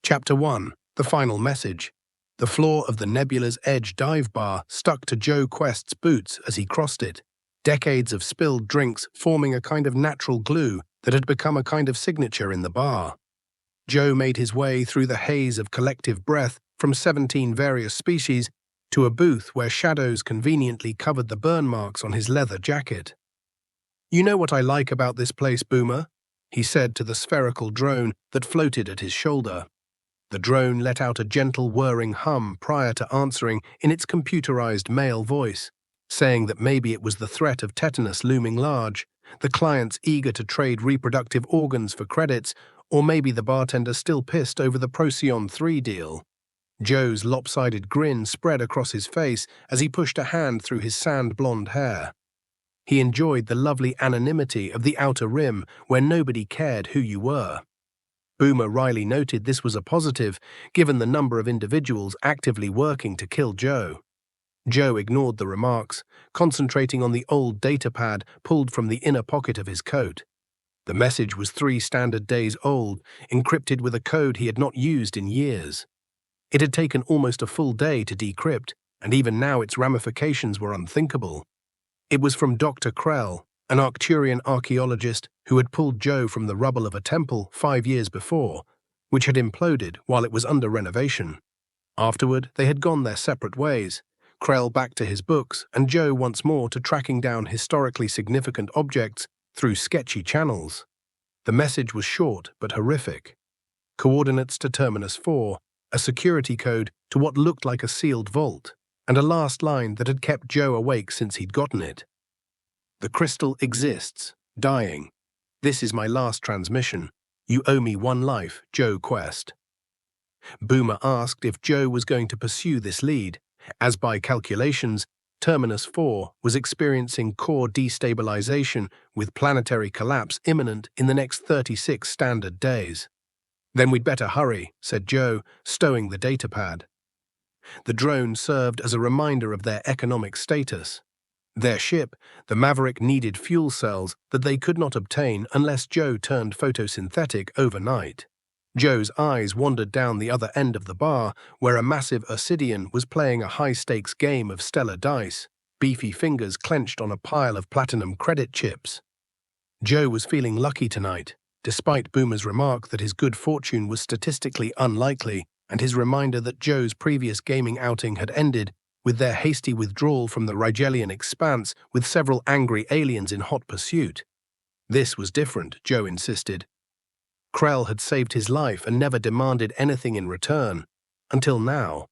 Chapter 1. The Final Message. The floor of the Nebula's Edge dive bar stuck to Joe Quest's boots as he crossed it, decades of spilled drinks forming a kind of natural glue that had become a kind of signature in the bar. Joe made his way through the haze of collective breath from 17 various species to a booth where shadows conveniently covered the burn marks on his leather jacket. "You know what I like about this place, Boomer?" he said to the spherical drone that floated at his shoulder. The drone let out a gentle whirring hum prior to answering in its computerized male voice, saying that maybe it was the threat of tetanus looming large, the clients eager to trade reproductive organs for credits, or maybe the bartender still pissed over the Procyon 3 deal. Joe's lopsided grin spread across his face as he pushed a hand through his sand-blonde hair. He enjoyed the lovely anonymity of the outer rim where nobody cared who you were. Boomer wryly noted this was a positive, given the number of individuals actively working to kill Joe. Joe ignored the remarks, concentrating on the old datapad pulled from the inner pocket of his coat. The message was 3 standard days old, encrypted with a code he had not used in years. It had taken almost a full day to decrypt, and even now its ramifications were unthinkable. It was from Dr. Krell, an Arcturian archaeologist who had pulled Joe from the rubble of a temple 5 years before, which had imploded while it was under renovation. Afterward, they had gone their separate ways, Krell back to his books and Joe once more to tracking down historically significant objects through sketchy channels. The message was short but horrific. Coordinates to Terminus 4, a security code to what looked like a sealed vault, and a last line that had kept Joe awake since he'd gotten it. "The crystal exists, dying. This is my last transmission. You owe me 1 life, Joe Quest." Boomer asked if Joe was going to pursue this lead, as by calculations, Terminus 4 was experiencing core destabilization with planetary collapse imminent in the next 36 standard days. "Then we'd better hurry," said Joe, stowing the datapad. The drone served as a reminder of their economic status. Their ship, the Maverick, needed fuel cells that they could not obtain unless Joe turned photosynthetic overnight. Joe's eyes wandered down the other end of the bar, where a massive Ursidian was playing a high-stakes game of stellar dice, beefy fingers clenched on a pile of platinum credit chips. Joe was feeling lucky tonight, despite Boomer's remark that his good fortune was statistically unlikely, and his reminder that Joe's previous gaming outing had ended with their hasty withdrawal from the Rigelian expanse with several angry aliens in hot pursuit. This was different, Joe insisted. Krell had saved his life and never demanded anything in return, until now.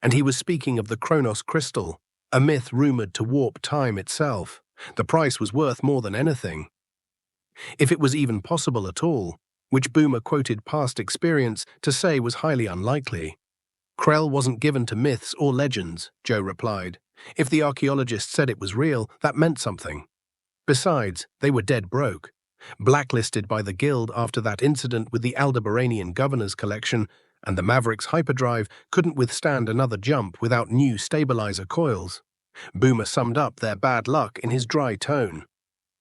And he was speaking of the Chronos Crystal, a myth rumored to warp time itself. The price was worth more than anything. If it was even possible at all, which Boomer quoted past experience to say was highly unlikely. "Krell wasn't given to myths or legends," Joe replied. "If the archaeologists said it was real, that meant something. Besides, they were dead broke. Blacklisted by the Guild after that incident with the Aldebaranian Governor's Collection, and the Maverick's hyperdrive couldn't withstand another jump without new stabilizer coils." Boomer summed up their bad luck in his dry tone.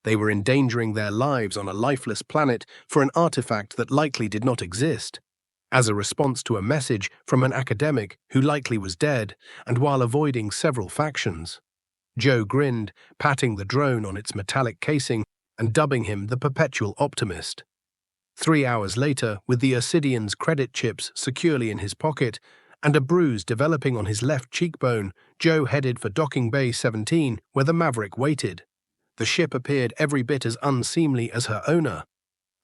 They were endangering their lives on a lifeless planet for an artifact that likely did not exist, as a response to a message from an academic who likely was dead, and while avoiding several factions. Joe grinned, patting the drone on its metallic casing and dubbing him the perpetual optimist. 3 hours later, with the Ursidian's credit chips securely in his pocket and a bruise developing on his left cheekbone, Joe headed for Docking Bay 17, where the Maverick waited. The ship appeared every bit as unseemly as her owner,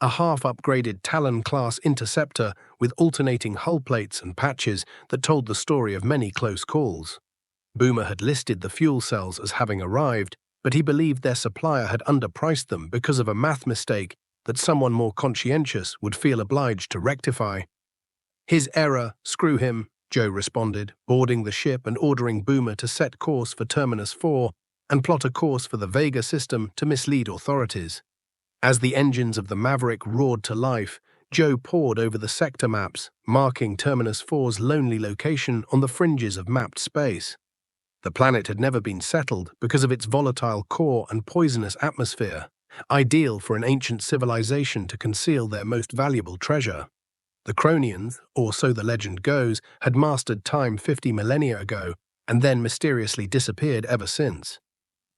a half-upgraded Talon-class interceptor with alternating hull plates and patches that told the story of many close calls. Boomer had listed the fuel cells as having arrived, but he believed their supplier had underpriced them because of a math mistake that someone more conscientious would feel obliged to rectify. "His error, screw him," Joe responded, boarding the ship and ordering Boomer to set course for Terminus 4 and plot a course for the Vega system to mislead authorities. As the engines of the Maverick roared to life, Joe pored over the sector maps, marking Terminus 4's lonely location on the fringes of mapped space. The planet had never been settled because of its volatile core and poisonous atmosphere, ideal for an ancient civilization to conceal their most valuable treasure. The Cronians, or so the legend goes, had mastered time 50 millennia ago and then mysteriously disappeared ever since.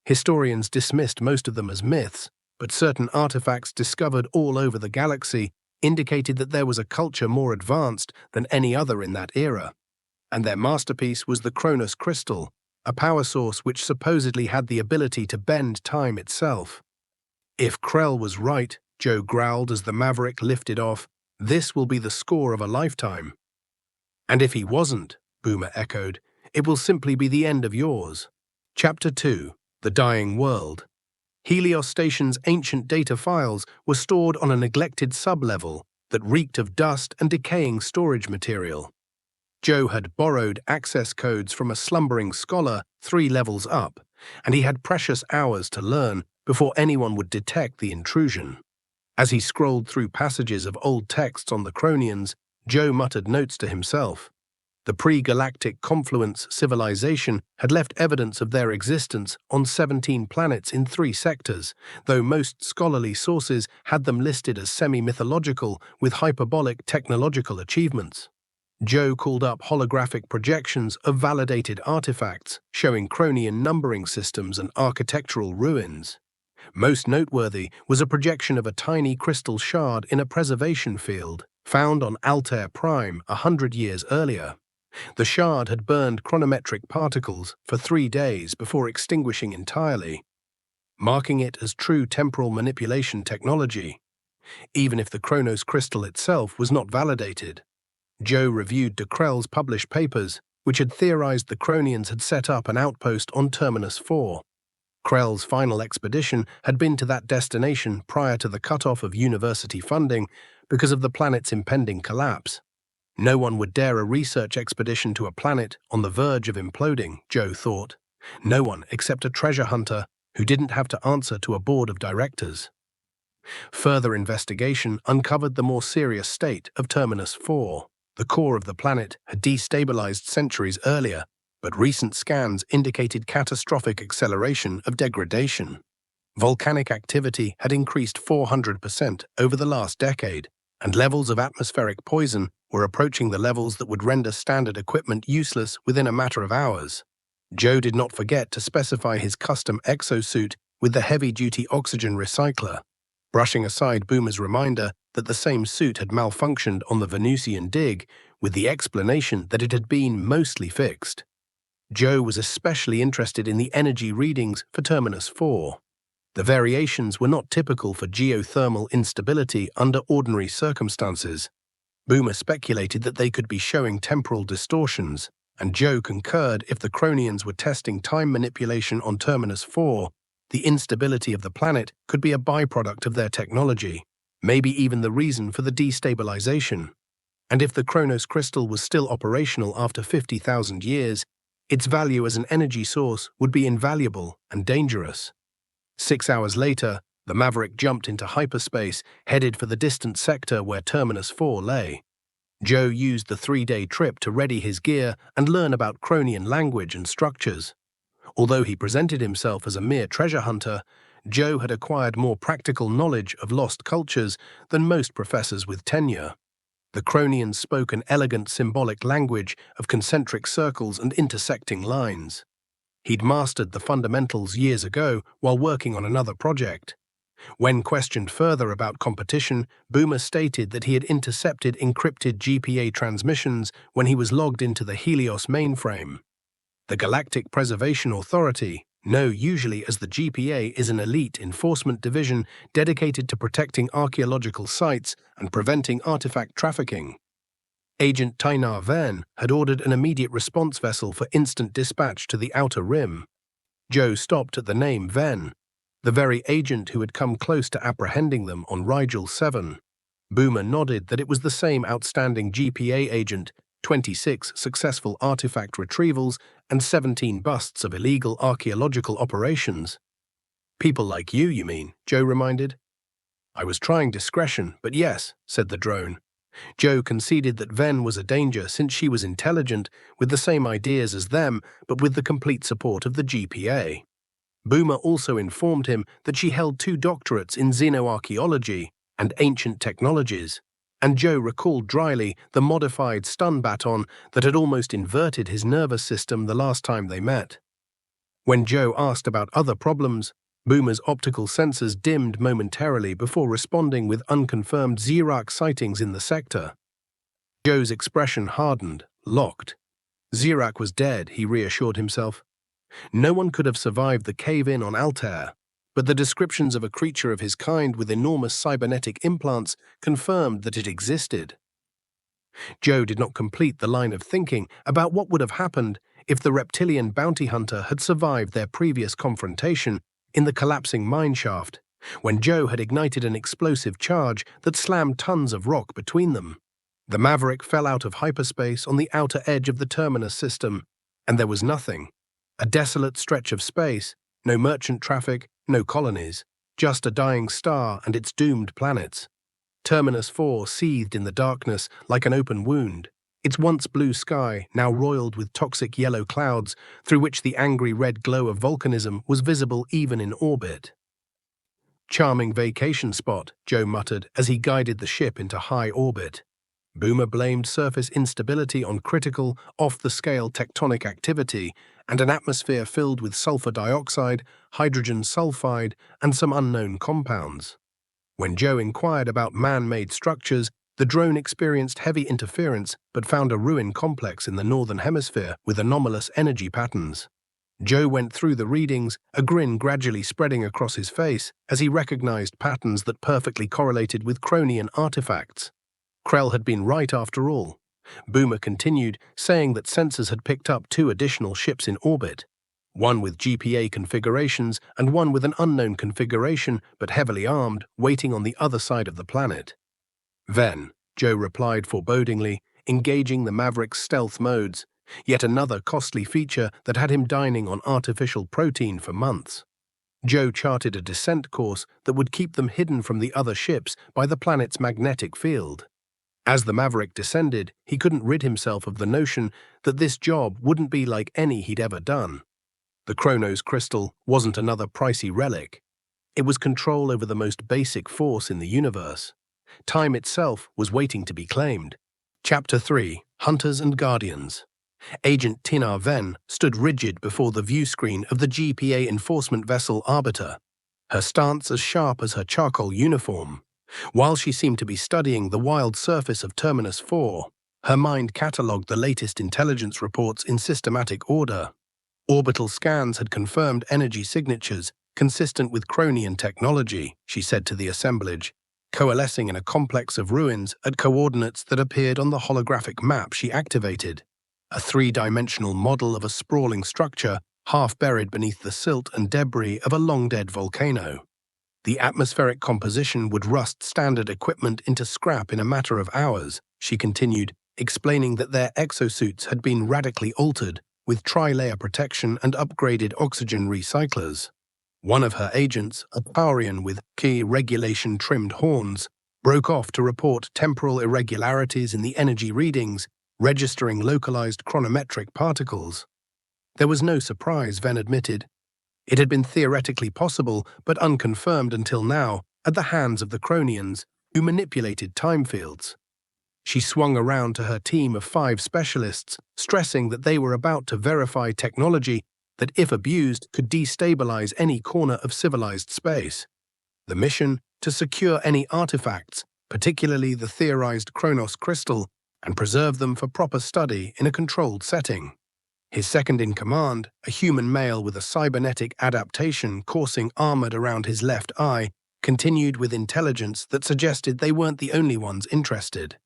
Historians dismissed most of them as myths, but certain artifacts discovered all over the galaxy indicated that there was a culture more advanced than any other in that era. And their masterpiece was the Chronos Crystal, a power source which supposedly had the ability to bend time itself. If Krell was right, Joe growled as the Maverick lifted off, this will be the score of a lifetime. And if he wasn't, Boomer echoed, it will simply be the end of yours. Chapter 2. The Dying World. Helios Station's ancient data files were stored on a neglected sub-level that reeked of dust and decaying storage material. Joe had borrowed access codes from a slumbering scholar 3 levels up, and he had precious hours to learn before anyone would detect the intrusion. As he scrolled through passages of old texts on the Cronians, Joe muttered notes to himself. The pre-galactic confluence civilization had left evidence of their existence on 17 planets in 3 sectors, though most scholarly sources had them listed as semi-mythological with hyperbolic technological achievements. Joe called up holographic projections of validated artifacts showing Cronian numbering systems and architectural ruins. Most noteworthy was a projection of a tiny crystal shard in a preservation field, found on Altair Prime 100 years earlier. The shard had burned chronometric particles for 3 days before extinguishing entirely, marking it as true temporal manipulation technology, even if the Chronos crystal itself was not validated. Joe reviewed de Krell's published papers, which had theorized the Cronians had set up an outpost on Terminus 4. Krell's final expedition had been to that destination prior to the cutoff of university funding because of the planet's impending collapse. No one would dare a research expedition to a planet on the verge of imploding, Joe thought. No one except a treasure hunter who didn't have to answer to a board of directors. Further investigation uncovered the more serious state of Terminus 4. The core of the planet had destabilized centuries earlier, but recent scans indicated catastrophic acceleration of degradation. Volcanic activity had increased 400% over the last decade, and levels of atmospheric poison were approaching the levels that would render standard equipment useless within a matter of hours. Joe did not forget to specify his custom exosuit with the heavy-duty oxygen recycler, brushing aside Boomer's reminder that the same suit had malfunctioned on the Venusian dig with the explanation that it had been mostly fixed. Joe was especially interested in the energy readings for Terminus 4. The variations were not typical for geothermal instability under ordinary circumstances. Boomer speculated that they could be showing temporal distortions, and Joe concurred if the Cronians were testing time manipulation on Terminus 4, the instability of the planet could be a byproduct of their technology, maybe even the reason for the destabilization. And if the Chronos crystal was still operational after 50,000 years, its value as an energy source would be invaluable and dangerous. 6 hours later, the Maverick jumped into hyperspace, headed for the distant sector where Terminus 4 lay. Joe used the 3-day trip to ready his gear and learn about Cronian language and structures. Although he presented himself as a mere treasure hunter, Joe had acquired more practical knowledge of lost cultures than most professors with tenure. The Cronians spoke an elegant symbolic language of concentric circles and intersecting lines. He'd mastered the fundamentals years ago while working on another project. When questioned further about competition, Boomer stated that he had intercepted encrypted GPA transmissions when he was logged into the Helios mainframe. The Galactic Preservation Authority, known usually as the GPA, is an elite enforcement division dedicated to protecting archaeological sites and preventing artifact trafficking. Agent Tynar Venn had ordered an immediate response vessel for instant dispatch to the Outer Rim. Joe stopped at the name Venn, the very agent who had come close to apprehending them on Rigel 7. Boomer nodded that it was the same outstanding GPA agent, 26 successful artifact retrievals, and 17 busts of illegal archaeological operations. People like you mean, Joe reminded. I was trying discretion, but yes, said the drone. Joe conceded that Venn was a danger since she was intelligent, with the same ideas as them, but with the complete support of the GPA. Boomer also informed him that she held 2 doctorates in xenoarchaeology and ancient technologies, and Joe recalled dryly the modified stun baton that had almost inverted his nervous system the last time they met. When Joe asked about other problems, Boomer's optical sensors dimmed momentarily before responding with unconfirmed Xerak sightings in the sector. Joe's expression hardened, locked. Xerak was dead, he reassured himself. No one could have survived the cave-in on Altair, but the descriptions of a creature of his kind with enormous cybernetic implants confirmed that it existed. Joe did not complete the line of thinking about what would have happened if the reptilian bounty hunter had survived their previous confrontation in the collapsing mineshaft, when Joe had ignited an explosive charge that slammed tons of rock between them. The Maverick fell out of hyperspace on the outer edge of the terminus system, and there was nothing. A desolate stretch of space, no merchant traffic, no colonies, just a dying star and its doomed planets. Terminus 4 seethed in the darkness like an open wound, its once blue sky now roiled with toxic yellow clouds through which the angry red glow of volcanism was visible even in orbit. "Charming vacation spot," Joe muttered as he guided the ship into high orbit. Boomer blamed surface instability on critical, off-the-scale tectonic activity and an atmosphere filled with sulfur dioxide, hydrogen sulfide, and some unknown compounds. When Joe inquired about man-made structures, the drone experienced heavy interference but found a ruin complex in the northern hemisphere with anomalous energy patterns. Joe went through the readings, a grin gradually spreading across his face as he recognized patterns that perfectly correlated with Chronian artifacts. Krell had been right after all. Boomer continued, saying that sensors had picked up 2 additional ships in orbit, one with GPA configurations and one with an unknown configuration but heavily armed, waiting on the other side of the planet. "Ven," Joe replied forebodingly, engaging the Maverick's stealth modes, yet another costly feature that had him dining on artificial protein for months. Joe charted a descent course that would keep them hidden from the other ships by the planet's magnetic field. As the Maverick descended, he couldn't rid himself of the notion that this job wouldn't be like any he'd ever done. The Chronos Crystal wasn't another pricey relic. It was control over the most basic force in the universe. Time itself was waiting to be claimed. Chapter 3: Hunters and Guardians. Agent Tinar Ven stood rigid before the view screen of the GPA enforcement vessel Arbiter, her stance as sharp as her charcoal uniform. While she seemed to be studying the wild surface of Terminus 4, her mind catalogued the latest intelligence reports in systematic order. Orbital scans had confirmed energy signatures consistent with Chronian technology, she said to the assemblage, coalescing in a complex of ruins at coordinates that appeared on the holographic map she activated, a 3-dimensional model of a sprawling structure half buried beneath the silt and debris of a long-dead volcano. The atmospheric composition would rust standard equipment into scrap in a matter of hours, she continued, explaining that their exosuits had been radically altered with tri-layer protection and upgraded oxygen recyclers. One of her agents, a Taurian with key regulation-trimmed horns, broke off to report temporal irregularities in the energy readings, registering localized chronometric particles. There was no surprise, Ven admitted. It had been theoretically possible, but unconfirmed until now, at the hands of the Chronians, who manipulated time fields. She swung around to her team of 5 specialists, stressing that they were about to verify technology that, if abused, could destabilize any corner of civilized space. The mission: to secure any artifacts, particularly the theorized Chronos Crystal, and preserve them for proper study in a controlled setting. His second-in-command, a human male with a cybernetic adaptation coursing armored around his left eye, continued with intelligence that suggested they weren't the only ones interested.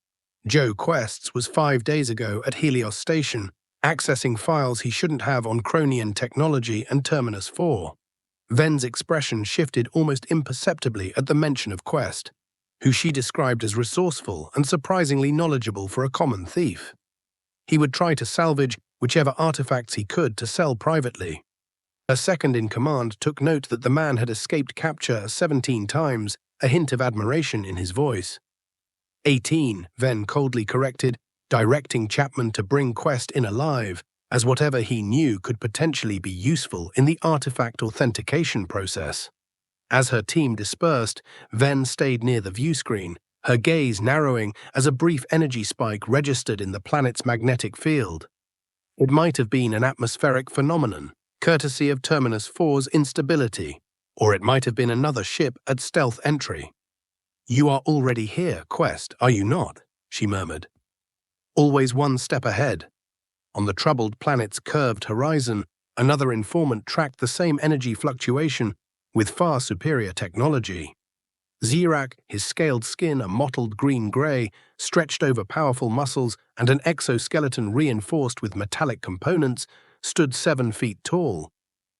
Joe Quests was 5 days ago at Helios Station, accessing files he shouldn't have on Chronian technology and Terminus 4. Ven's expression shifted almost imperceptibly at the mention of Quest, who she described as resourceful and surprisingly knowledgeable for a common thief. He would try to salvage whichever artifacts he could to sell privately. Her second-in-command took note that the man had escaped capture 17 times, a hint of admiration in his voice. 18, Ven coldly corrected, directing Chapman to bring Quest in alive, as whatever he knew could potentially be useful in the artifact authentication process. As her team dispersed, Ven stayed near the view screen, her gaze narrowing as a brief energy spike registered in the planet's magnetic field. It might have been an atmospheric phenomenon, courtesy of Terminus 4's instability, or it might have been another ship at stealth entry. "You are already here, Quest, are you not?" she murmured. Always one step ahead. On the troubled planet's curved horizon, another informant tracked the same energy fluctuation with far superior technology. Zirak, his scaled skin a mottled green-gray, stretched over powerful muscles and an exoskeleton reinforced with metallic components, stood 7 feet tall.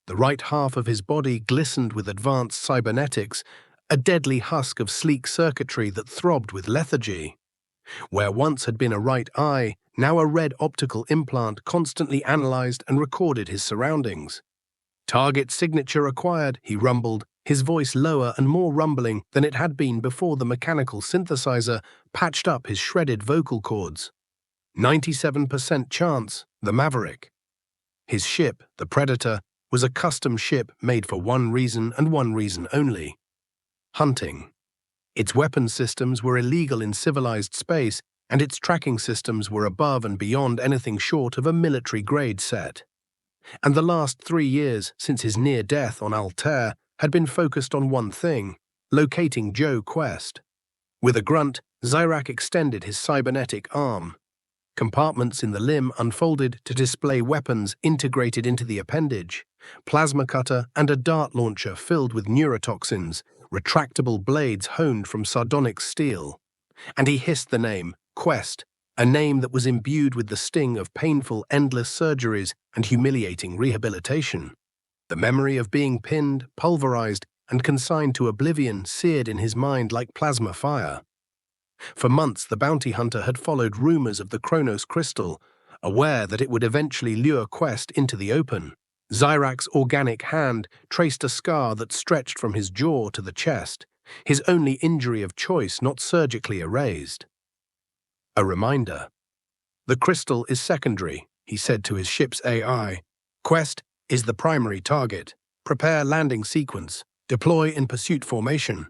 The right half of his body glistened with advanced cybernetics, a deadly husk of sleek circuitry that throbbed with lethargy. Where once had been a right eye, now a red optical implant constantly analyzed and recorded his surroundings. "Target signature acquired," he rumbled, his voice lower and more rumbling than it had been before the mechanical synthesizer patched up his shredded vocal cords. 97% chance, the Maverick. His ship, the Predator, was a custom ship made for one reason and one reason only: hunting. Its weapon systems were illegal in civilized space, and its tracking systems were above and beyond anything short of a military-grade set. And the last 3 years since his near death on Altair had been focused on one thing: locating Joe Quest. With a grunt, Zirak extended his cybernetic arm. Compartments in the limb unfolded to display weapons integrated into the appendage: plasma cutter and a dart launcher filled with neurotoxins, retractable blades honed from sardonyx steel. And he hissed the name, Quest, a name that was imbued with the sting of painful, endless surgeries and humiliating rehabilitation. The memory of being pinned, pulverized, and consigned to oblivion seared in his mind like plasma fire. For months, the bounty hunter had followed rumors of the Chronos Crystal, aware that it would eventually lure Quest into the open. Zirak's organic hand traced a scar that stretched from his jaw to the chest, his only injury of choice not surgically erased. A reminder. "The crystal is secondary," he said to his ship's AI. "Quest is the primary target. Prepare landing sequence. Deploy in pursuit formation."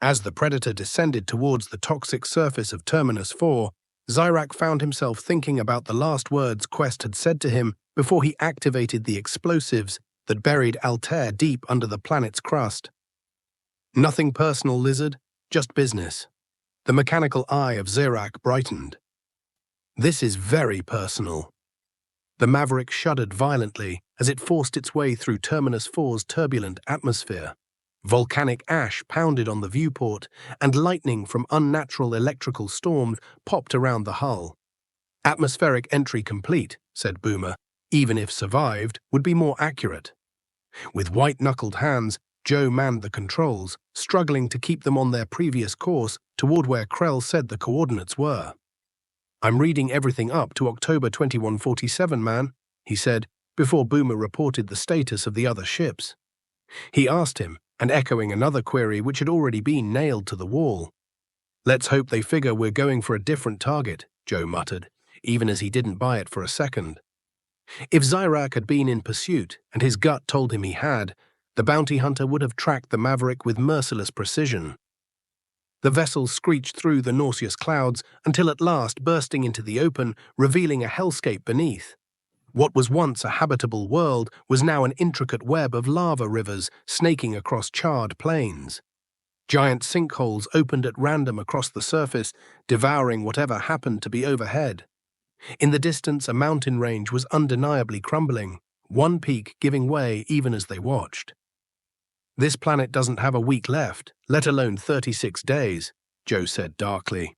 As the Predator descended towards the toxic surface of Terminus 4, Zirak found himself thinking about the last words Quest had said to him before he activated the explosives that buried Altair deep under the planet's crust. "Nothing personal, Lizard, just business." The mechanical eye of Zirak brightened. "This is very personal." The Maverick shuddered violently as it forced its way through Terminus 4's turbulent atmosphere. Volcanic ash pounded on the viewport, and lightning from unnatural electrical storms popped around the hull. "Atmospheric entry complete," said Boomer. "Even if survived, would be more accurate." With white-knuckled hands, Joe manned the controls, struggling to keep them on their previous course toward where Krell said the coordinates were. "I'm reading everything up to October 2147, man," he said, before Boomer reported the status of the other ships. He asked him, and echoing another query which had already been nailed to the wall. "Let's hope they figure we're going for a different target," Joe muttered, even as he didn't buy it for a second. If Zirak had been in pursuit, and his gut told him he had, the bounty hunter would have tracked the Maverick with merciless precision. The vessel screeched through the nauseous clouds until at last bursting into the open, revealing a hellscape beneath. What was once a habitable world was now an intricate web of lava rivers snaking across charred plains. Giant sinkholes opened at random across the surface, devouring whatever happened to be overhead. In the distance, a mountain range was undeniably crumbling, one peak giving way even as they watched. "This planet doesn't have a week left, let alone 36 days, Joe said darkly.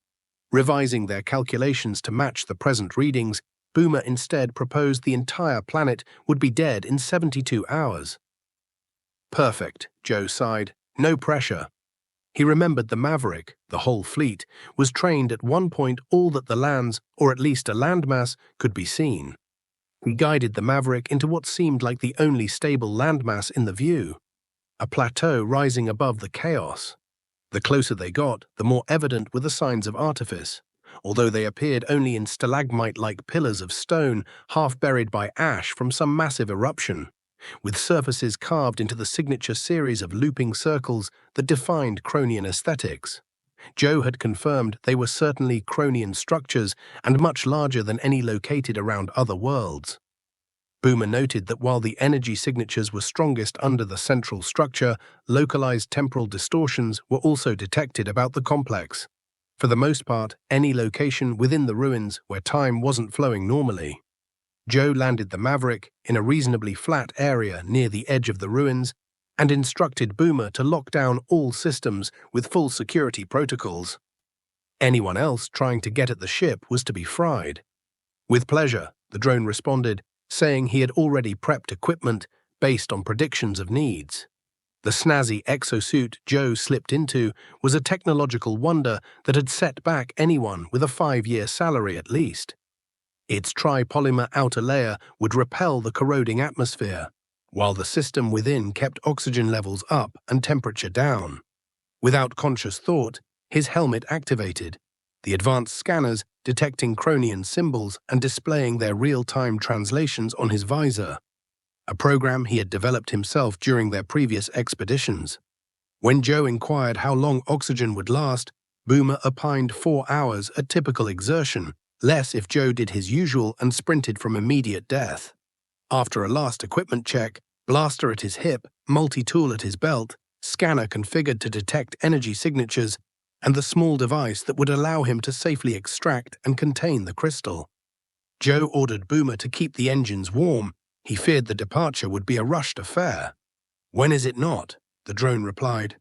Revising their calculations to match the present readings, Boomer instead proposed the entire planet would be dead in 72 hours. "Perfect," Joe sighed. "No pressure." He remembered the Maverick, the whole fleet, was trained at one point all that the lands, or at least a landmass, could be seen. He guided the Maverick into what seemed like the only stable landmass in the view, a plateau rising above the chaos. The closer they got, the more evident were the signs of artifice, although they appeared only in stalagmite-like pillars of stone half buried by ash from some massive eruption, with surfaces carved into the signature series of looping circles that defined Cronian aesthetics. Joe had confirmed they were certainly Chronian structures and much larger than any located around other worlds. Boomer noted that while the energy signatures were strongest under the central structure, localized temporal distortions were also detected about the complex. For the most part, any location within the ruins where time wasn't flowing normally. Joe landed the Maverick in a reasonably flat area near the edge of the ruins and instructed Boomer to lock down all systems with full security protocols. Anyone else trying to get at the ship was to be fried. With pleasure, the drone responded, saying he had already prepped equipment based on predictions of needs. The snazzy exosuit Joe slipped into was a technological wonder that had set back anyone with a 5-year salary at least. Its tri-polymer outer layer would repel the corroding atmosphere, while the system within kept oxygen levels up and temperature down. Without conscious thought, his helmet activated, the advanced scanners detecting Chronian symbols and displaying their real-time translations on his visor, a program he had developed himself during their previous expeditions. When Joe inquired how long oxygen would last, Boomer opined 4 hours, a typical exertion, less if Joe did his usual and sprinted from immediate death. After a last equipment check, blaster at his hip, multi-tool at his belt, scanner configured to detect energy signatures, and the small device that would allow him to safely extract and contain the crystal. Joe ordered Boomer to keep the engines warm. He feared the departure would be a rushed affair. "When is it not?" the drone replied.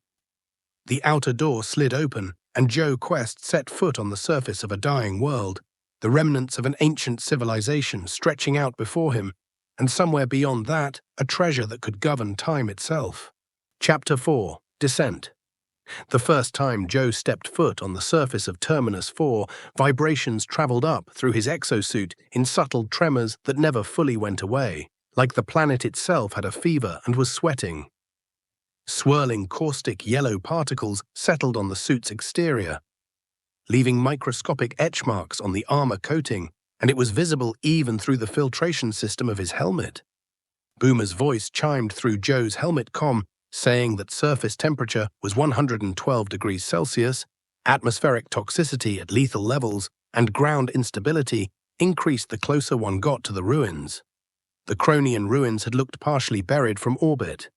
The outer door slid open, and Joe Quest set foot on the surface of a dying world, the remnants of an ancient civilization stretching out before him, and somewhere beyond that, a treasure that could govern time itself. Chapter 4. Descent. The first time Joe stepped foot on the surface of Terminus 4, vibrations traveled up through his exosuit in subtle tremors that never fully went away, like the planet itself had a fever and was sweating. Swirling caustic yellow particles settled on the suit's exterior, leaving microscopic etch marks on the armor coating, and it was visible even through the filtration system of his helmet. Boomer's voice chimed through Joe's helmet comm, saying that surface temperature was 112 degrees Celsius, atmospheric toxicity at lethal levels, and ground instability increased the closer one got to the ruins. The Chronian ruins had looked partially buried from orbit.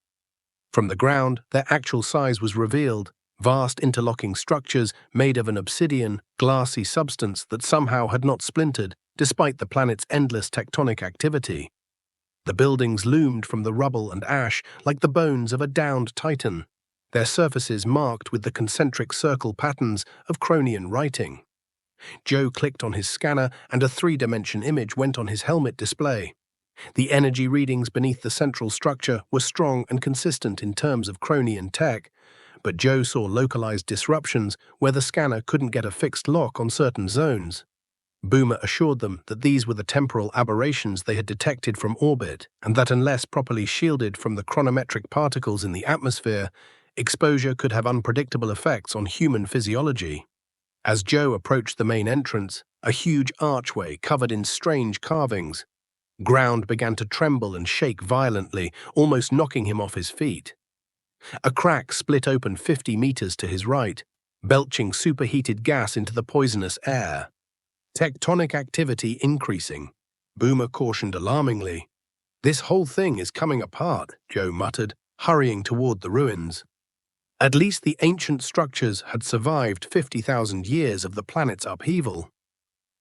From the ground, their actual size was revealed, vast interlocking structures made of an obsidian, glassy substance that somehow had not splintered despite the planet's endless tectonic activity. The buildings loomed from the rubble and ash like the bones of a downed titan, their surfaces marked with the concentric circle patterns of Chronian writing. Joe clicked on his scanner and a 3-dimension image went on his helmet display. The energy readings beneath the central structure were strong and consistent in terms of Chronian tech, but Joe saw localized disruptions where the scanner couldn't get a fixed lock on certain zones. Boomer assured them that these were the temporal aberrations they had detected from orbit, and that unless properly shielded from the chronometric particles in the atmosphere, exposure could have unpredictable effects on human physiology. As Joe approached the main entrance, a huge archway covered in strange carvings, ground began to tremble and shake violently, almost knocking him off his feet. A crack split open 50 meters to his right, belching superheated gas into the poisonous air. Tectonic activity increasing. Boomer cautioned alarmingly. "This whole thing is coming apart," Joe muttered, hurrying toward the ruins. At least the ancient structures had survived 50,000 years of the planet's upheaval.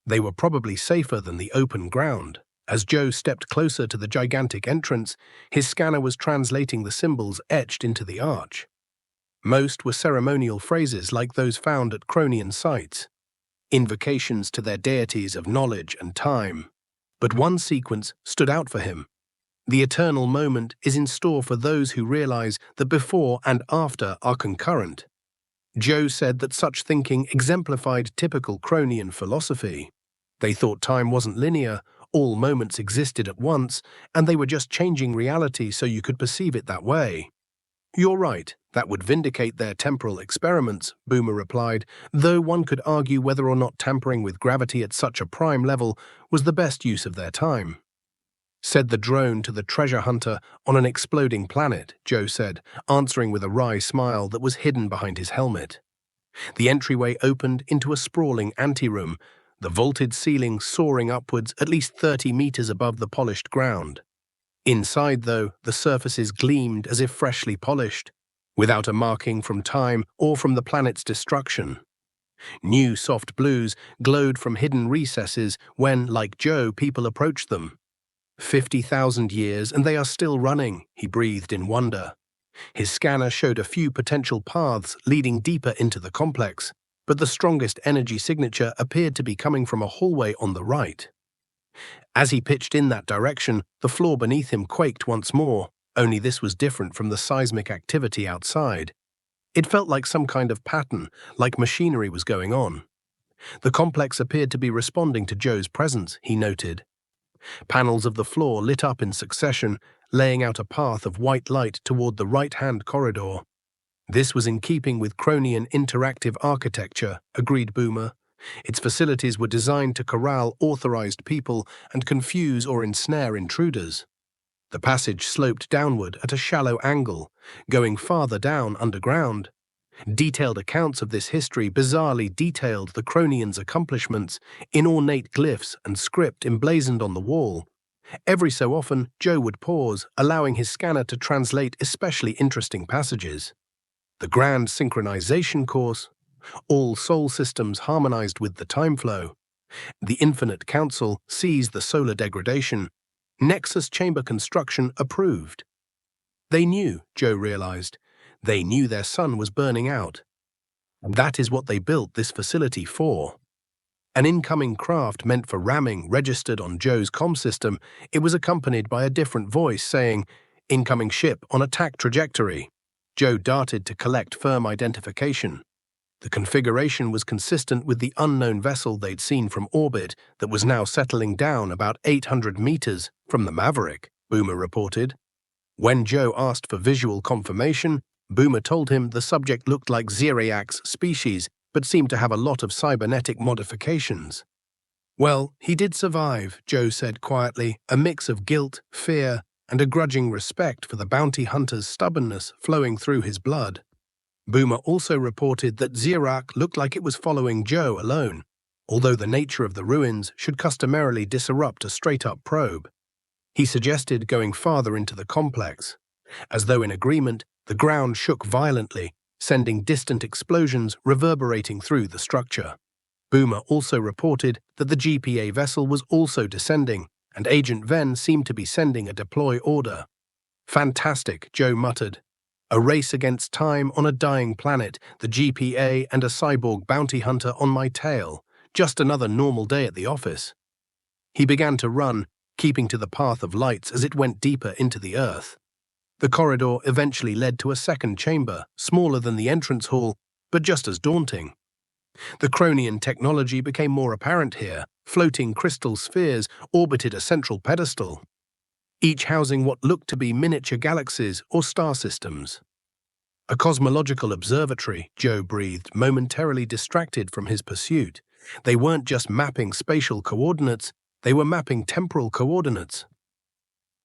They were probably safer than the open ground. As Joe stepped closer to the gigantic entrance, his scanner was translating the symbols etched into the arch. Most were ceremonial phrases like those found at Chronian sites, invocations to their deities of knowledge and time. But one sequence stood out for him. The eternal moment is in store for those who realize that before and after are concurrent. Joe said that such thinking exemplified typical Chronian philosophy. They thought time wasn't linear, all moments existed at once, and they were just changing reality so you could perceive it that way. "You're right, that would vindicate their temporal experiments," Boomer replied, though one could argue whether or not tampering with gravity at such a prime level was the best use of their time. Said the drone to the treasure hunter on an exploding planet, Joe said, answering with a wry smile that was hidden behind his helmet. The entryway opened into a sprawling anteroom, the vaulted ceiling soaring upwards at least 30 meters above the polished ground. Inside, though, the surfaces gleamed as if freshly polished, without a marking from time or from the planet's destruction. New soft blues glowed from hidden recesses when, like Joe, people approached them. 50,000 years and they are still running, he breathed in wonder. His scanner showed a few potential paths leading deeper into the complex, but the strongest energy signature appeared to be coming from a hallway on the right. As he pitched in that direction, the floor beneath him quaked once more, only this was different from the seismic activity outside. It felt like some kind of pattern, like machinery was going on. The complex appeared to be responding to Joe's presence, he noted. Panels of the floor lit up in succession, laying out a path of white light toward the right-hand corridor. This was in keeping with Chronian interactive architecture, agreed Boomer. Its facilities were designed to corral authorized people and confuse or ensnare intruders. The passage sloped downward at a shallow angle, going farther down underground. Detailed accounts of this history bizarrely detailed the Chronians' accomplishments in ornate glyphs and script emblazoned on the wall. Every so often, Joe would pause, allowing his scanner to translate especially interesting passages. The Grand Synchronization Course, all soul systems harmonized with the time flow. The Infinite Council sees the solar degradation. Nexus chamber construction approved. They knew, Joe realized. They knew their sun was burning out. And that is what they built this facility for. An incoming craft meant for ramming registered on Joe's comm system. It was accompanied by a different voice saying, "Incoming ship on attack trajectory." Joe darted to collect firm identification. The configuration was consistent with the unknown vessel they'd seen from orbit that was now settling down about 800 meters from the Maverick, Boomer reported. When Joe asked for visual confirmation, Boomer told him the subject looked like Xeriac's species, but seemed to have a lot of cybernetic modifications. Well, he did survive, Joe said quietly, a mix of guilt, fear, and a grudging respect for the bounty hunter's stubbornness flowing through his blood. Boomer also reported that Xeriac looked like it was following Joe alone, although the nature of the ruins should customarily disrupt a straight-up probe. He suggested going farther into the complex. As though in agreement, the ground shook violently, sending distant explosions reverberating through the structure. Boomer also reported that the GPA vessel was also descending, and Agent Venn seemed to be sending a deploy order. Fantastic, Joe muttered. A race against time on a dying planet, the GPA and a cyborg bounty hunter on my tail. Just another normal day at the office. He began to run, keeping to the path of lights as it went deeper into the earth. The corridor eventually led to a second chamber, smaller than the entrance hall, but just as daunting. The Chronian technology became more apparent here. Floating crystal spheres orbited a central pedestal, each housing what looked to be miniature galaxies or star systems. A cosmological observatory, Joe breathed, momentarily distracted from his pursuit. They weren't just mapping spatial coordinates, they were mapping temporal coordinates.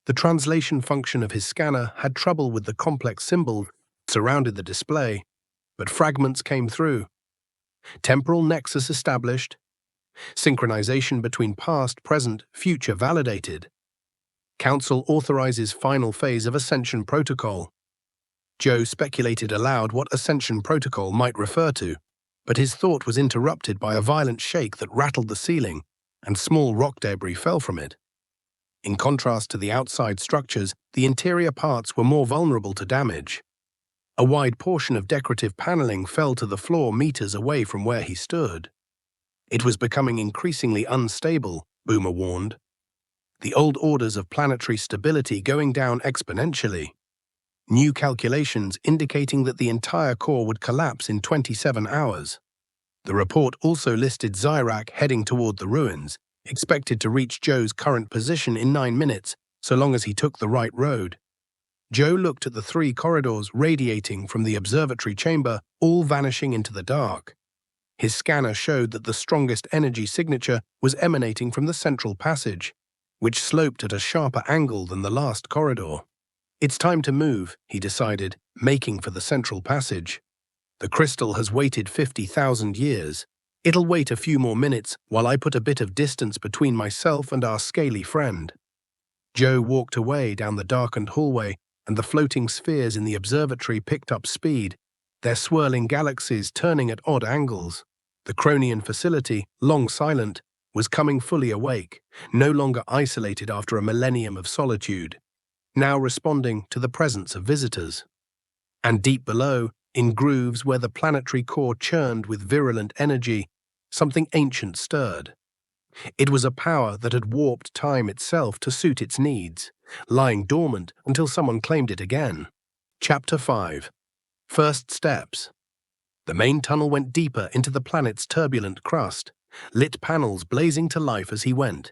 The translation function of his scanner had trouble with the complex symbols that surrounded the display, but fragments came through. Temporal nexus established. Synchronization between past, present, future validated. Council authorizes final phase of Ascension Protocol. Joe speculated aloud what Ascension Protocol might refer to, but his thought was interrupted by a violent shake that rattled the ceiling, and small rock debris fell from it. In contrast to the outside structures, the interior parts were more vulnerable to damage. A wide portion of decorative paneling fell to the floor meters away from where he stood. It was becoming increasingly unstable, Boomer warned. The old orders of planetary stability going down exponentially. New calculations indicating that the entire core would collapse in 27 hours. The report also listed Xeriac heading toward the ruins, expected to reach Joe's current position in 9 minutes, so long as he took the right road. Joe looked at the 3 corridors radiating from the observatory chamber, all vanishing into the dark. His scanner showed that the strongest energy signature was emanating from the central passage, which sloped at a sharper angle than the last corridor. It's time to move, he decided, making for the central passage. The crystal has waited 50,000 years. It'll wait a few more minutes while I put a bit of distance between myself and our scaly friend." Joe walked away down the darkened hallway, and the floating spheres in the observatory picked up speed, their swirling galaxies turning at odd angles. The Chronian facility, long silent, was coming fully awake, no longer isolated after a millennium of solitude, now responding to the presence of visitors. And deep below, in grooves where the planetary core churned with virulent energy, something ancient stirred. It was a power that had warped time itself to suit its needs, lying dormant until someone claimed it again. Chapter 5. First Steps. The main tunnel went deeper into the planet's turbulent crust, lit panels blazing to life as he went.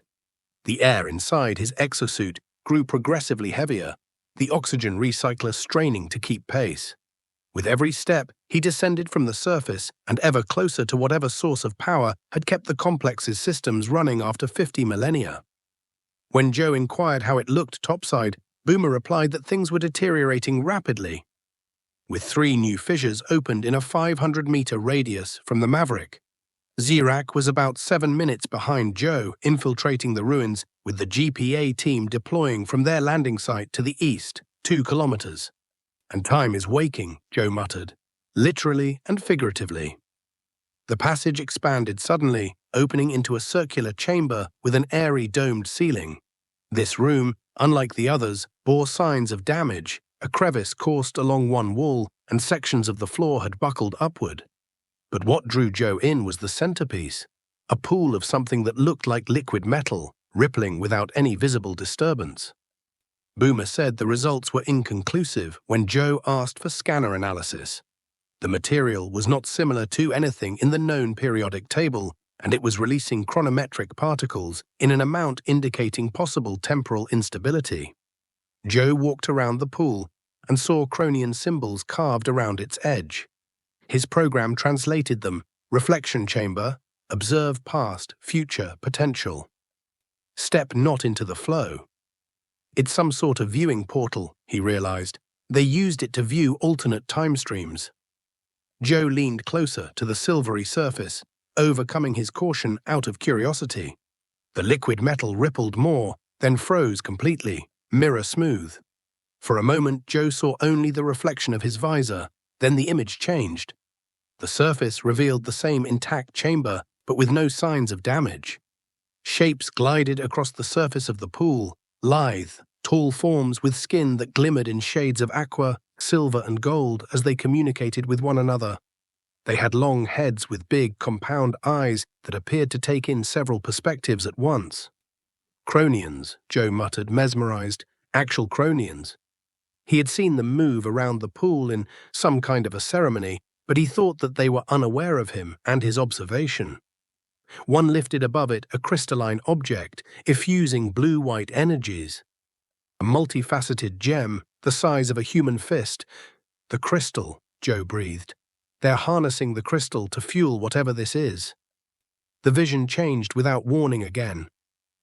The air inside his exosuit grew progressively heavier, the oxygen recycler straining to keep pace. With every step, he descended from the surface and ever closer to whatever source of power had kept the complex's systems running after 50 millennia. When Joe inquired how it looked topside, Boomer replied that things were deteriorating rapidly. With 3 new fissures opened in a 500-meter radius from the Maverick. Zirak was about 7 minutes behind Joe, infiltrating the ruins, with the GPA team deploying from their landing site to the east, 2 kilometers. "And time is waking," Joe muttered, literally and figuratively. The passage expanded suddenly, opening into a circular chamber with an airy domed ceiling. This room, unlike the others, bore signs of damage. A crevice coursed along one wall, and sections of the floor had buckled upward. But what drew Joe in was the centerpiece, a pool of something that looked like liquid metal, rippling without any visible disturbance. Boomer said the results were inconclusive when Joe asked for scanner analysis. The material was not similar to anything in the known periodic table, and it was releasing chronometric particles in an amount indicating possible temporal instability. Joe walked around the pool and saw Chronian symbols carved around its edge. His program translated them: reflection chamber, observe past, future, potential. Step not into the flow. It's some sort of viewing portal, he realized. They used it to view alternate time streams. Joe leaned closer to the silvery surface, overcoming his caution out of curiosity. The liquid metal rippled more, then froze completely, mirror smooth. For a moment, Joe saw only the reflection of his visor, then the image changed. The surface revealed the same intact chamber, but with no signs of damage. Shapes glided across the surface of the pool, lithe, tall forms with skin that glimmered in shades of aqua, silver and gold as they communicated with one another. They had long heads with big, compound eyes that appeared to take in several perspectives at once. Chronians, Joe muttered, mesmerized. Actual Chronians. He had seen them move around the pool in some kind of a ceremony, but he thought that they were unaware of him and his observation. One lifted above it a crystalline object, effusing blue-white energies. A multifaceted gem, the size of a human fist. "The crystal," Joe breathed. "They're harnessing the crystal to fuel whatever this is." The vision changed without warning again.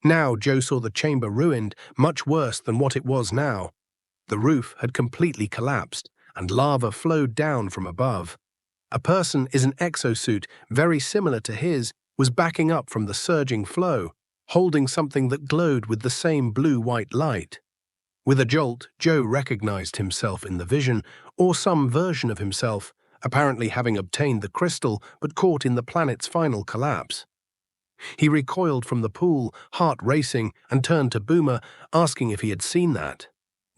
Now Joe saw the chamber ruined, much worse than what it was now. The roof had completely collapsed, and lava flowed down from above. A person in an exosuit very similar to his was backing up from the surging flow, holding something that glowed with the same blue-white light. With a jolt, Joe recognized himself in the vision, or some version of himself, apparently having obtained the crystal but caught in the planet's final collapse. He recoiled from the pool, heart racing, and turned to Boomer, asking if he had seen that.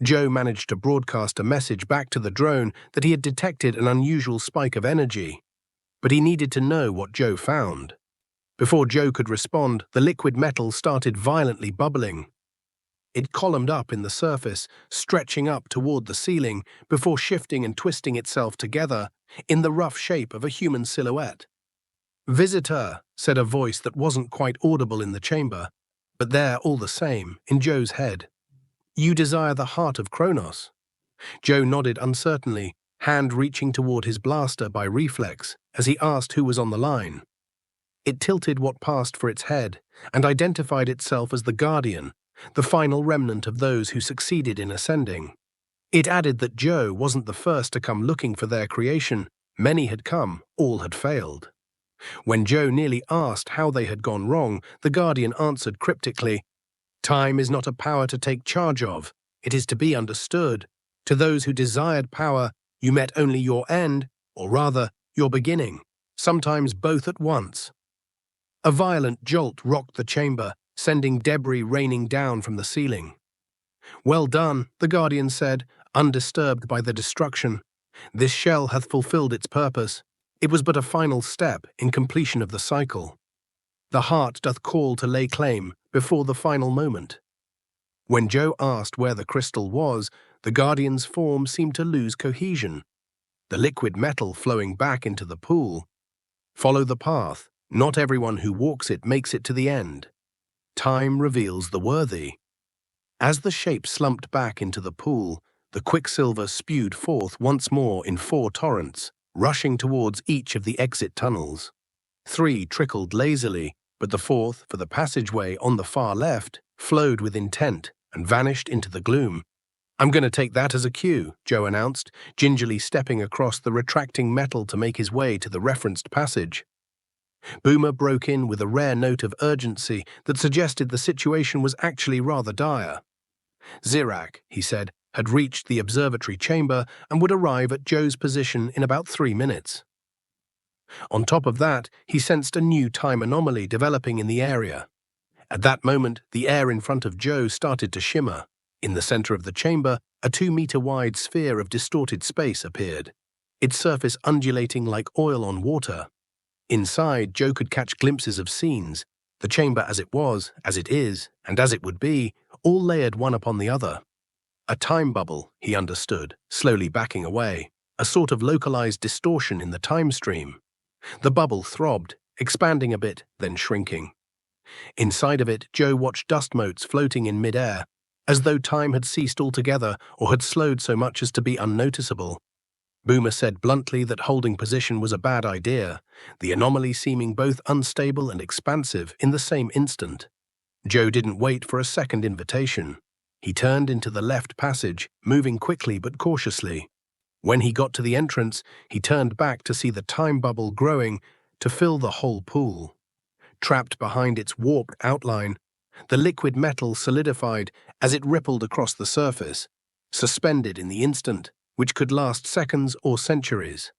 Joe managed to broadcast a message back to the drone that he had detected an unusual spike of energy. But he needed to know what Joe found. Before Joe could respond, the liquid metal started violently bubbling. It columned up in the surface, stretching up toward the ceiling, before shifting and twisting itself together in the rough shape of a human silhouette. "Visitor," said a voice that wasn't quite audible in the chamber, but there all the same, in Joe's head. "You desire the heart of Chronos." Joe nodded uncertainly, hand reaching toward his blaster by reflex, as he asked who was on the line. It tilted what passed for its head, and identified itself as the Guardian, the final remnant of those who succeeded in ascending. It added that Joe wasn't the first to come looking for their creation, Many had come, all had failed. When Joe nearly asked how they had gone wrong, the Guardian answered cryptically, "Time is not a power to take charge of. It is to be understood. To those who desired power, you met only your end, or rather, your beginning, sometimes both at once." A violent jolt rocked the chamber, sending debris raining down from the ceiling. "Well done," the Guardian said, undisturbed by the destruction. "This shell hath fulfilled its purpose. It was but a final step in completion of the cycle. The heart doth call to lay claim before the final moment." When Joe asked where the crystal was, the Guardian's form seemed to lose cohesion, the liquid metal flowing back into the pool. "Follow the path. Not everyone who walks it makes it to the end. Time reveals the worthy." As the shape slumped back into the pool, the quicksilver spewed forth once more in 4 torrents, rushing towards each of the exit tunnels. 3 trickled lazily, but the 4th, for the passageway on the far left, flowed with intent and vanished into the gloom. "I'm going to take that as a cue," Joe announced, gingerly stepping across the retracting metal to make his way to the referenced passage. Boomer broke in with a rare note of urgency that suggested the situation was actually rather dire. Zirac, he said, had reached the observatory chamber and would arrive at Joe's position in about 3 minutes. On top of that, he sensed a new time anomaly developing in the area. At that moment, the air in front of Joe started to shimmer. In the center of the chamber, a 2-meter-wide sphere of distorted space appeared, its surface undulating like oil on water. Inside, Joe could catch glimpses of scenes, the chamber as it was, as it is, and as it would be, all layered one upon the other. A time bubble, he understood, slowly backing away, a sort of localized distortion in the time stream. The bubble throbbed, expanding a bit, then shrinking. Inside of it, Joe watched dust motes floating in mid-air, as though time had ceased altogether or had slowed so much as to be unnoticeable. Boomer said bluntly that holding position was a bad idea, the anomaly seeming both unstable and expansive in the same instant. Joe didn't wait for a second invitation. He turned into the left passage, moving quickly but cautiously. When he got to the entrance, he turned back to see the time bubble growing to fill the whole pool. Trapped behind its warped outline, the liquid metal solidified as it rippled across the surface, suspended in the instant, which could last seconds or centuries.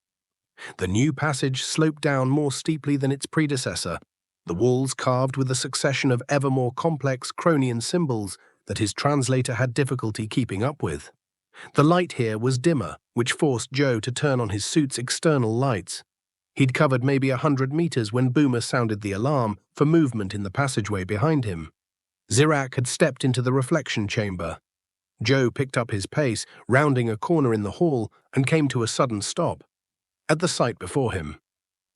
The new passage sloped down more steeply than its predecessor, the walls carved with a succession of ever more complex Cronian symbols that his translator had difficulty keeping up with. The light here was dimmer, which forced Joe to turn on his suit's external lights. He'd covered maybe 100 meters when Boomer sounded the alarm for movement in the passageway behind him. Zirac had stepped into the reflection chamber. Joe picked up his pace, rounding a corner in the hall, and came to a sudden stop. At the sight before him,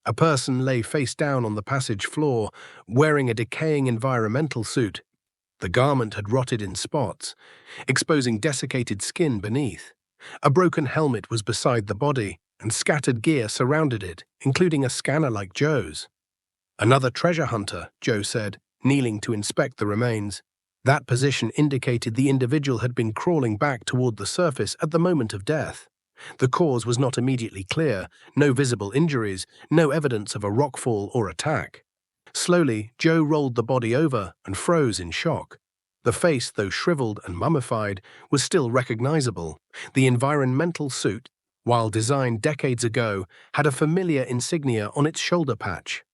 a person lay face down on the passage floor, wearing a decaying environmental suit. The garment had rotted in spots, exposing desiccated skin beneath. A broken helmet was beside the body, and scattered gear surrounded it, including a scanner like Joe's. "Another treasure hunter," Joe said, kneeling to inspect the remains. That position indicated the individual had been crawling back toward the surface at the moment of death. The cause was not immediately clear, no visible injuries, no evidence of a rockfall or attack. Slowly, Joe rolled the body over and froze in shock. The face, though shriveled and mummified, was still recognizable. The environmental suit, while designed decades ago, had a familiar insignia on its shoulder patch.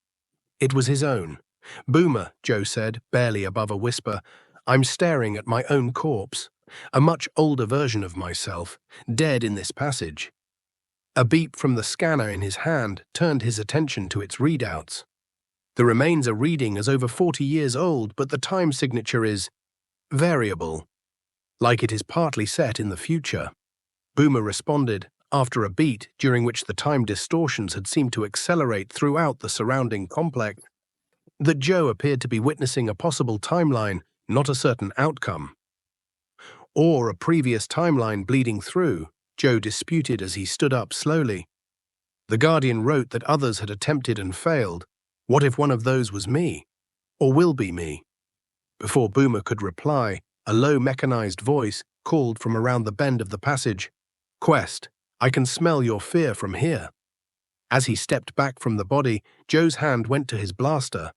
It was his own. "Boomer," Joe said, barely above a whisper, "I'm staring at my own corpse, a much older version of myself, dead in this passage." A beep from the scanner in his hand turned his attention to its readouts. The remains are reading as over 40 years old, but the time signature is variable, like it is partly set in the future. Boomer responded, after a beat during which the time distortions had seemed to accelerate throughout the surrounding complex, that Joe appeared to be witnessing a possible timeline, not a certain outcome. Or a previous timeline bleeding through, Joe disputed as he stood up slowly. The Guardian wrote that others had attempted and failed. What if one of those was me? Or will be me? Before Boomer could reply, a low mechanized voice called from around the bend of the passage, "Quest, I can smell your fear from here." As he stepped back from the body, Joe's hand went to his blaster.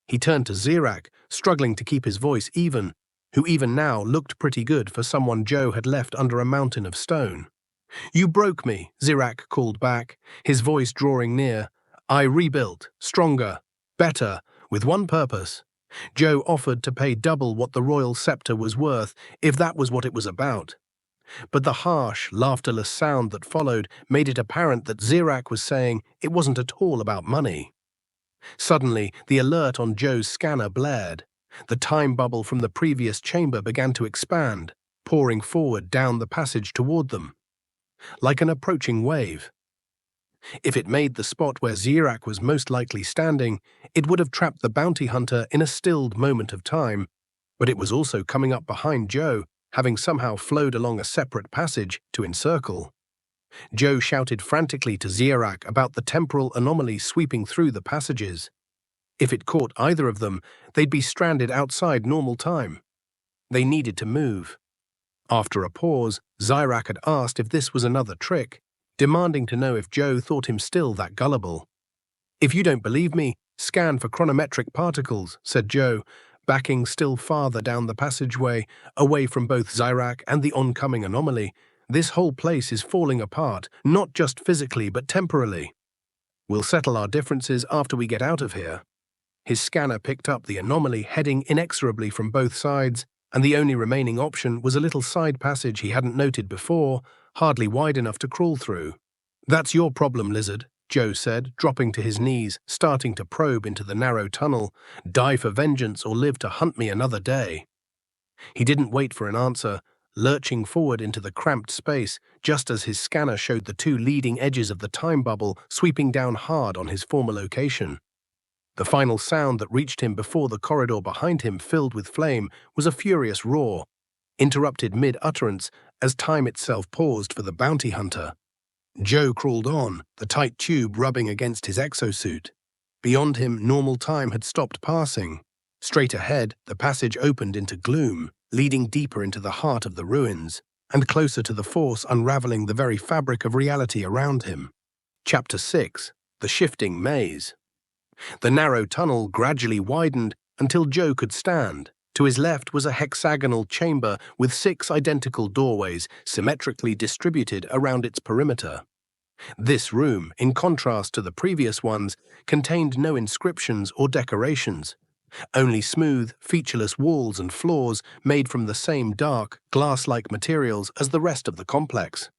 He turned to Zirak, struggling to keep his voice even, who even now looked pretty good for someone Joe had left under a mountain of stone. "You broke me," Zirak called back, his voice drawing near. "I rebuilt, stronger, better, with one purpose." Joe offered to pay double what the royal scepter was worth if that was what it was about. But the harsh, laughterless sound that followed made it apparent that Zirak was saying it wasn't at all about money. Suddenly, the alert on Joe's scanner blared. The time bubble from the previous chamber began to expand, pouring forward down the passage toward them, like an approaching wave. If it made the spot where Zirak was most likely standing, it would have trapped the bounty hunter in a stilled moment of time, but it was also coming up behind Joe, having somehow flowed along a separate passage to encircle. Joe shouted frantically to Zirak about the temporal anomaly sweeping through the passages. If it caught either of them, they'd be stranded outside normal time. They needed to move. After a pause, Zirak had asked if this was another trick, demanding to know if Joe thought him still that gullible. "If you don't believe me, scan for chronometric particles," said Joe, backing still farther down the passageway, away from both Zirak and the oncoming anomaly. "This whole place is falling apart, not just physically but temporally. We'll settle our differences after we get out of here." His scanner picked up the anomaly heading inexorably from both sides, and the only remaining option was a little side passage he hadn't noted before, hardly wide enough to crawl through. "That's your problem, lizard," Joe said, dropping to his knees, starting to probe into the narrow tunnel. "Die for vengeance or live to hunt me another day." He didn't wait for an answer, lurching forward into the cramped space, just as his scanner showed the two leading edges of the time bubble sweeping down hard on his former location. The final sound that reached him before the corridor behind him filled with flame was a furious roar, interrupted mid-utterance as time itself paused for the bounty hunter. Joe crawled on, the tight tube rubbing against his exosuit. Beyond him, normal time had stopped passing. Straight ahead, the passage opened into gloom, leading deeper into the heart of the ruins, and closer to the force unraveling the very fabric of reality around him. Chapter 6: The Shifting Maze. The narrow tunnel gradually widened until Joe could stand. To his left was a hexagonal chamber with 6 identical doorways symmetrically distributed around its perimeter. This room, in contrast to the previous ones, contained no inscriptions or decorations, only smooth, featureless walls and floors made from the same dark, glass-like materials as the rest of the complex.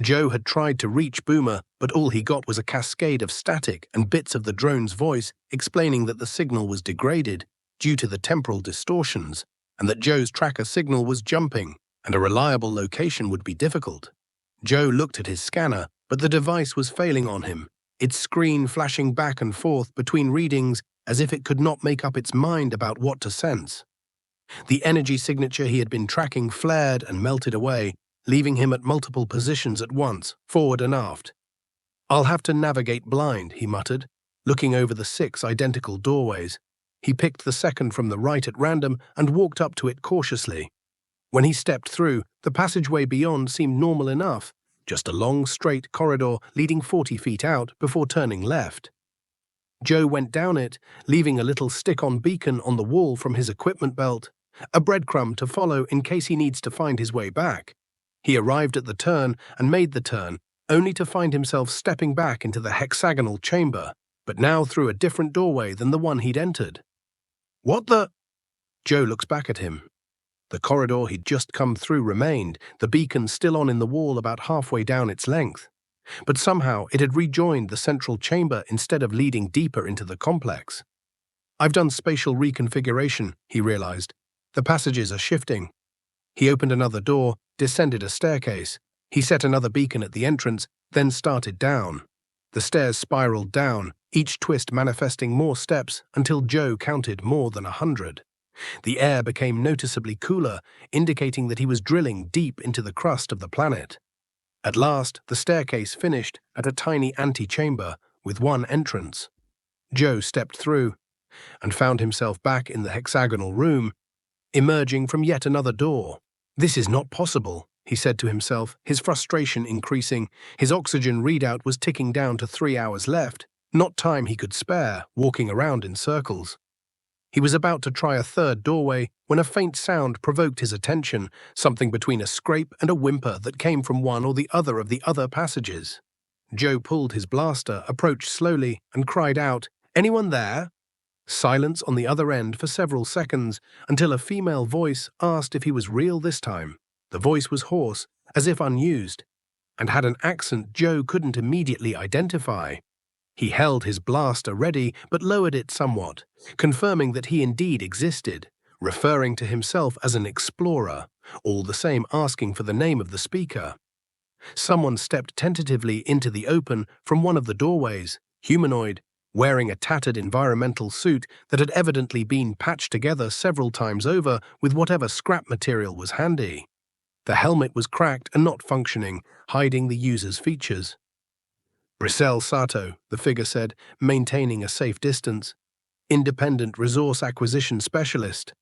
Joe had tried to reach Boomer, but all he got was a cascade of static and bits of the drone's voice explaining that the signal was degraded due to the temporal distortions, and that Joe's tracker signal was jumping, and a reliable location would be difficult. Joe looked at his scanner, but the device was failing on him, its screen flashing back and forth between readings as if it could not make up its mind about what to sense. The energy signature he had been tracking flared and melted away, leaving him at multiple positions at once, forward and aft. "I'll have to navigate blind," he muttered, looking over the 6 identical doorways. He picked the second from the right at random and walked up to it cautiously. When he stepped through, the passageway beyond seemed normal enough, just a long, straight corridor leading 40 feet out before turning left. Joe went down it, leaving a little stick-on beacon on the wall from his equipment belt, a breadcrumb to follow in case he needs to find his way back. He arrived at the turn and made the turn, only to find himself stepping back into the hexagonal chamber, but now through a different doorway than the one he'd entered. "What the—" Joe looks back at him. The corridor he'd just come through remained, the beacon still on in the wall about halfway down its length. But somehow it had rejoined the central chamber instead of leading deeper into the complex. "I've done spatial reconfiguration," he realized. "The passages are shifting." He opened another door, descended a staircase. He set another beacon at the entrance, then started down. The stairs spiraled down, each twist manifesting more steps until Joe counted more than 100. The air became noticeably cooler, indicating that he was drilling deep into the crust of the planet. At last, the staircase finished at a tiny antechamber with one entrance. Joe stepped through and found himself back in the hexagonal room, emerging from yet another door. "This is not possible," he said to himself, his frustration increasing. His oxygen readout was ticking down to 3 hours left, not time he could spare, walking around in circles. He was about to try a third doorway when a faint sound provoked his attention, something between a scrape and a whimper that came from one or the other passages. Joe pulled his blaster, approached slowly, and cried out, "Anyone there?" Silence on the other end for several seconds, until a female voice asked if he was real this time. The voice was hoarse, as if unused, and had an accent Joe couldn't immediately identify. He held his blaster ready, but lowered it somewhat, confirming that he indeed existed, referring to himself as an explorer, all the same asking for the name of the speaker. Someone stepped tentatively into the open from one of the doorways, humanoid, wearing a tattered environmental suit that had evidently been patched together several times over with whatever scrap material was handy. The helmet was cracked and not functioning, hiding the user's features. "Brisel Sato," the figure said, maintaining a safe distance. "Independent resource acquisition specialist."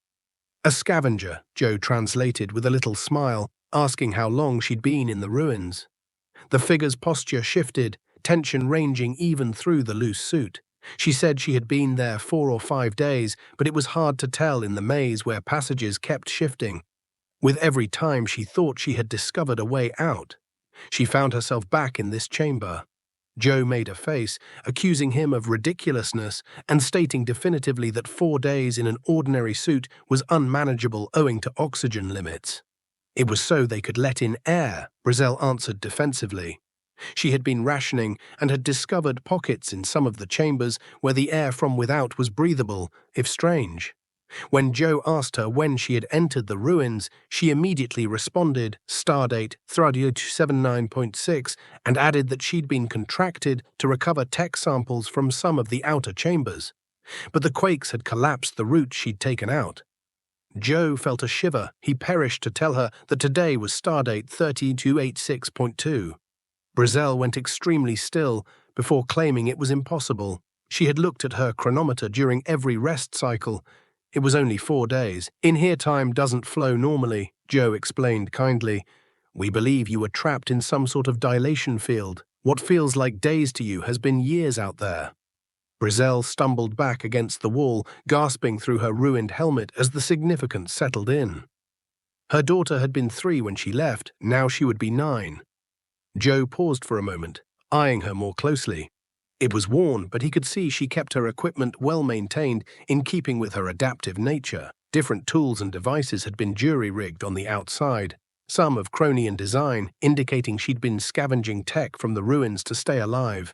"A scavenger," Joe translated with a little smile, asking how long she'd been in the ruins. The figure's posture shifted, tension ranging even through the loose suit. She said she had been there 4 or 5 days, but it was hard to tell in the maze where passages kept shifting. With every time she thought she had discovered a way out, she found herself back in this chamber. Joe made a face, accusing him of ridiculousness and stating definitively that 4 days in an ordinary suit was unmanageable owing to oxygen limits. It was so they could let in air, Brisel answered defensively. She had been rationing and had discovered pockets in some of the chambers where the air from without was breathable, if strange. When Joe asked her when she had entered the ruins, she immediately responded, Stardate 3079.6, and added that she'd been contracted to recover tech samples from some of the outer chambers. But the quakes had collapsed the route she'd taken out. Joe felt a shiver. He perished to tell her that today was Stardate 3286.2. Brisel went extremely still before claiming it was impossible. She had looked at her chronometer during every rest cycle. It was only 4 days. "In here time doesn't flow normally," Joe explained kindly. "We believe you were trapped in some sort of dilation field. What feels like days to you has been years out there." Brisel stumbled back against the wall, gasping through her ruined helmet as the significance settled in. Her daughter had been 3 when she left, now she would be 9. Joe paused for a moment, eyeing her more closely. It was worn, but he could see she kept her equipment well maintained in keeping with her adaptive nature. Different tools and devices had been jury-rigged on the outside, some of Chronian design, indicating she'd been scavenging tech from the ruins to stay alive.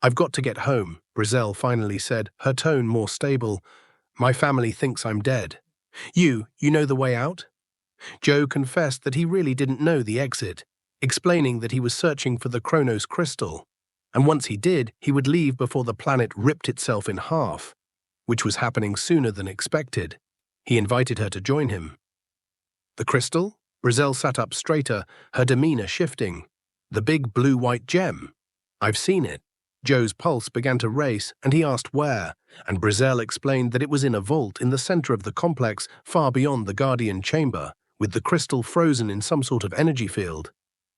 "I've got to get home," Brisel finally said, her tone more stable. "My family thinks I'm dead." You know the way out?" Joe confessed that he really didn't know the exit, explaining that he was searching for the Chronos Crystal, and once he did, he would leave before the planet ripped itself in half, which was happening sooner than expected. He invited her to join him. "The crystal?" Brisel sat up straighter, her demeanor shifting. "The big blue-white gem? I've seen it." Joe's pulse began to race, and he asked where, and Brisel explained that it was in a vault in the center of the complex, far beyond the Guardian chamber, with the crystal frozen in some sort of energy field.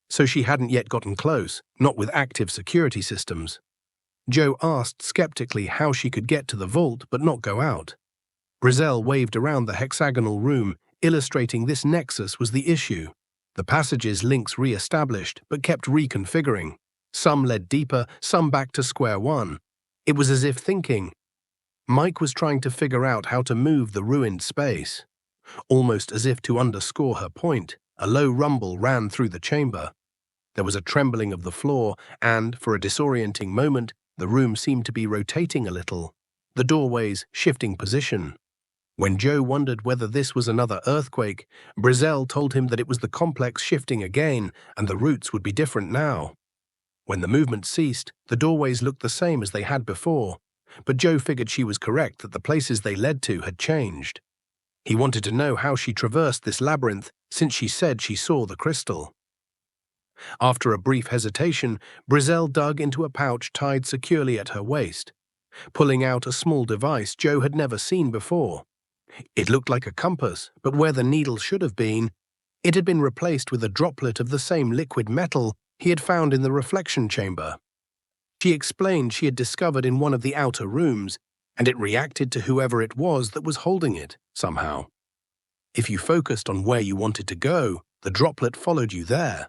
So she hadn't yet gotten close, not with active security systems. Joe asked skeptically how she could get to the vault but not go out. Brisel waved around the hexagonal room, illustrating this nexus was the issue. The passage's links re-established, but kept reconfiguring. Some led deeper, some back to square one. It was as if thinking. Mike was trying to figure out how to move the ruined space. Almost as if to underscore her point, a low rumble ran through the chamber. There was a trembling of the floor, and, for a disorienting moment, the room seemed to be rotating a little, the doorways shifting position. When Joe wondered whether this was another earthquake, Brisel told him that it was the complex shifting again, and the routes would be different now. When the movement ceased, the doorways looked the same as they had before, but Joe figured she was correct that the places they led to had changed. He wanted to know how she traversed this labyrinth, since she said she saw the crystal. After a brief hesitation, Brisel dug into a pouch tied securely at her waist, pulling out a small device Joe had never seen before. It looked like a compass, but where the needle should have been, It had been replaced with a droplet of the same liquid metal he had found in the reflection chamber. She explained she had discovered in one of the outer rooms, and it reacted to whoever it was that was holding it, somehow. If you focused on where you wanted to go, the droplet followed you there.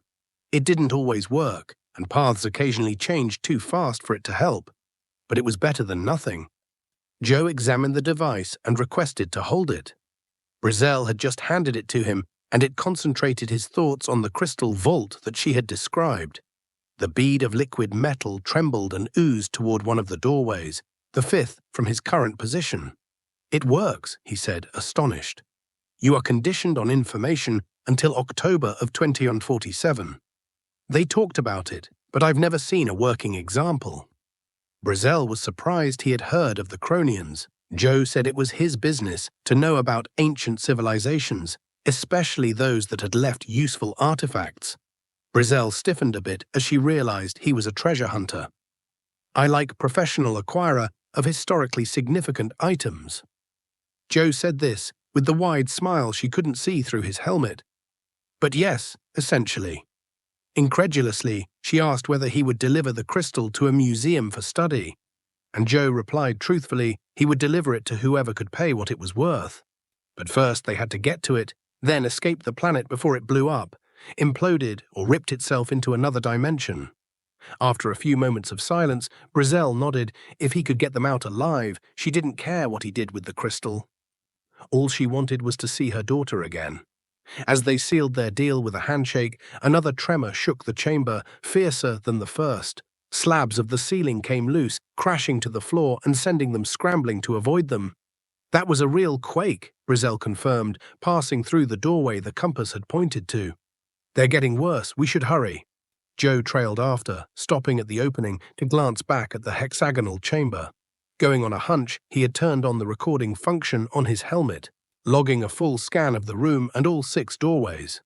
It didn't always work, and paths occasionally changed too fast for it to help, but it was better than nothing. Joe examined the device and requested to hold it. Brizzell had just handed it to him, and it concentrated his thoughts on the crystal vault that she had described. The bead of liquid metal trembled and oozed toward one of the doorways, the fifth from his current position. "It works," he said, astonished. "You are conditioned on information until October of 2047. They talked about it, but I've never seen a working example." Brizzell was surprised he had heard of the Chronians. Joe said it was his business to know about ancient civilizations, especially those that had left useful artifacts. Brizzell stiffened a bit as she realized he was a treasure hunter. "I like professional acquirer of historically significant items." Joe said this with the wide smile she couldn't see through his helmet. "But yes, essentially." Incredulously, she asked whether he would deliver the crystal to a museum for study, and Joe replied truthfully he would deliver it to whoever could pay what it was worth. But first they had to get to it, then escape the planet before it blew up, imploded, or ripped itself into another dimension. After a few moments of silence, Brizzell nodded. If he could get them out alive, she didn't care what he did with the crystal. All she wanted was to see her daughter again. As they sealed their deal with a handshake, another tremor shook the chamber, fiercer than the first. Slabs of the ceiling came loose, crashing to the floor and sending them scrambling to avoid them. "That was a real quake," Brizzell confirmed, passing through the doorway the compass had pointed to. "They're getting worse. We should hurry." Joe trailed after, stopping at the opening to glance back at the hexagonal chamber. Going on a hunch, he had turned on the recording function on his helmet, logging a full scan of the room and all 6 doorways.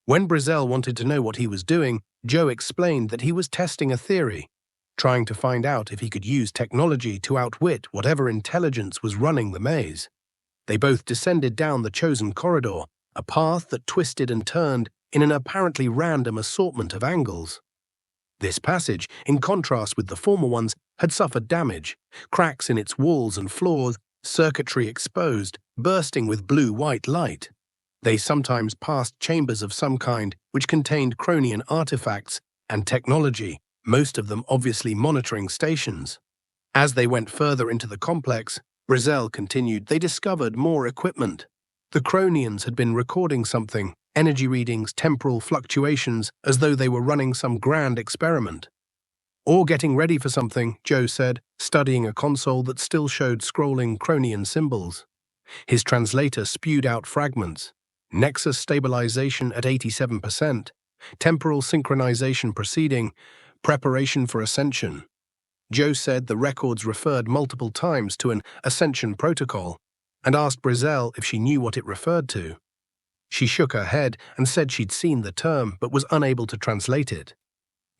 When Brizzell wanted to know what he was doing, Joe explained that he was testing a theory, trying to find out if he could use technology to outwit whatever intelligence was running the maze. They both descended down the chosen corridor, a path that twisted and turned in an apparently random assortment of angles. This passage, in contrast with the former ones, had suffered damage, cracks in its walls and floors, circuitry exposed, bursting with blue-white light. They sometimes passed chambers of some kind which contained Chronian artifacts and technology, most of them obviously monitoring stations. As they went further into the complex, Brizzell continued, they discovered more equipment. The Chronians had been recording something, energy readings, temporal fluctuations, as though they were running some grand experiment. "Or getting ready for something," Joe said, studying a console that still showed scrolling Chronian symbols. His translator spewed out fragments. Nexus stabilization at 87%, temporal synchronization proceeding, preparation for ascension. Joe said the records referred multiple times to an ascension protocol and asked Brizzell if she knew what it referred to. She shook her head and said she'd seen the term but was unable to translate it.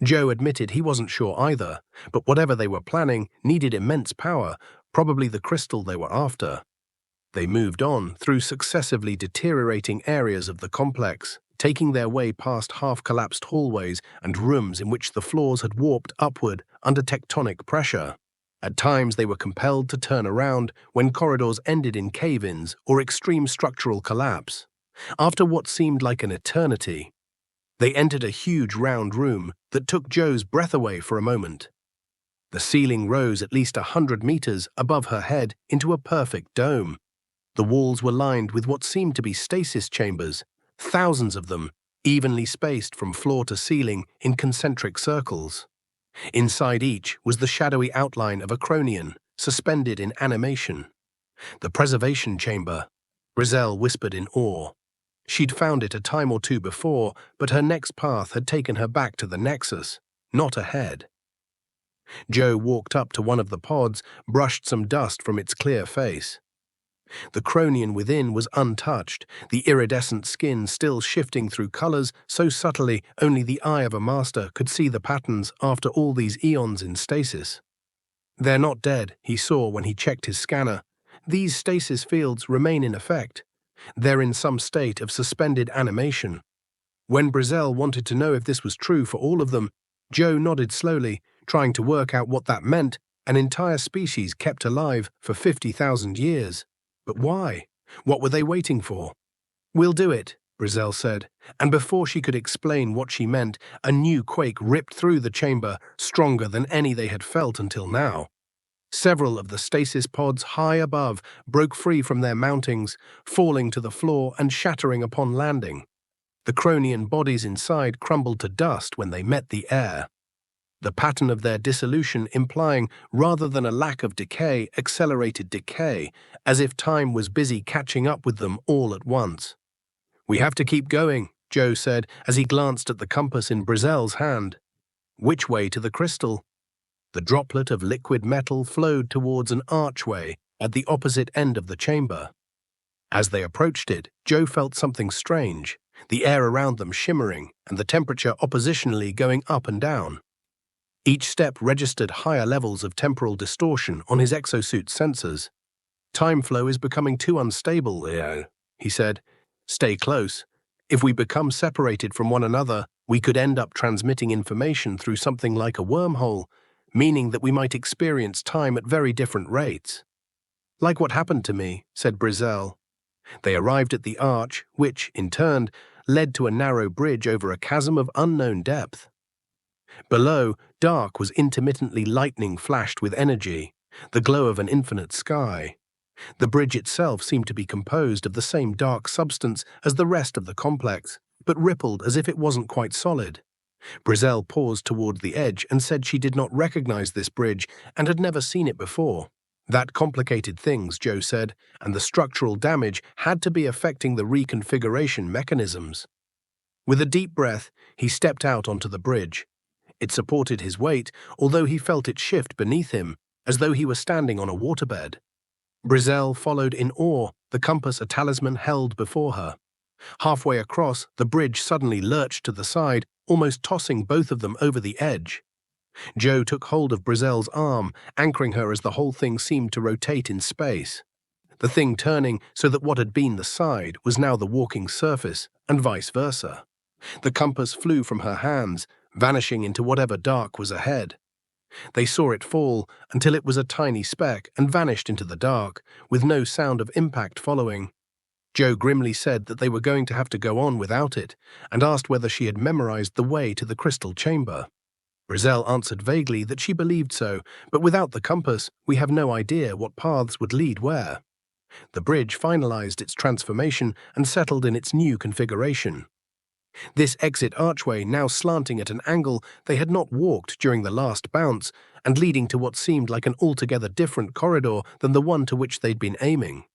Joe admitted he wasn't sure either, but whatever they were planning needed immense power, probably the crystal they were after. They moved on through successively deteriorating areas of the complex, taking their way past half-collapsed hallways and rooms in which the floors had warped upward under tectonic pressure. At times they were compelled to turn around when corridors ended in cave-ins or extreme structural collapse. After what seemed like an eternity, they entered a huge round room that took Joe's breath away for a moment. The ceiling rose at least 100 meters above her head into a perfect dome. The walls were lined with what seemed to be stasis chambers, thousands of them, evenly spaced from floor to ceiling in concentric circles. Inside each was the shadowy outline of a Chronian, suspended in animation. "The preservation chamber," Brizzell whispered in awe. She'd found it a time or two before, but her next path had taken her back to the Nexus, not ahead. Joe walked up to one of the pods, brushed some dust from its clear face. The Chronian within was untouched, the iridescent skin still shifting through colors so subtly only the eye of a master could see the patterns after all these eons in stasis. "They're not dead," he saw when he checked his scanner. "These stasis fields remain in effect. They're in some state of suspended animation, When Brizzell wanted to know if this was true for all of them, Joe nodded slowly, trying to work out what that meant. An entire species kept alive for 50,000 years. But why? What were they waiting for? "We'll do it," Brizzell said, and before she could explain what she meant, a new quake ripped through the chamber, stronger than any they had felt until now. Several of the stasis pods high above broke free from their mountings, falling to the floor and shattering upon landing. The Chronian bodies inside crumbled to dust when they met the air. The pattern of their dissolution implying, rather than a lack of decay, accelerated decay, as if time was busy catching up with them all at once. "We have to keep going," Joe said as he glanced at the compass in Brizzell's hand. "Which way to the crystal?" The droplet of liquid metal flowed towards an archway at the opposite end of the chamber. As they approached it, Joe felt something strange, the air around them shimmering and the temperature oppositionally going up and down. Each step registered higher levels of temporal distortion on his exosuit sensors. "Time flow is becoming too unstable, Leo," he said. "Stay close. If we become separated from one another, we could end up transmitting information through something like a wormhole, meaning that we might experience time at very different rates." "Like what happened to me," said Brizzell. They arrived at the arch, which, in turn, led to a narrow bridge over a chasm of unknown depth. Below, dark was intermittently lightning flashed with energy, the glow of an infinite sky. The bridge itself seemed to be composed of the same dark substance as the rest of the complex, but rippled as if it wasn't quite solid. Brizzell paused toward the edge and said she did not recognize this bridge and had never seen it before. That complicated things, Joe said, and the structural damage had to be affecting the reconfiguration mechanisms. With a deep breath, he stepped out onto the bridge. It supported his weight, although he felt it shift beneath him, as though he were standing on a waterbed. Brizzell followed in awe, the compass a talisman held before her. Halfway across, the bridge suddenly lurched to the side, almost tossing both of them over the edge. Joe took hold of Brizzell's arm, anchoring her as the whole thing seemed to rotate in space. The thing turning so that what had been the side was now the walking surface, and vice versa. The compass flew from her hands, vanishing into whatever dark was ahead. They saw it fall until it was a tiny speck and vanished into the dark, with no sound of impact following. Joe grimly said that they were going to have to go on without it, and asked whether she had memorized the way to the crystal chamber. Brizzell answered vaguely that she believed so, but without the compass, we have no idea what paths would lead where. The bridge finalized its transformation and settled in its new configuration. This exit archway, now slanting at an angle they had not walked during the last bounce, and leading to what seemed like an altogether different corridor than the one to which they'd been aiming.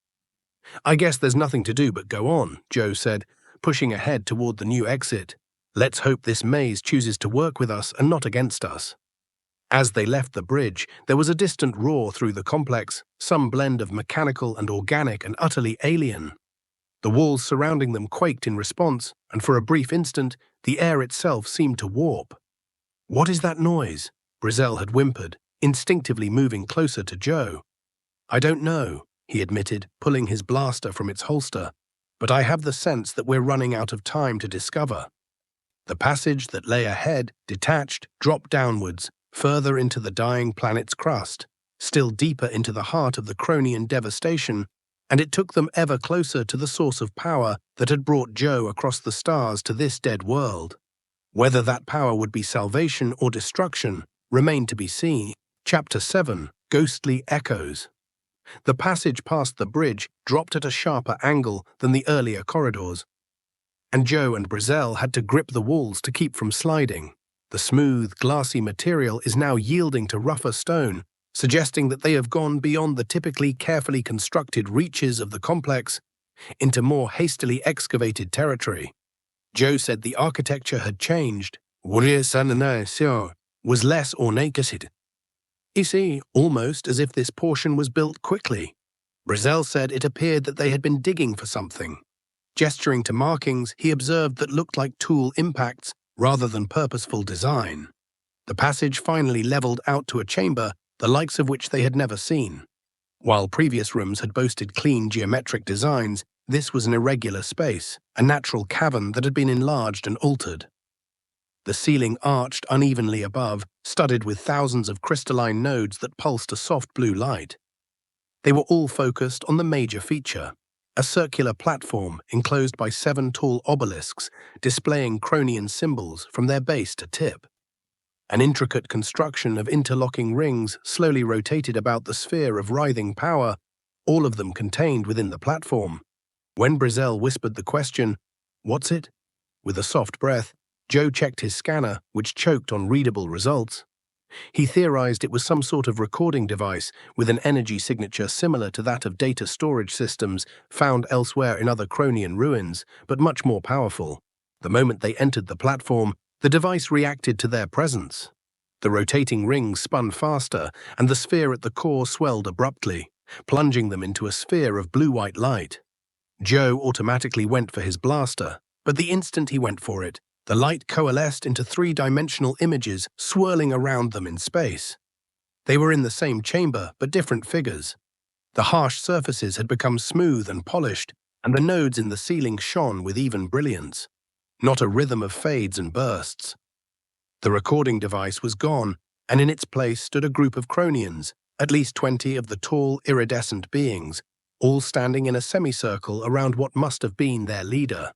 "I guess there's nothing to do but go on," Joe said, pushing ahead toward the new exit. "Let's hope this maze chooses to work with us and not against us." As they left the bridge, there was a distant roar through the complex, some blend of mechanical and organic and utterly alien. The walls surrounding them quaked in response, and for a brief instant, the air itself seemed to warp. "What is that noise?" Brizzell had whimpered, instinctively moving closer to Joe. "I don't know," he admitted, pulling his blaster from its holster, "but I have the sense that we're running out of time to discover." The passage that lay ahead, detached, dropped downwards, further into the dying planet's crust, still deeper into the heart of the Chronian devastation, and it took them ever closer to the source of power that had brought Joe across the stars to this dead world. Whether that power would be salvation or destruction remained to be seen. Chapter 7, Ghostly Echoes. The passage past the bridge dropped at a sharper angle than the earlier corridors, and Joe and Brizzell had to grip the walls to keep from sliding. The smooth, glassy material is now yielding to rougher stone, suggesting that they have gone beyond the typically carefully constructed reaches of the complex into more hastily excavated territory. Joe said the architecture had changed. Was less ornate. Almost as if this portion was built quickly. Brizzell said it appeared that they had been digging for something. Gesturing to markings he observed that looked like tool impacts rather than purposeful design. The passage finally leveled out to a chamber the likes of which they had never seen. While previous rooms had boasted clean geometric designs, this was an irregular space, a natural cavern that had been enlarged and altered. The ceiling arched unevenly above, studded with thousands of crystalline nodes that pulsed a soft blue light. They were all focused on the major feature, a circular platform enclosed by 7 tall obelisks displaying Chronian symbols from their base to tip. An intricate construction of interlocking rings slowly rotated about the sphere of writhing power, all of them contained within the platform. When Brizzell whispered the question, "What's it?" with a soft breath, Joe checked his scanner, which choked on readable results. He theorized it was some sort of recording device with an energy signature similar to that of data storage systems found elsewhere in other Chronian ruins, but much more powerful. The moment they entered the platform, the device reacted to their presence. The rotating rings spun faster, and the sphere at the core swelled abruptly, plunging them into a sphere of blue-white light. Joe automatically went for his blaster, but the instant he went for it, the light coalesced into 3-dimensional images swirling around them in space. They were in the same chamber, but different figures. The harsh surfaces had become smooth and polished, and the nodes in the ceiling shone with even brilliance. Not a rhythm of fades and bursts. The recording device was gone, and in its place stood a group of Chronians, at least 20 of the tall, iridescent beings, all standing in a semicircle around what must have been their leader.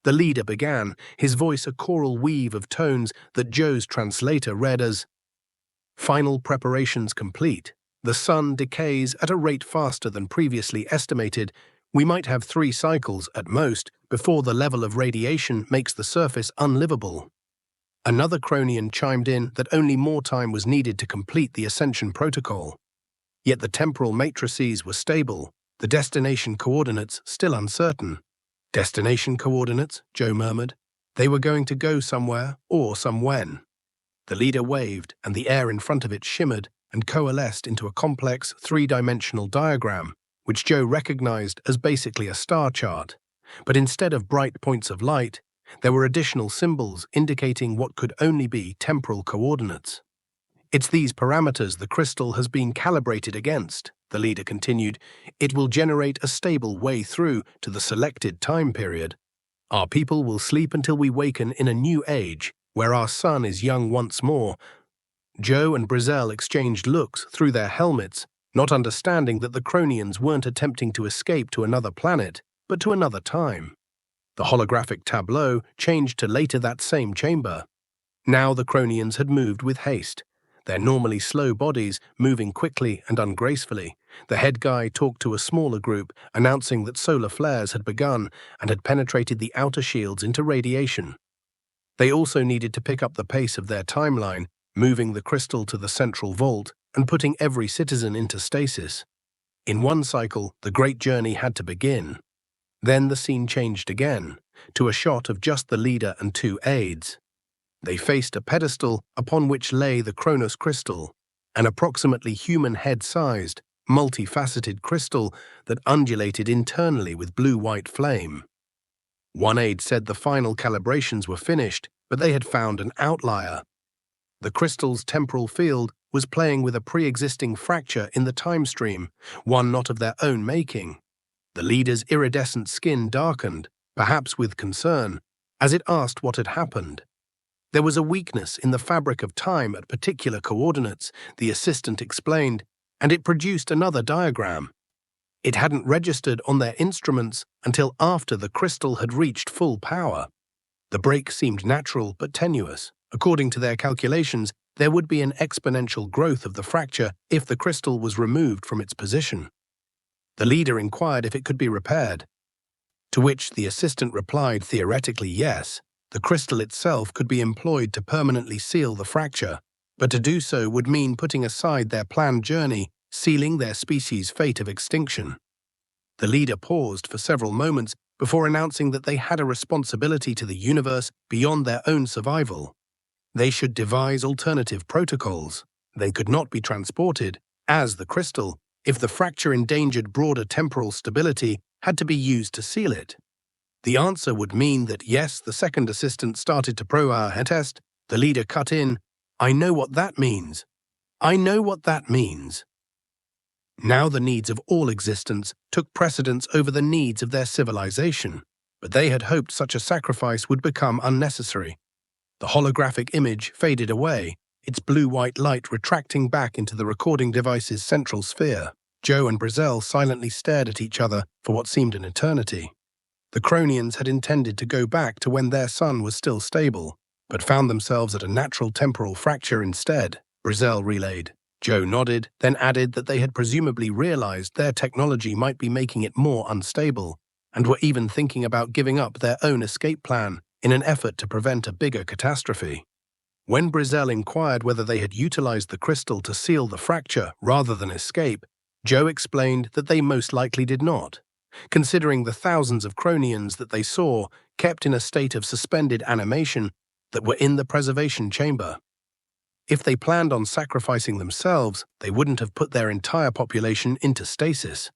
The leader began, his voice a choral weave of tones that Joe's translator read as, "Final preparations complete. The sun decays at a rate faster than previously estimated. We might have 3 cycles, at most, before the level of radiation makes the surface unlivable." Another Chronian chimed in that only more time was needed to complete the ascension protocol. Yet the temporal matrices were stable, the destination coordinates still uncertain. "Destination coordinates," Joe murmured. "They were going to go somewhere, or somewhen." The leader waved, and the air in front of it shimmered and coalesced into a complex 3-dimensional diagram, which Joe recognized as basically a star chart. But instead of bright points of light, there were additional symbols indicating what could only be temporal coordinates. "It's these parameters the crystal has been calibrated against," the leader continued. "It will generate a stable way through to the selected time period. Our people will sleep until we waken in a new age, where our sun is young once more." Joe and Brizzell exchanged looks through their helmets, not understanding that the Chronians weren't attempting to escape to another planet, but to another time. The holographic tableau changed to later that same chamber. Now the Chronians had moved with haste, their normally slow bodies moving quickly and ungracefully. The head guy talked to a smaller group, announcing that solar flares had begun and had penetrated the outer shields into radiation. They also needed to pick up the pace of their timeline, moving the crystal to the central vault and putting every citizen into stasis. In one cycle, the great journey had to begin. Then the scene changed again, to a shot of just the leader and 2 aides. They faced a pedestal upon which lay the Chronos Crystal, an approximately human head-sized, multifaceted crystal that undulated internally with blue-white flame. One aide said the final calibrations were finished, but they had found an outlier. The crystal's temporal field was playing with a pre-existing fracture in the time stream, one not of their own making. The leader's iridescent skin darkened, perhaps with concern, as it asked what had happened. There was a weakness in the fabric of time at particular coordinates, the assistant explained, and it produced another diagram. It hadn't registered on their instruments until after the crystal had reached full power. The break seemed natural but tenuous. According to their calculations, there would be an exponential growth of the fracture if the crystal was removed from its position. The leader inquired if it could be repaired, to which the assistant replied theoretically yes. The crystal itself could be employed to permanently seal the fracture, but to do so would mean putting aside their planned journey, sealing their species' fate of extinction. The leader paused for several moments before announcing that they had a responsibility to the universe beyond their own survival. They should devise alternative protocols. They could not be transported, as the crystal, if the fracture endangered broader temporal stability, had to be used to seal it. The answer would mean that yes, the second assistant started to test. The leader cut in. "I know what that means. I know what that means." Now the needs of all existence took precedence over the needs of their civilization, but they had hoped such a sacrifice would become unnecessary. The holographic image faded away, its blue-white light retracting back into the recording device's central sphere. Joe and Brizzell silently stared at each other for what seemed an eternity. The Chronians had intended to go back to when their sun was still stable, but found themselves at a natural temporal fracture instead, Brizzell relayed. Joe nodded, then added that they had presumably realized their technology might be making it more unstable, and were even thinking about giving up their own escape plan in an effort to prevent a bigger catastrophe. When Brizzell inquired whether they had utilized the crystal to seal the fracture rather than escape, Joe explained that they most likely did not, considering the thousands of Chronians that they saw kept in a state of suspended animation that were in the preservation chamber. If they planned on sacrificing themselves, they wouldn't have put their entire population into stasis.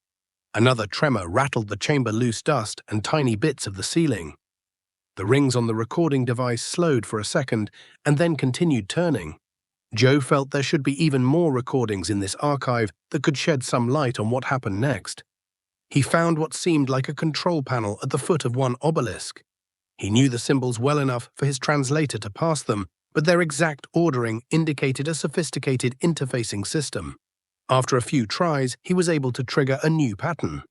Another tremor rattled the chamber loose dust and tiny bits of the ceiling. The rings on the recording device slowed for a second and then continued turning. Joe felt there should be even more recordings in this archive that could shed some light on what happened next. He found what seemed like a control panel at the foot of one obelisk. He knew the symbols well enough for his translator to pass them, but their exact ordering indicated a sophisticated interfacing system. After a few tries, he was able to trigger a new pattern.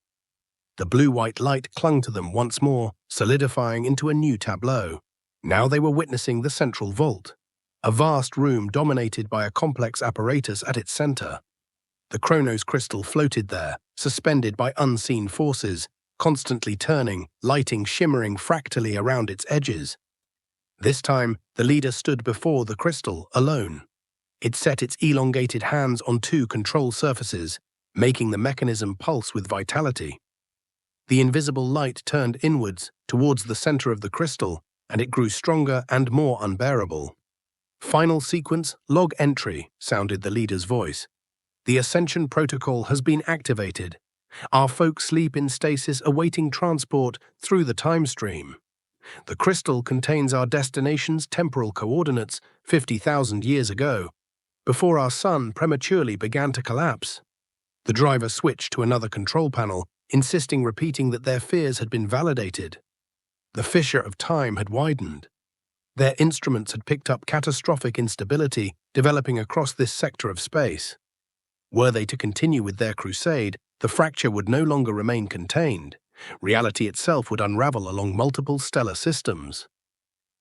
The blue-white light clung to them once more, solidifying into a new tableau. Now they were witnessing the central vault, a vast room dominated by a complex apparatus at its center. The Chronos crystal floated there, suspended by unseen forces, constantly turning, lighting shimmering fractally around its edges. This time, the leader stood before the crystal, alone. It set its elongated hands on two control surfaces, making the mechanism pulse with vitality. The invisible light turned inwards, towards the center of the crystal, and it grew stronger and more unbearable. "Final sequence, log entry," sounded the leader's voice. "The Ascension Protocol has been activated. Our folk sleep in stasis awaiting transport through the time stream. The crystal contains our destination's temporal coordinates 50,000 years ago, before our sun prematurely began to collapse." The driver switched to another control panel, insisting repeating that their fears had been validated. The fissure of time had widened. Their instruments had picked up catastrophic instability developing across this sector of space. Were they to continue with their crusade, the fracture would no longer remain contained. Reality itself would unravel along multiple stellar systems.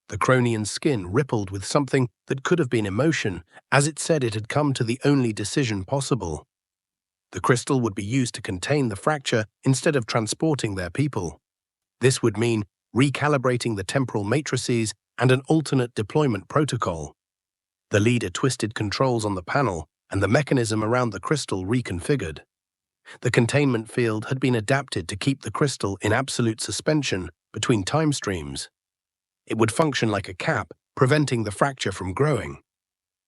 The Chronian's skin rippled with something that could have been emotion, as it said it had come to the only decision possible. The crystal would be used to contain the fracture instead of transporting their people. This would mean recalibrating the temporal matrices and an alternate deployment protocol. The leader twisted controls on the panel, and the mechanism around the crystal reconfigured. The containment field had been adapted to keep the crystal in absolute suspension between time streams. It would function like a cap, preventing the fracture from growing.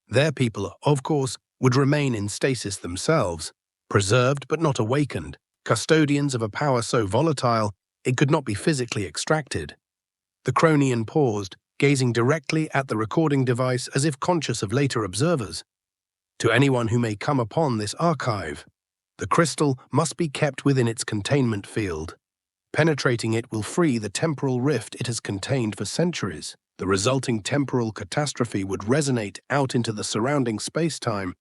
Their people, of course, would remain in stasis themselves, preserved but not awakened, custodians of a power so volatile it could not be physically extracted. The Chronian paused, gazing directly at the recording device as if conscious of later observers. To anyone who may come upon this archive, the crystal must be kept within its containment field. Penetrating it will free the temporal rift it has contained for centuries. The resulting temporal catastrophe would resonate out into the surrounding space-time,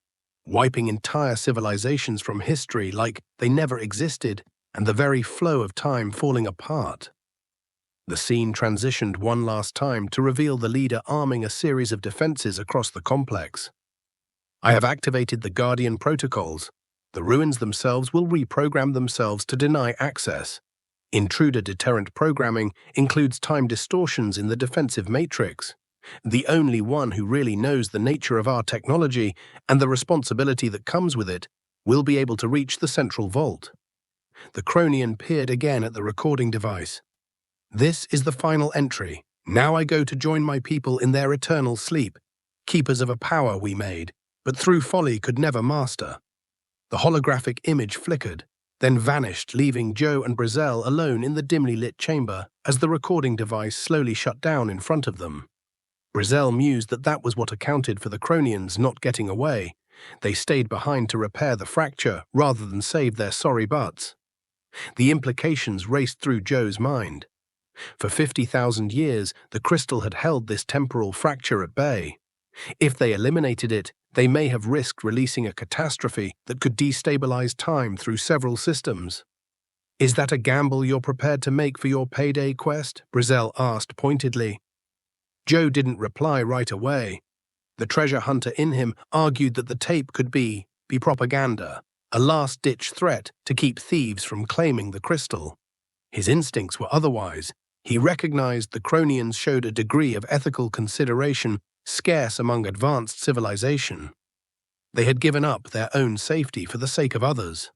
wiping entire civilizations from history like they never existed, and the very flow of time falling apart. The scene transitioned one last time to reveal the leader arming a series of defenses across the complex. "I have activated the Guardian protocols. The ruins themselves will reprogram themselves to deny access. Intruder deterrent programming includes time distortions in the defensive matrix. The only one who really knows the nature of our technology and the responsibility that comes with it will be able to reach the central vault." The Chronian peered again at the recording device. "This is the final entry. Now I go to join my people in their eternal sleep, keepers of a power we made, but through folly could never master." The holographic image flickered, then vanished, leaving Joe and Brizzell alone in the dimly lit chamber as the recording device slowly shut down in front of them. Brizzell mused that that was what accounted for the Chronians not getting away. They stayed behind to repair the fracture rather than save their sorry butts. The implications raced through Joe's mind. For 50,000 years, the crystal had held this temporal fracture at bay. If they eliminated it, they may have risked releasing a catastrophe that could destabilize time through several systems. "Is that a gamble you're prepared to make for your payday quest?" Brizzell asked pointedly. Joe didn't reply right away. The treasure hunter in him argued that the tape could be propaganda, a last-ditch threat to keep thieves from claiming the crystal. His instincts were otherwise. He recognized the Chronians showed a degree of ethical consideration scarce among advanced civilization. They had given up their own safety for the sake of others.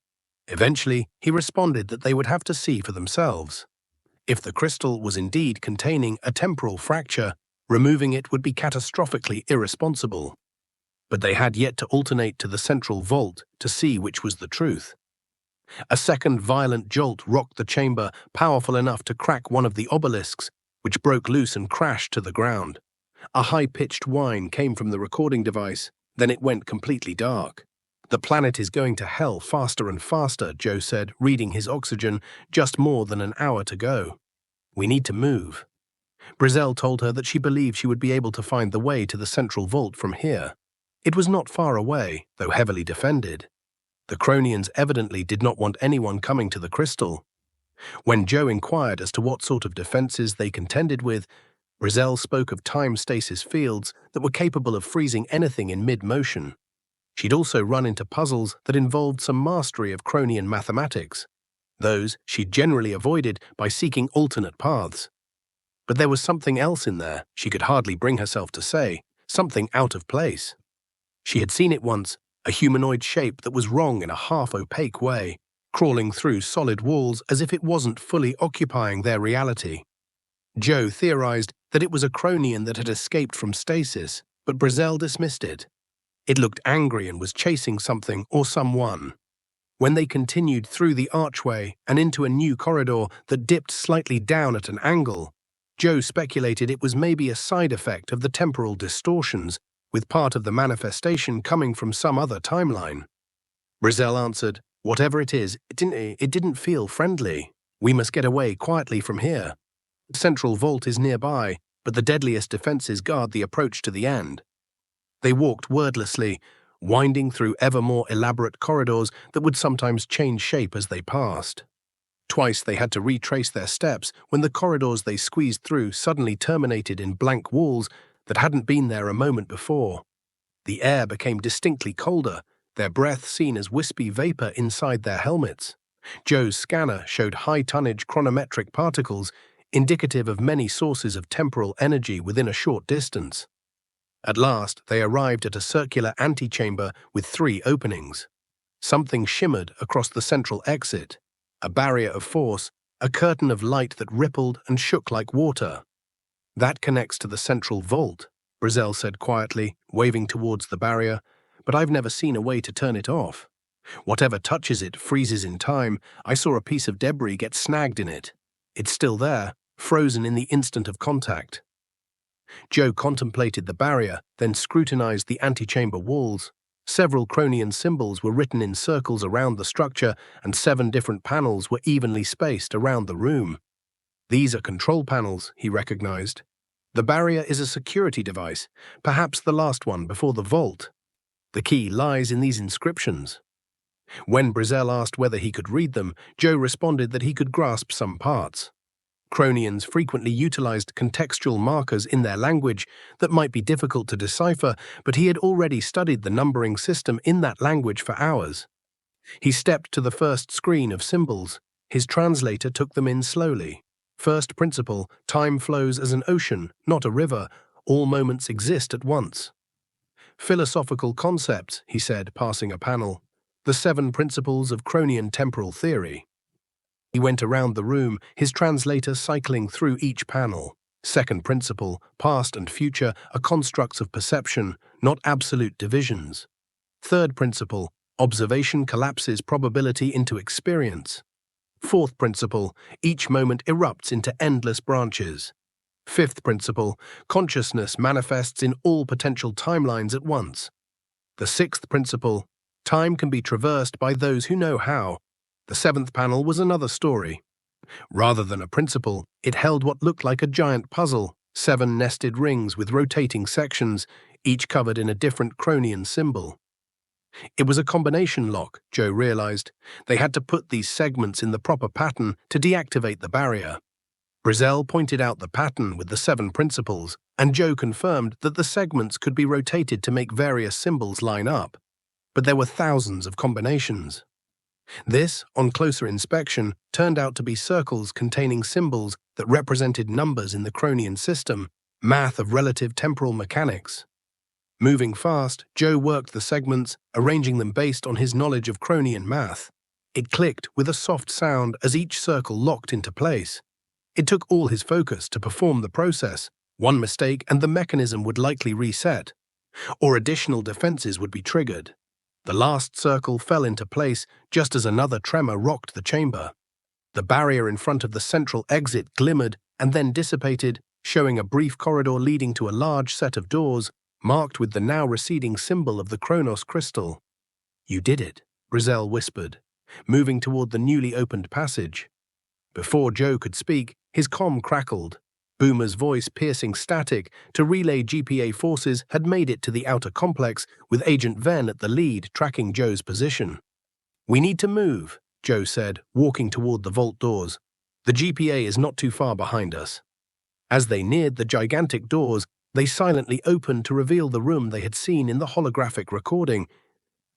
Eventually, he responded that they would have to see for themselves. If the crystal was indeed containing a temporal fracture, removing it would be catastrophically irresponsible. But they had yet to alternate to the central vault to see which was the truth. A second violent jolt rocked the chamber, powerful enough to crack one of the obelisks, which broke loose and crashed to the ground. A high-pitched whine came from the recording device, then it went completely dark. "The planet is going to hell faster and faster," Joe said, reading his oxygen, "just more than an hour to go. We need to move." Brizzell told her that she believed she would be able to find the way to the central vault from here. It was not far away, though heavily defended. The Chronians evidently did not want anyone coming to the crystal. When Joe inquired as to what sort of defenses they contended with, Brizzell spoke of time stasis fields that were capable of freezing anything in mid-motion. She'd also run into puzzles that involved some mastery of Chronian mathematics. Those she'd generally avoided by seeking alternate paths. But there was something else in there, she could hardly bring herself to say, something out of place. She had seen it once, a humanoid shape that was wrong in a half-opaque way, crawling through solid walls as if it wasn't fully occupying their reality. Joe theorized that it was a Chronian that had escaped from stasis, but Brizzell dismissed it. It looked angry and was chasing something or someone. When they continued through the archway and into a new corridor that dipped slightly down at an angle, Joe speculated it was maybe a side effect of the temporal distortions, with part of the manifestation coming from some other timeline. Brizzell answered, "Whatever it is, it didn't feel friendly. We must get away quietly from here. The central vault is nearby, but the deadliest defenses guard the approach to the end." They walked wordlessly, winding through ever more elaborate corridors that would sometimes change shape as they passed. Twice they had to retrace their steps when the corridors they squeezed through suddenly terminated in blank walls that hadn't been there a moment before. The air became distinctly colder, their breath seen as wispy vapor inside their helmets. Joe's scanner showed high-tonnage chronometric particles, indicative of many sources of temporal energy within a short distance. At last, they arrived at a circular antechamber with 3 openings. Something shimmered across the central exit, a barrier of force, a curtain of light that rippled and shook like water. "That connects to the central vault," Brizzell said quietly, waving towards the barrier, "but I've never seen a way to turn it off. Whatever touches it freezes in time. I saw a piece of debris get snagged in it. It's still there, frozen in the instant of contact." Joe contemplated the barrier, then scrutinized the antechamber walls. Several Chronian symbols were written in circles around the structure, and 7 different panels were evenly spaced around the room. "These are control panels," he recognized. "The barrier is a security device, perhaps the last one before the vault. The key lies in these inscriptions." When Brizzell asked whether he could read them, Joe responded that he could grasp some parts. Chronians frequently utilized contextual markers in their language that might be difficult to decipher, but he had already studied the numbering system in that language for hours. He stepped to the first screen of symbols. His translator took them in slowly. First principle, time flows as an ocean, not a river. All moments exist at once. Philosophical concepts, he said, passing a panel. The 7 principles of Chronian temporal theory. He went around the room, his translator cycling through each panel. Second principle, past and future are constructs of perception, not absolute divisions. Third principle, observation collapses probability into experience. Fourth principle, each moment erupts into endless branches. Fifth principle, consciousness manifests in all potential timelines at once. The sixth principle, time can be traversed by those who know how. The seventh panel was another story. Rather than a principle, it held what looked like a giant puzzle, 7 nested rings with rotating sections, each covered in a different Chronian symbol. It was a combination lock, Joe realized. They had to put these segments in the proper pattern to deactivate the barrier. Brizzell pointed out the pattern with the 7 principles, and Joe confirmed that the segments could be rotated to make various symbols line up. But there were thousands of combinations. This, on closer inspection, turned out to be circles containing symbols that represented numbers in the Chronian system, math of relative temporal mechanics. Moving fast, Joe worked the segments, arranging them based on his knowledge of Chronian math. It clicked with a soft sound as each circle locked into place. It took all his focus to perform the process. One mistake and the mechanism would likely reset, or additional defenses would be triggered. The last circle fell into place just as another tremor rocked the chamber. The barrier in front of the central exit glimmered and then dissipated, showing a brief corridor leading to a large set of doors, marked with the now receding symbol of the Chronos crystal. "You did it," Brizzell whispered, moving toward the newly opened passage. Before Joe could speak, his comm crackled. Boomer's voice, piercing static to relay GPA forces, had made it to the outer complex, with Agent Venn at the lead, tracking Joe's position. "We need to move," Joe said, walking toward the vault doors. "The GPA is not too far behind us." As they neared the gigantic doors, they silently opened to reveal the room they had seen in the holographic recording,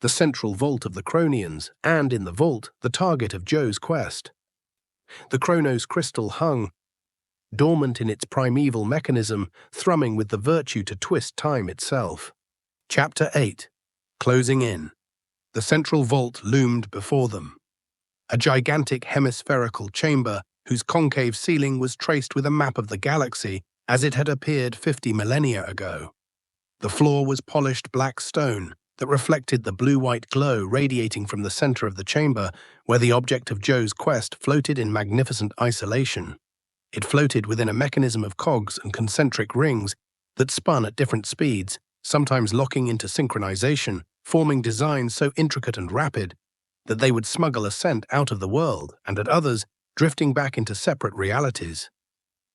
the central vault of the Chronians, and in the vault, the target of Joe's quest. The Chronos crystal hung, dormant in its primeval mechanism, thrumming with the virtue to twist time itself. Chapter 8. Closing in. The central vault loomed before them. A gigantic hemispherical chamber whose concave ceiling was traced with a map of the galaxy as it had appeared 50 millennia ago. The floor was polished black stone that reflected the blue-white glow radiating from the center of the chamber, where the object of Joe's quest floated in magnificent isolation. It floated within a mechanism of cogs and concentric rings that spun at different speeds, sometimes locking into synchronization, forming designs so intricate and rapid that they would smuggle a scent out of the world, and at others, drifting back into separate realities.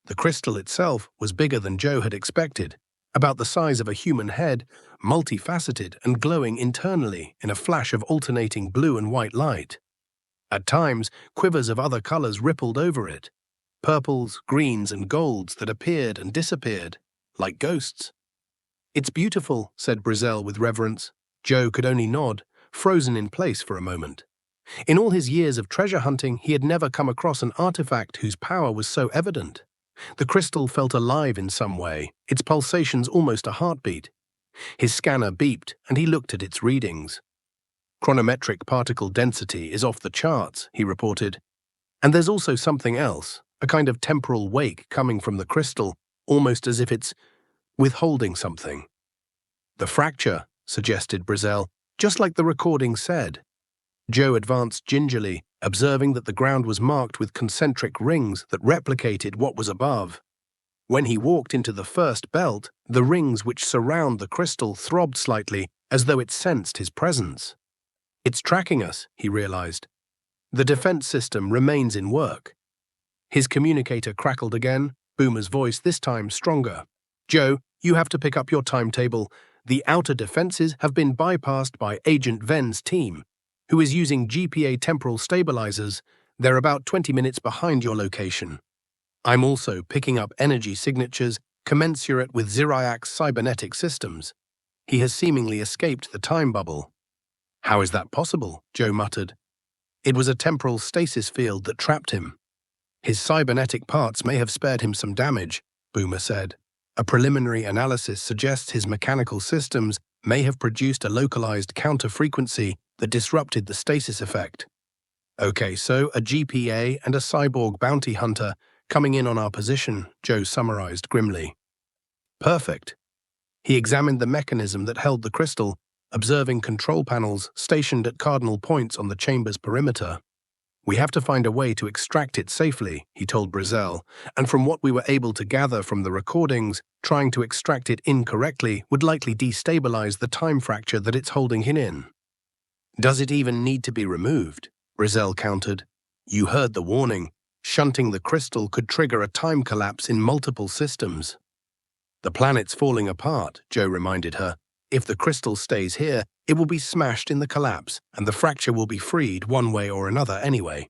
The crystal itself was bigger than Joe had expected, about the size of a human head, multifaceted and glowing internally in a flash of alternating blue and white light. At times, quivers of other colors rippled over it, purples, greens, and golds that appeared and disappeared, like ghosts. "It's beautiful," said Brizzell with reverence. Joe could only nod, frozen in place for a moment. In all his years of treasure hunting, he had never come across an artifact whose power was so evident. The crystal felt alive in some way, its pulsations almost a heartbeat. His scanner beeped, and he looked at its readings. "Chronometric particle density is off the charts," he reported. "And there's also something else, a kind of temporal wake coming from the crystal, almost as if it's withholding something." "The fracture," suggested Brizzell, "just like the recording said." Joe advanced gingerly, observing that the ground was marked with concentric rings that replicated what was above. When he walked into the first belt, the rings which surround the crystal throbbed slightly, as though it sensed his presence. "It's tracking us," he realized. "The defense system remains in work." His communicator crackled again, Boomer's voice this time stronger. "Joe, you have to pick up your timetable. The outer defenses have been bypassed by Agent Venn's team, who is using GPA temporal stabilizers. They're about 20 minutes behind your location. I'm also picking up energy signatures commensurate with Ziriak's cybernetic systems. He has seemingly escaped the time bubble." "How is that possible?" Joe muttered. "It was a temporal stasis field that trapped him." "His cybernetic parts may have spared him some damage," Boomer said. "A preliminary analysis suggests his mechanical systems may have produced a localized counter-frequency that disrupted the stasis effect." "Okay, so a GPA and a cyborg bounty hunter coming in on our position," Joe summarized grimly. "Perfect." He examined the mechanism that held the crystal, observing control panels stationed at cardinal points on the chamber's perimeter. We have to find a way to extract it safely, he told Brizzell, and from what we were able to gather from the recordings, trying to extract it incorrectly would likely destabilize the time fracture that it's holding in. Does it even need to be removed? Brizzell countered. You heard the warning. Shunting the crystal could trigger a time collapse in multiple systems. The planet's falling apart, Joe reminded her. If the crystal stays here, it will be smashed in the collapse, and the fracture will be freed one way or another anyway.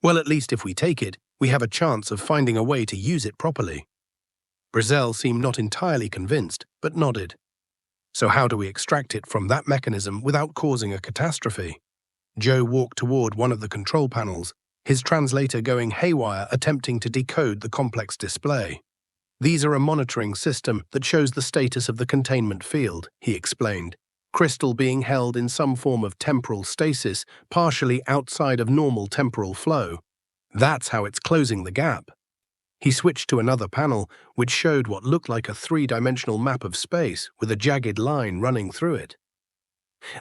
Well, at least if we take it, we have a chance of finding a way to use it properly. Brizzell seemed not entirely convinced, but nodded. So how do we extract it from that mechanism without causing a catastrophe? Joe walked toward one of the control panels, his translator going haywire attempting to decode the complex display. These are a monitoring system that shows the status of the containment field, he explained. Crystal being held in some form of temporal stasis, partially outside of normal temporal flow. That's how it's closing the gap. He switched to another panel, which showed what looked like a three-dimensional map of space with a jagged line running through it.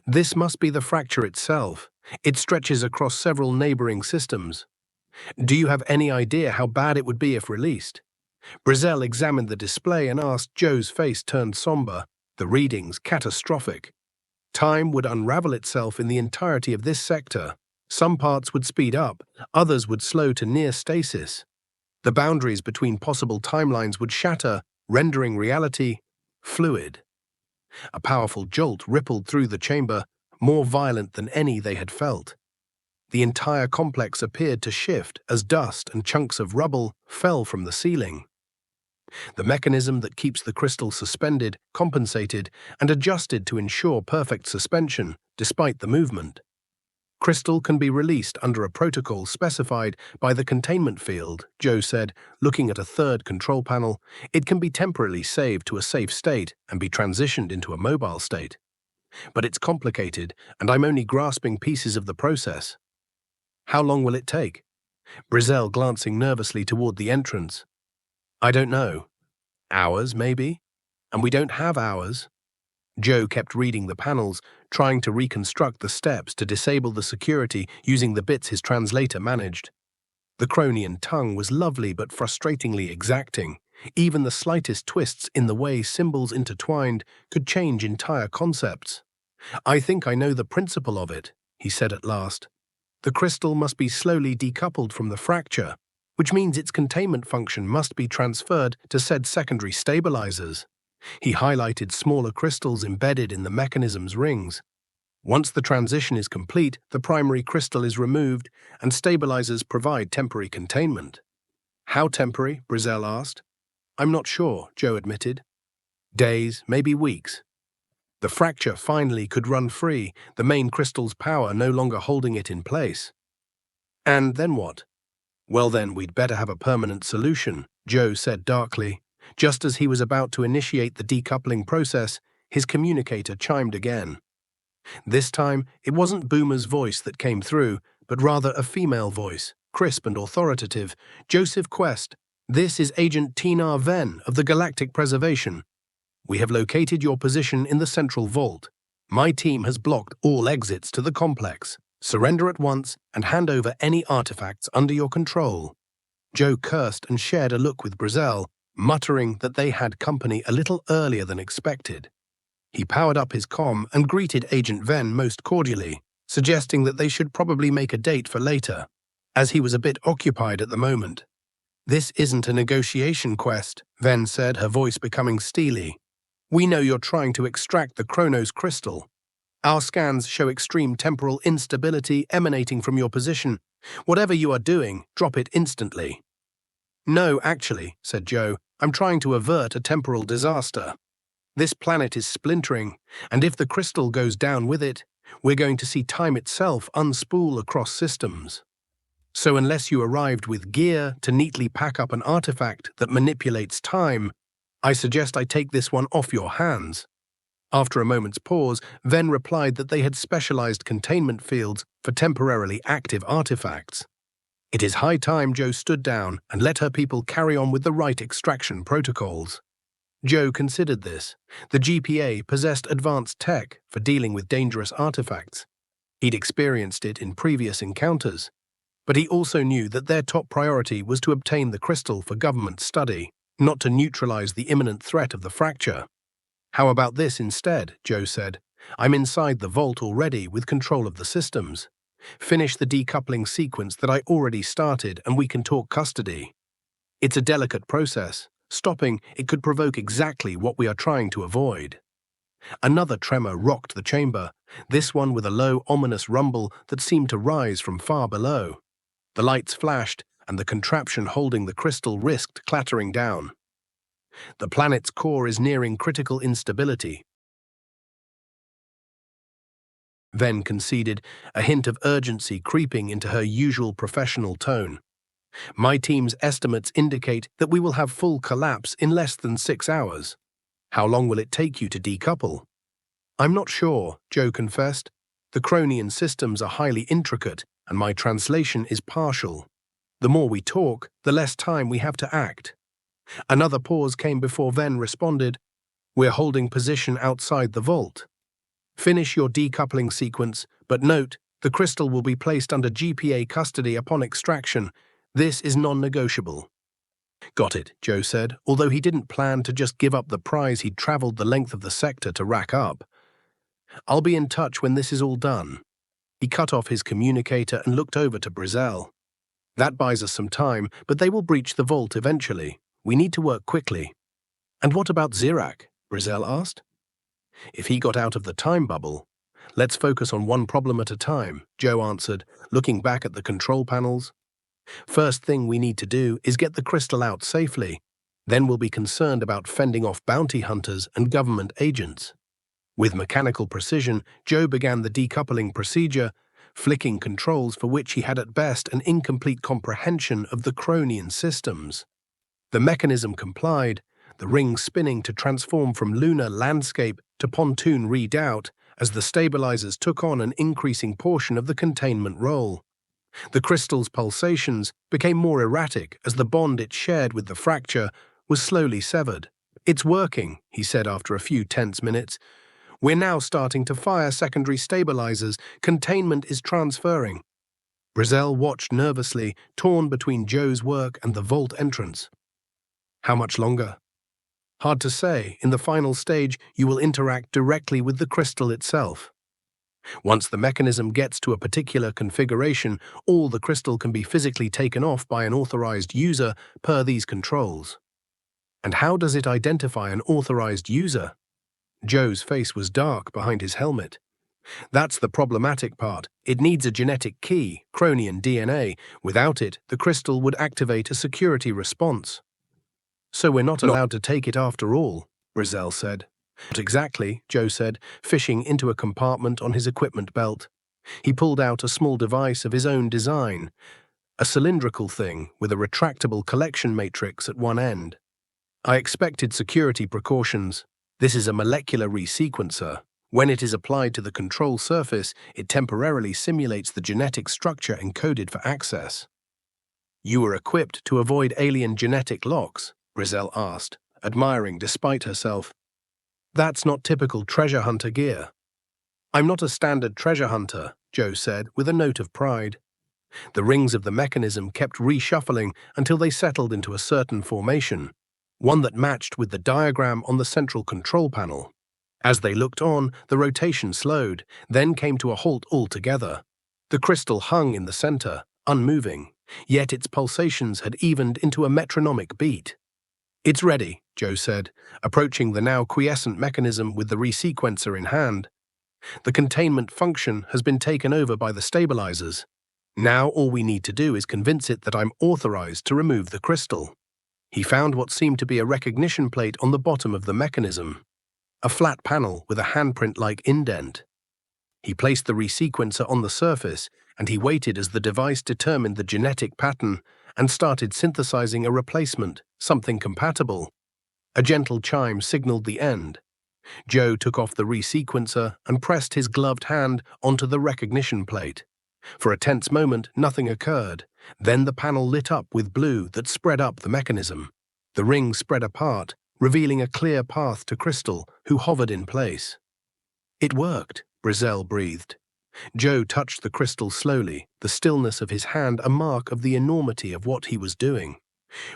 This must be the fracture itself. It stretches across several neighboring systems. Do you have any idea how bad it would be if released? Brizzell examined the display and asked. Joe's face turned somber, the readings catastrophic. Time would unravel itself in the entirety of this sector. Some parts would speed up, others would slow to near stasis. The boundaries between possible timelines would shatter, rendering reality fluid. A powerful jolt rippled through the chamber, more violent than any they had felt. The entire complex appeared to shift as dust and chunks of rubble fell from the ceiling. The mechanism that keeps the crystal suspended compensated and adjusted to ensure perfect suspension, despite the movement. Crystal can be released under a protocol specified by the containment field, Joe said, looking at a third control panel. It can be temporarily saved to a safe state and be transitioned into a mobile state. But it's complicated, and I'm only grasping pieces of the process. How long will it take? Brizzell glancing nervously toward the entrance. I don't know. Hours, maybe? And we don't have hours. Joe kept reading the panels, trying to reconstruct the steps to disable the security using the bits his translator managed. The Cronian tongue was lovely but frustratingly exacting. Even the slightest twists in the way symbols intertwined could change entire concepts. I think I know the principle of it, he said at last. The crystal must be slowly decoupled from the fracture, which means its containment function must be transferred to said secondary stabilizers. He highlighted smaller crystals embedded in the mechanism's rings. Once the transition is complete, the primary crystal is removed and stabilizers provide temporary containment. How temporary? Brizzell asked. I'm not sure, Joe admitted. Days, maybe weeks. The fracture finally could run free, the main crystal's power no longer holding it in place. And then what? Well then, we'd better have a permanent solution, Joe said darkly. Just as he was about to initiate the decoupling process, his communicator chimed again. This time, it wasn't Boomer's voice that came through, but rather a female voice, crisp and authoritative. Joseph Quest, this is Agent Tina Venn of the Galactic Preservation. We have located your position in the central vault. My team has blocked all exits to the complex. Surrender at once and hand over any artifacts under your control. Joe cursed and shared a look with Brizzell, muttering that they had company a little earlier than expected. He powered up his comm and greeted Agent Venn most cordially, suggesting that they should probably make a date for later, as he was a bit occupied at the moment. This isn't a negotiation quest, Venn said, her voice becoming steely. We know you're trying to extract the Chronos Crystal. Our scans show extreme temporal instability emanating from your position. Whatever you are doing, drop it instantly. No, actually, said Joe, I'm trying to avert a temporal disaster. This planet is splintering, and if the crystal goes down with it, we're going to see time itself unspool across systems. So unless you arrived with gear to neatly pack up an artifact that manipulates time, I suggest I take this one off your hands. After a moment's pause, Venn replied that they had specialized containment fields for temporarily active artifacts. It is high time Joe stood down and let her people carry on with the right extraction protocols. Joe considered this. The GPA possessed advanced tech for dealing with dangerous artifacts. He'd experienced it in previous encounters, But he also knew that their top priority was to obtain the crystal for government study, not to neutralize the imminent threat of the fracture. "How about this instead?" Joe said. "I'm inside the vault already with control of the systems. Finish the decoupling sequence that I already started and we can talk custody. It's a delicate process. Stopping it could provoke exactly what we are trying to avoid." Another tremor rocked the chamber, this one with a low, ominous rumble that seemed to rise from far below. The lights flashed, and the contraption holding the crystal risked clattering down. "The planet's core is nearing critical instability," Ven conceded, a hint of urgency creeping into her usual professional tone. "My team's estimates indicate that we will have full collapse in less than 6 hours. How long will it take you to decouple?" "I'm not sure," Joe confessed. "The Chronian systems are highly intricate, and my translation is partial. The more we talk, the less time we have to act." Another pause came before Ven responded, "We're holding position outside the vault. Finish your decoupling sequence, but note, the crystal will be placed under GPA custody upon extraction. This is non-negotiable." "Got it," Joe said, although he didn't plan to just give up the prize he'd traveled the length of the sector to rack up. "I'll be in touch when this is all done." He cut off his communicator and looked over to Brizzell. "That buys us some time, but they will breach the vault eventually. We need to work quickly." "And what about Zirak?" Brizzell asked. "If he got out of the time bubble—" "Let's focus on one problem at a time," Joe answered, looking back at the control panels. "First thing we need to do is get the crystal out safely. Then we'll be concerned about fending off bounty hunters and government agents." With mechanical precision, Joe began the decoupling procedure, flicking controls for which he had at best an incomplete comprehension of the Chronian systems. The mechanism complied, the ring spinning to transform from lunar landscape to pontoon redoubt as the stabilizers took on an increasing portion of the containment role. The crystal's pulsations became more erratic as the bond it shared with the fracture was slowly severed. "It's working," he said after a few tense minutes. "We're now starting to fire secondary stabilizers. Containment is transferring." Brizzell watched nervously, torn between Joe's work and the vault entrance. "How much longer?" "Hard to say. In the final stage, you will interact directly with the crystal itself. Once the mechanism gets to a particular configuration, all the crystal can be physically taken off by an authorized user per these controls." "And how does it identify an authorized user?" Joe's face was dark behind his helmet. "That's the problematic part. It needs a genetic key, Chronian DNA. Without it, the crystal would activate a security response." "So we're not allowed to take it after all," Brizzell said. "Not exactly," Joe said, fishing into a compartment on his equipment belt. He pulled out a small device of his own design, a cylindrical thing with a retractable collection matrix at one end. "I expected security precautions. This is a molecular resequencer. When it is applied to the control surface, it temporarily simulates the genetic structure encoded for access." "You were equipped to avoid alien genetic locks?" Brizzell asked, admiring despite herself. "That's not typical treasure hunter gear." "I'm not a standard treasure hunter," Joe said, with a note of pride. The rings of the mechanism kept reshuffling until they settled into a certain formation, one that matched with the diagram on the central control panel. As they looked on, the rotation slowed, then came to a halt altogether. The crystal hung in the center, unmoving, yet its pulsations had evened into a metronomic beat. "It's ready," Joe said, approaching the now quiescent mechanism with the resequencer in hand. "The containment function has been taken over by the stabilizers. Now all we need to do is convince it that I'm authorized to remove the crystal." He found what seemed to be a recognition plate on the bottom of the mechanism, a flat panel with a handprint-like indent. He placed the resequencer on the surface, and he waited as the device determined the genetic pattern and started synthesizing a replacement, something compatible. A gentle chime signaled the end. Joe took off the resequencer and pressed his gloved hand onto the recognition plate. For a tense moment, nothing occurred. Then the panel lit up with blue that spread up the mechanism. The ring spread apart, revealing a clear path to Crystal, who hovered in place. "It worked," Brizzell breathed. Joe touched the crystal slowly, the stillness of his hand a mark of the enormity of what he was doing.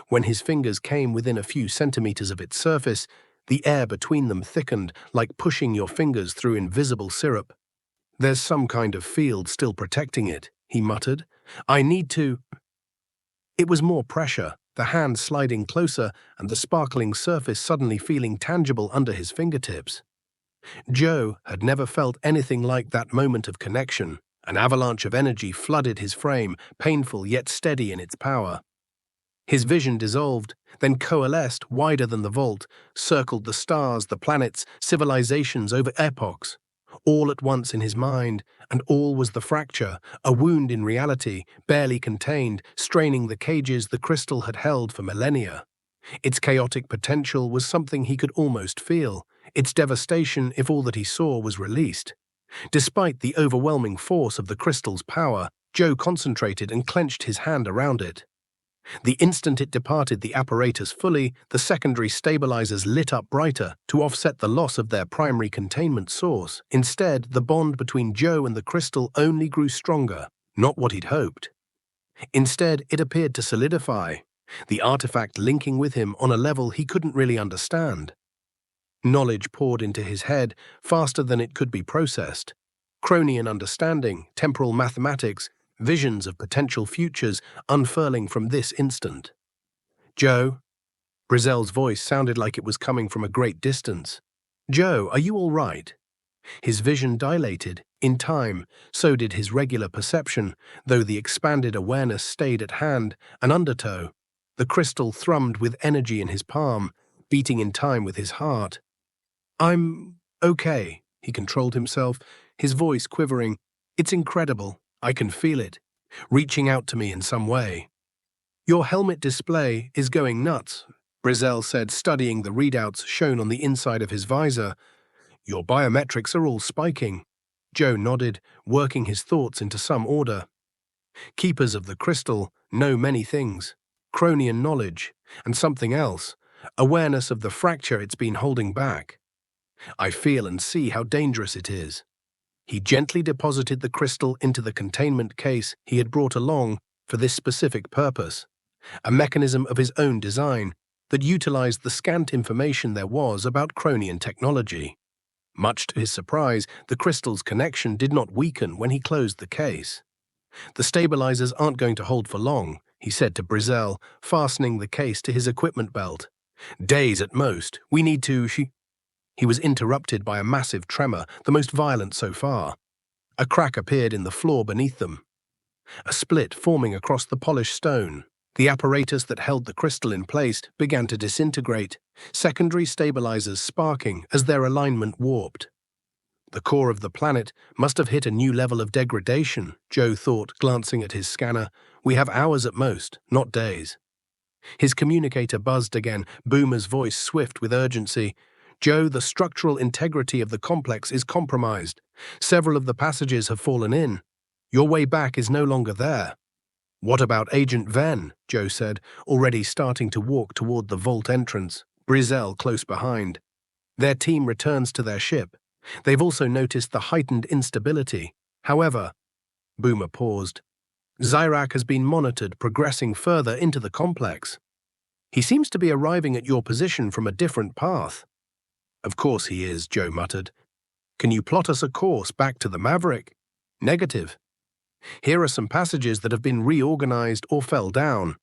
When his fingers came within a few centimeters of its surface, the air between them thickened, like pushing your fingers through invisible syrup. "There's some kind of field still protecting it," he muttered. "I need to—" It was more pressure, the hand sliding closer and the sparkling surface suddenly feeling tangible under his fingertips. Joe had never felt anything like that moment of connection. An avalanche of energy flooded his frame, painful yet steady in its power. His vision dissolved, then coalesced wider than the vault, circled the stars, the planets, civilizations over epochs. All at once in his mind, and all was the fracture, a wound in reality, barely contained, straining the cages the crystal had held for millennia. Its chaotic potential was something he could almost feel, its devastation if all that he saw was released. Despite the overwhelming force of the crystal's power, Joe concentrated and clenched his hand around it. The instant it departed the apparatus fully, the secondary stabilizers lit up brighter to offset the loss of their primary containment source. Instead, the bond between Joe and the crystal only grew stronger, not what he'd hoped. Instead, it appeared to solidify, the artifact linking with him on a level he couldn't really understand. Knowledge poured into his head faster than it could be processed. Chronian understanding, temporal mathematics, visions of potential futures unfurling from this instant. "Joe?" Brizel's voice sounded like it was coming from a great distance. "Joe, are you all right?" His vision dilated. In time, so did his regular perception, though the expanded awareness stayed at hand, an undertow. The crystal thrummed with energy in his palm, beating in time with his heart. "I'm okay," he controlled himself, his voice quivering. "It's incredible. I can feel it, reaching out to me in some way." "Your helmet display is going nuts," Brizel said, studying the readouts shown on the inside of his visor. "Your biometrics are all spiking." Joe nodded, working his thoughts into some order. Keepers of the crystal know many things. Chronian knowledge, and something else, awareness of the fracture it's been holding back. "I feel and see how dangerous it is." He gently deposited the crystal into the containment case he had brought along for this specific purpose, a mechanism of his own design that utilized the scant information there was about Chronian technology. Much to his surprise, the crystal's connection did not weaken when he closed the case. "The stabilizers aren't going to hold for long," he said to Brizel, fastening the case to his equipment belt. "Days at most. We need to—" He was interrupted by a massive tremor, the most violent so far. A crack appeared in the floor beneath them, a split forming across the polished stone. The apparatus that held the crystal in place began to disintegrate, secondary stabilizers sparking as their alignment warped. The core of the planet must have hit a new level of degradation, Joe thought, glancing at his scanner. "We have hours at most, not days." His communicator buzzed again, Boomer's voice swift with urgency. "Joe, the structural integrity of the complex is compromised. Several of the passages have fallen in. Your way back is no longer there." "What about Agent Venn?" Joe said, already starting to walk toward the vault entrance, Brizel close behind. "Their team returns to their ship. They've also noticed the heightened instability. However," Boomer paused, "Zyrak has been monitored progressing further into the complex. He seems to be arriving at your position from a different path." "Of course he is," Joe muttered. "Can you plot us a course back to the Maverick?" "Negative. Here are some passages that have been reorganized or fell down.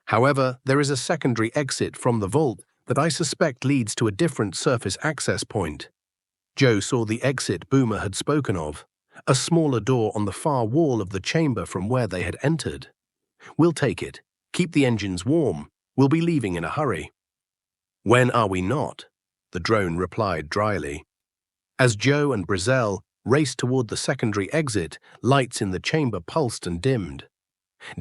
However, there is a secondary exit from the vault that I suspect leads to a different surface access point." Joe saw the exit Boomer had spoken of, a smaller door on the far wall of the chamber from where they had entered. "We'll take it. Keep the engines warm. We'll be leaving in a hurry." "When are we not?" the drone replied dryly. As Joe and Brizel raced toward the secondary exit, lights in the chamber pulsed and dimmed.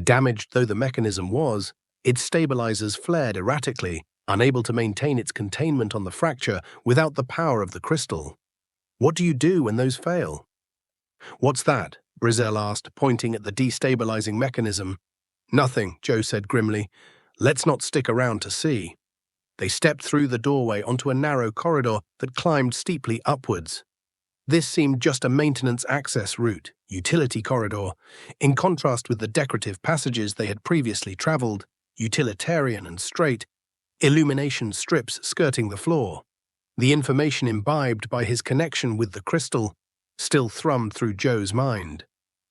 Damaged though the mechanism was, its stabilizers flared erratically, unable to maintain its containment on the fracture without the power of the crystal. "What do you do when those fail?" "What's that?" Brizel asked, pointing at the destabilizing mechanism. "Nothing," Joe said grimly. "Let's not stick around to see." They stepped through the doorway onto a narrow corridor that climbed steeply upwards. This seemed just a maintenance access route, utility corridor, in contrast with the decorative passages they had previously traveled, utilitarian and straight, illumination strips skirting the floor. The information imbibed by his connection with the crystal still thrummed through Joe's mind.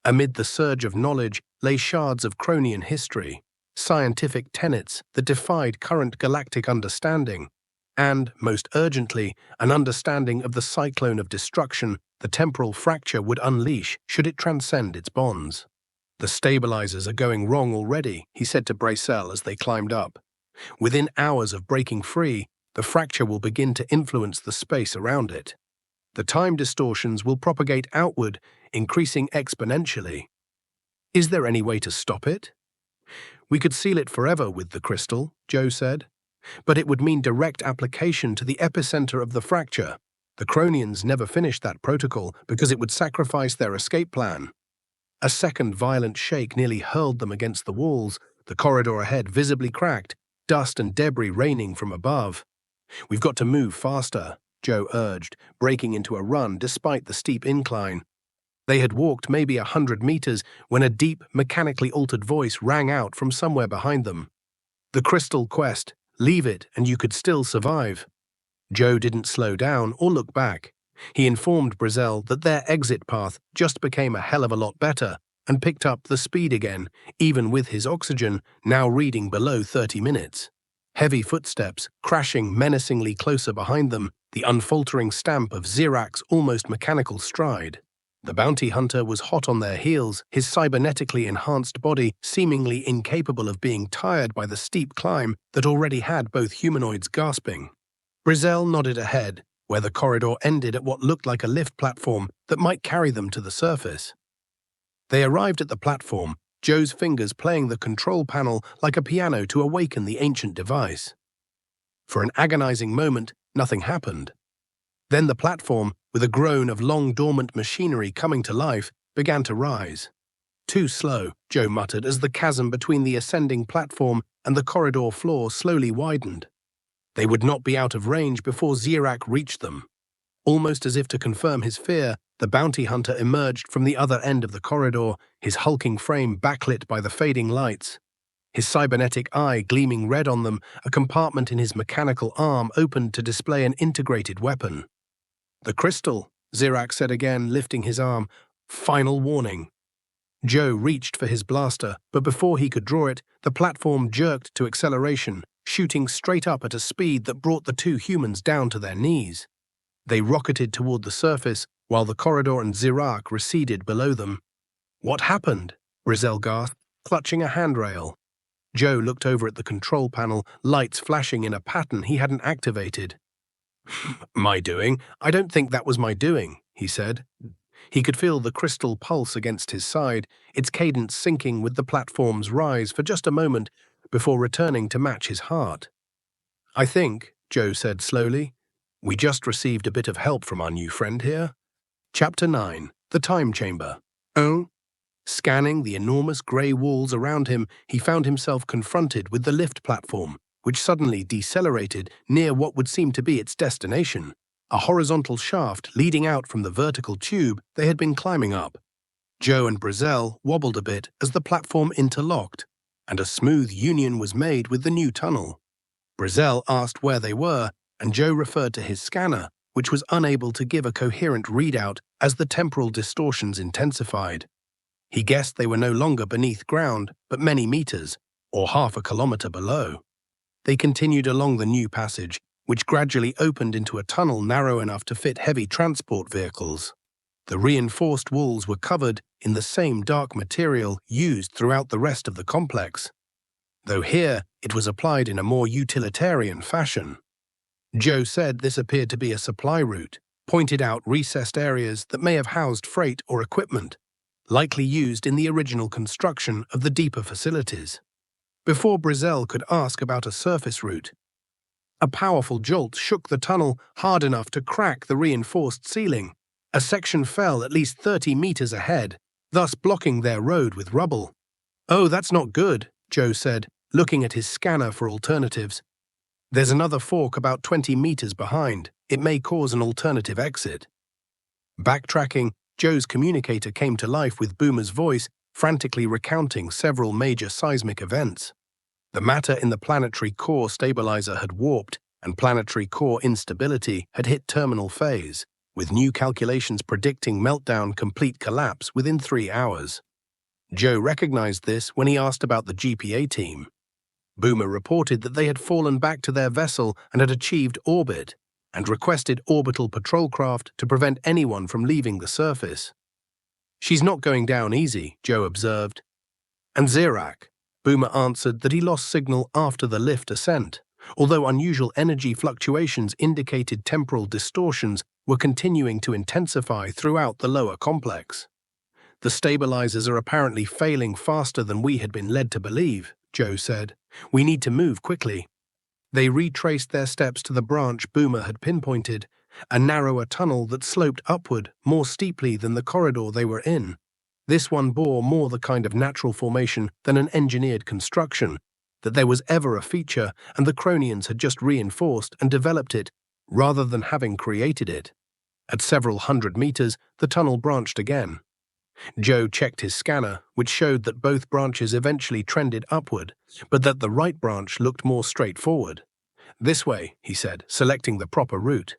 Amid the surge of knowledge lay shards of Chronian history, scientific tenets that defied current galactic understanding, and, most urgently, an understanding of the cyclone of destruction the temporal fracture would unleash should it transcend its bonds. "The stabilizers are going wrong already," he said to Bracel as they climbed up. "Within hours of breaking free, the fracture will begin to influence the space around it. The time distortions will propagate outward, increasing exponentially. Is there any way to stop it?" "We could seal it forever with the crystal," Joe said. "But it would mean direct application to the epicenter of the fracture. The Chronians never finished that protocol because it would sacrifice their escape plan." A second violent shake nearly hurled them against the walls, the corridor ahead visibly cracked, dust and debris raining from above. "We've got to move faster," Joe urged, breaking into a run despite the steep incline. They had walked maybe 100 meters when a deep, mechanically altered voice rang out from somewhere behind them. "The crystal quest. Leave it, and you could still survive." Joe didn't slow down or look back. He informed Bracel that their exit path just became a hell of a lot better and picked up the speed again, even with his oxygen now reading below 30 minutes. Heavy footsteps, crashing menacingly closer behind them, the unfaltering stamp of Zirac's almost mechanical stride. The bounty hunter was hot on their heels, his cybernetically enhanced body seemingly incapable of being tired by the steep climb that already had both humanoids gasping. Bracel nodded ahead, where the corridor ended at what looked like a lift platform that might carry them to the surface. They arrived at the platform, Joe's fingers playing the control panel like a piano to awaken the ancient device. For an agonizing moment, nothing happened. Then the platform, with a groan of long-dormant machinery coming to life, began to rise. "Too slow," Joe muttered as the chasm between the ascending platform and the corridor floor slowly widened. They would not be out of range before Zirac reached them. Almost as if to confirm his fear, the bounty hunter emerged from the other end of the corridor, his hulking frame backlit by the fading lights. His cybernetic eye gleaming red on them, a compartment in his mechanical arm opened to display an integrated weapon. "The crystal," Zirac said again, lifting his arm. "Final warning." Joe reached for his blaster, but before he could draw it, the platform jerked to acceleration, shooting straight up at a speed that brought the two humans down to their knees. They rocketed toward the surface, while the corridor and Zirac receded below them. "What happened?" Bracel gasped, clutching a handrail. Joe looked over at the control panel, lights flashing in a pattern he hadn't activated. "My doing? I don't think that was my doing," he said. He could feel the crystal pulse against his side, its cadence syncing with the platform's rise for just a moment before returning to match his heart. "I think," Joe said slowly, "we just received a bit of help from our new friend here." Chapter 9. The Time Chamber. Oh? Scanning the enormous grey walls around him, he found himself confronted with the lift platform, which suddenly decelerated near what would seem to be its destination, a horizontal shaft leading out from the vertical tube they had been climbing up. Joe and Bracel wobbled a bit as the platform interlocked, and a smooth union was made with the new tunnel. Bracel asked where they were, and Joe referred to his scanner, which was unable to give a coherent readout as the temporal distortions intensified. He guessed they were no longer beneath ground, but many meters, or half a kilometer below. They continued along the new passage, which gradually opened into a tunnel narrow enough to fit heavy transport vehicles. The reinforced walls were covered in the same dark material used throughout the rest of the complex, though here it was applied in a more utilitarian fashion. Joe said this appeared to be a supply route, pointed out recessed areas that may have housed freight or equipment, likely used in the original construction of the deeper facilities. Before Bracel could ask about a surface route, a powerful jolt shook the tunnel hard enough to crack the reinforced ceiling. A section fell at least 30 meters ahead, thus blocking their road with rubble. "Oh, that's not good," Joe said, looking at his scanner for alternatives. "There's another fork about 20 meters behind. It may cause an alternative exit." Backtracking, Joe's communicator came to life with Boomer's voice, frantically recounting several major seismic events. The matter in the planetary core stabilizer had warped, and planetary core instability had hit terminal phase, with new calculations predicting meltdown complete collapse within 3 hours. Joe recognized this when he asked about the GPA team. Boomer reported that they had fallen back to their vessel and had achieved orbit, and requested orbital patrol craft to prevent anyone from leaving the surface. "She's not going down easy," Joe observed. "And Zirak?" Boomer answered that he lost signal after the lift ascent, although unusual energy fluctuations indicated temporal distortions were continuing to intensify throughout the lower complex. "The stabilizers are apparently failing faster than we had been led to believe," Joe said. "We need to move quickly." They retraced their steps to the branch Boomer had pinpointed, a narrower tunnel that sloped upward more steeply than the corridor they were in. This one bore more the kind of natural formation than an engineered construction, that there was ever a feature and the Chronians had just reinforced and developed it rather than having created it. At several hundred meters, the tunnel branched again. Joe checked his scanner, which showed that both branches eventually trended upward, but that the right branch looked more straightforward. "This way," he said, selecting the proper route.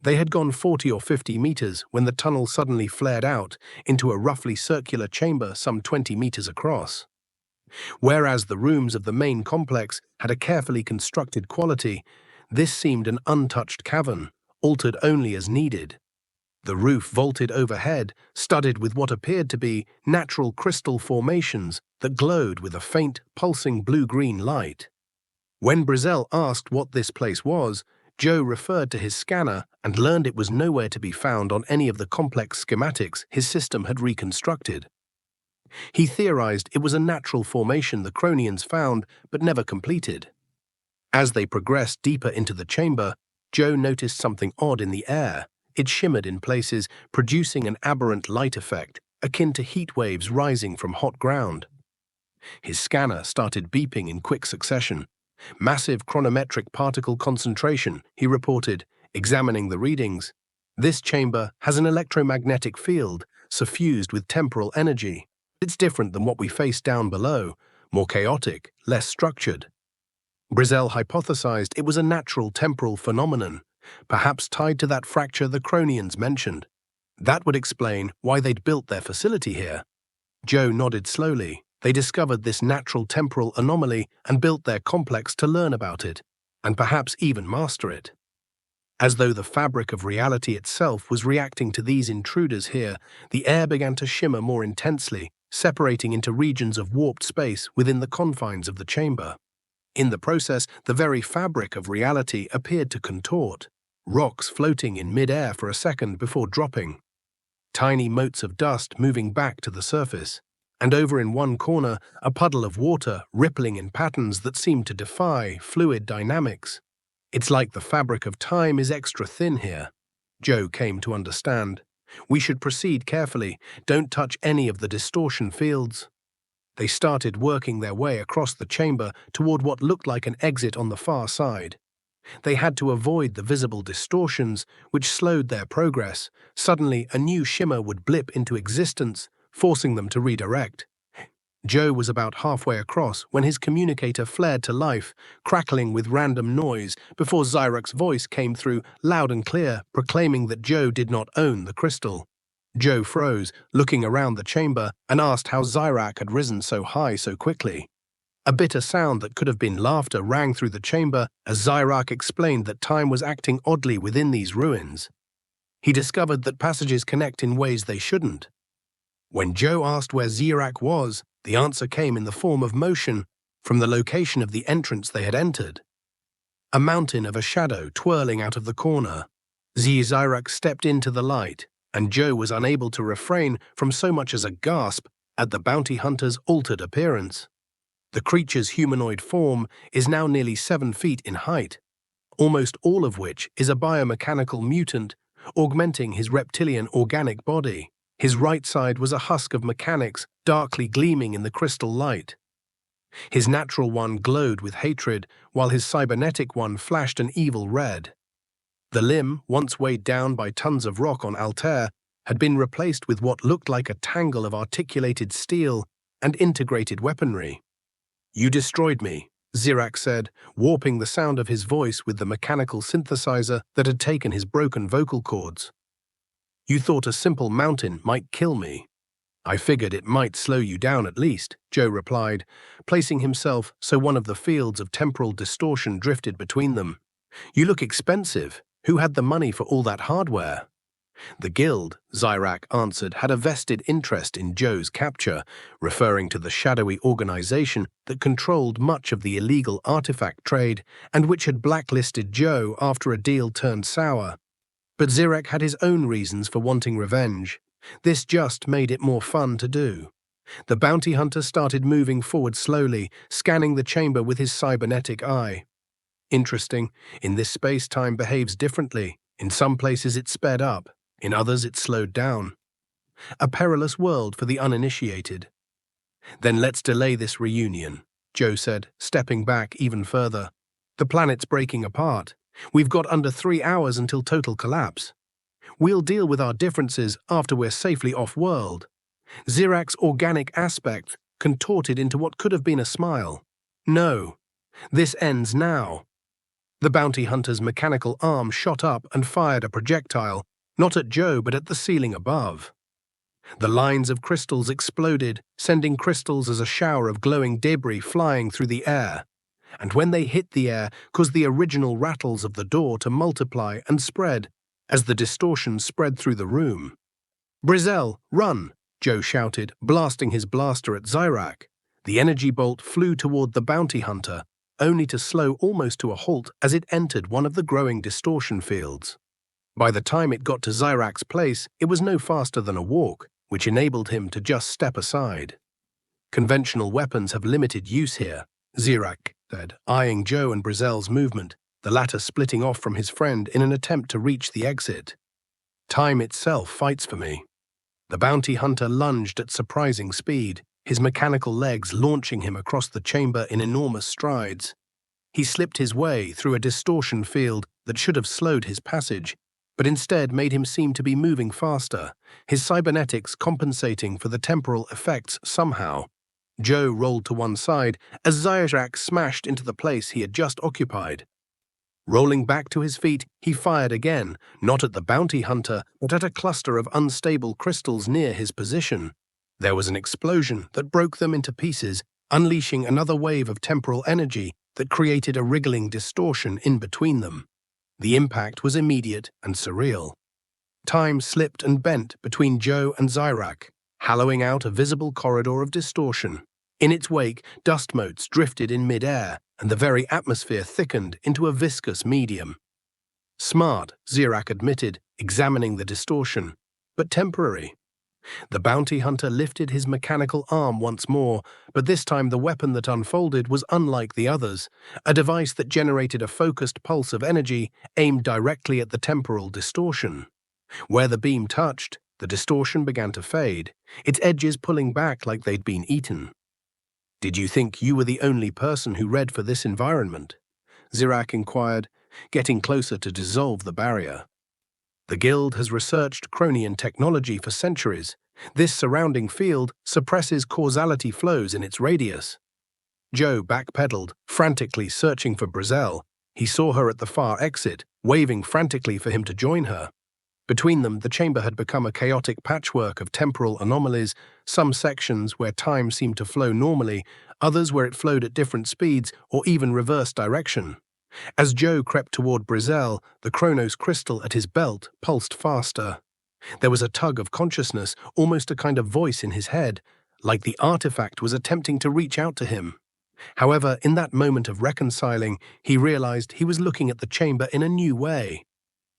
They had gone 40 or 50 meters when the tunnel suddenly flared out into a roughly circular chamber some 20 meters across. Whereas the rooms of the main complex had a carefully constructed quality, this seemed an untouched cavern, altered only as needed. The roof vaulted overhead, studded with what appeared to be natural crystal formations that glowed with a faint, pulsing blue-green light. When Brizzell asked what this place was, Joe referred to his scanner and learned it was nowhere to be found on any of the complex schematics his system had reconstructed. He theorized it was a natural formation the Chronians found but never completed. As they progressed deeper into the chamber, Joe noticed something odd in the air. It shimmered in places, producing an aberrant light effect, akin to heat waves rising from hot ground. His scanner started beeping in quick succession. "Massive chronometric particle concentration," he reported, examining the readings. "This chamber has an electromagnetic field, suffused with temporal energy. It's different than what we faced down below, more chaotic, less structured." Brizzell hypothesized it was a natural temporal phenomenon, perhaps tied to that fracture the Chronians mentioned. That would explain why they'd built their facility here. Joe nodded slowly. They discovered this natural temporal anomaly and built their complex to learn about it, and perhaps even master it. As though the fabric of reality itself was reacting to these intruders here, the air began to shimmer more intensely, separating into regions of warped space within the confines of the chamber. In the process, the very fabric of reality appeared to contort, rocks floating in mid-air for a second before dropping, tiny motes of dust moving back to the surface, and over in one corner, a puddle of water rippling in patterns that seemed to defy fluid dynamics. "It's like the fabric of time is extra thin here," Joe came to understand. "We should proceed carefully. Don't touch any of the distortion fields." They started working their way across the chamber toward what looked like an exit on the far side. They had to avoid the visible distortions, which slowed their progress. Suddenly, a new shimmer would blip into existence, forcing them to redirect. Joe was about halfway across when his communicator flared to life, crackling with random noise, before Zyrak's voice came through loud and clear, proclaiming that Joe did not own the crystal. Joe froze, looking around the chamber, and asked how Zyrak had risen so high so quickly. A bitter sound that could have been laughter rang through the chamber as Zyrak explained that time was acting oddly within these ruins. He discovered that passages connect in ways they shouldn't. When Joe asked where Zyrak was, the answer came in the form of motion from the location of the entrance they had entered. A mountain of a shadow twirling out of the corner. Zyrak stepped into the light, and Joe was unable to refrain from so much as a gasp at the bounty hunter's altered appearance. The creature's humanoid form is now nearly 7 feet in height, almost all of which is a biomechanical mutant, augmenting his reptilian organic body. His right side was a husk of mechanics, darkly gleaming in the crystal light. His natural one glowed with hatred, while his cybernetic one flashed an evil red. The limb, once weighed down by tons of rock on Altair, had been replaced with what looked like a tangle of articulated steel and integrated weaponry. "You destroyed me," Zirak said, warping the sound of his voice with the mechanical synthesizer that had taken his broken vocal cords. "You thought a simple mountain might kill me. I figured it might slow you down at least," Joe replied, placing himself so one of the fields of temporal distortion drifted between them. "You look expensive. Who had the money for all that hardware?" "The Guild," Zirak answered, had a vested interest in Joe's capture, referring to the shadowy organization that controlled much of the illegal artifact trade and which had blacklisted Joe after a deal turned sour. But Zirak had his own reasons for wanting revenge. This just made it more fun to do. The bounty hunter started moving forward slowly, scanning the chamber with his cybernetic eye. Interesting, in this space time behaves differently. In some places it sped up, in others it slowed down. A perilous world for the uninitiated. "Then let's delay this reunion," Joe said, stepping back even further. "The planet's breaking apart. We've got under 3 hours until total collapse. We'll deal with our differences after we're safely off-world." Zirak's organic aspect contorted into what could have been a smile. "No, this ends now." The bounty hunter's mechanical arm shot up and fired a projectile, not at Joe but at the ceiling above. The lines of crystals exploded, sending crystals as a shower of glowing debris flying through the air, and when they hit the air, caused the original rattles of the door to multiply and spread as the distortion spread through the room. "Brizzell, run!" Joe shouted, blasting his blaster at Zirak. The energy bolt flew toward the bounty hunter, only to slow almost to a halt as it entered one of the growing distortion fields. By the time it got to Zirak's place, it was no faster than a walk, which enabled him to just step aside. "Conventional weapons have limited use here," Zirak said, eyeing Joe and Brizzell's movement, the latter splitting off from his friend in an attempt to reach the exit. "Time itself fights for me." The bounty hunter lunged at surprising speed, his mechanical legs launching him across the chamber in enormous strides. He slipped his way through a distortion field that should have slowed his passage, but instead made him seem to be moving faster, his cybernetics compensating for the temporal effects somehow. Joe rolled to one side as Zirak smashed into the place he had just occupied. Rolling back to his feet, he fired again, not at the bounty hunter, but at a cluster of unstable crystals near his position. There was an explosion that broke them into pieces, unleashing another wave of temporal energy that created a wriggling distortion in between them. The impact was immediate and surreal. Time slipped and bent between Joe and Zirak, hollowing out a visible corridor of distortion. In its wake, dust motes drifted in mid-air, and the very atmosphere thickened into a viscous medium. "Smart," Zirak admitted, examining the distortion, "but temporary." The bounty hunter lifted his mechanical arm once more, but this time the weapon that unfolded was unlike the others, a device that generated a focused pulse of energy aimed directly at the temporal distortion. Where the beam touched, the distortion began to fade, its edges pulling back like they'd been eaten. "Did you think you were the only person who read for this environment?" Zirak inquired, getting closer to dissolve the barrier. "The Guild has researched Chronian technology for centuries. This surrounding field suppresses causality flows in its radius." Joe backpedaled, frantically searching for Brizzell. He saw her at the far exit, waving frantically for him to join her. Between them, the chamber had become a chaotic patchwork of temporal anomalies, some sections where time seemed to flow normally, others where it flowed at different speeds or even reverse direction. As Joe crept toward Brizzell, the Chronos crystal at his belt pulsed faster. There was a tug of consciousness, almost a kind of voice in his head, like the artifact was attempting to reach out to him. However, in that moment of reconciling, he realized he was looking at the chamber in a new way.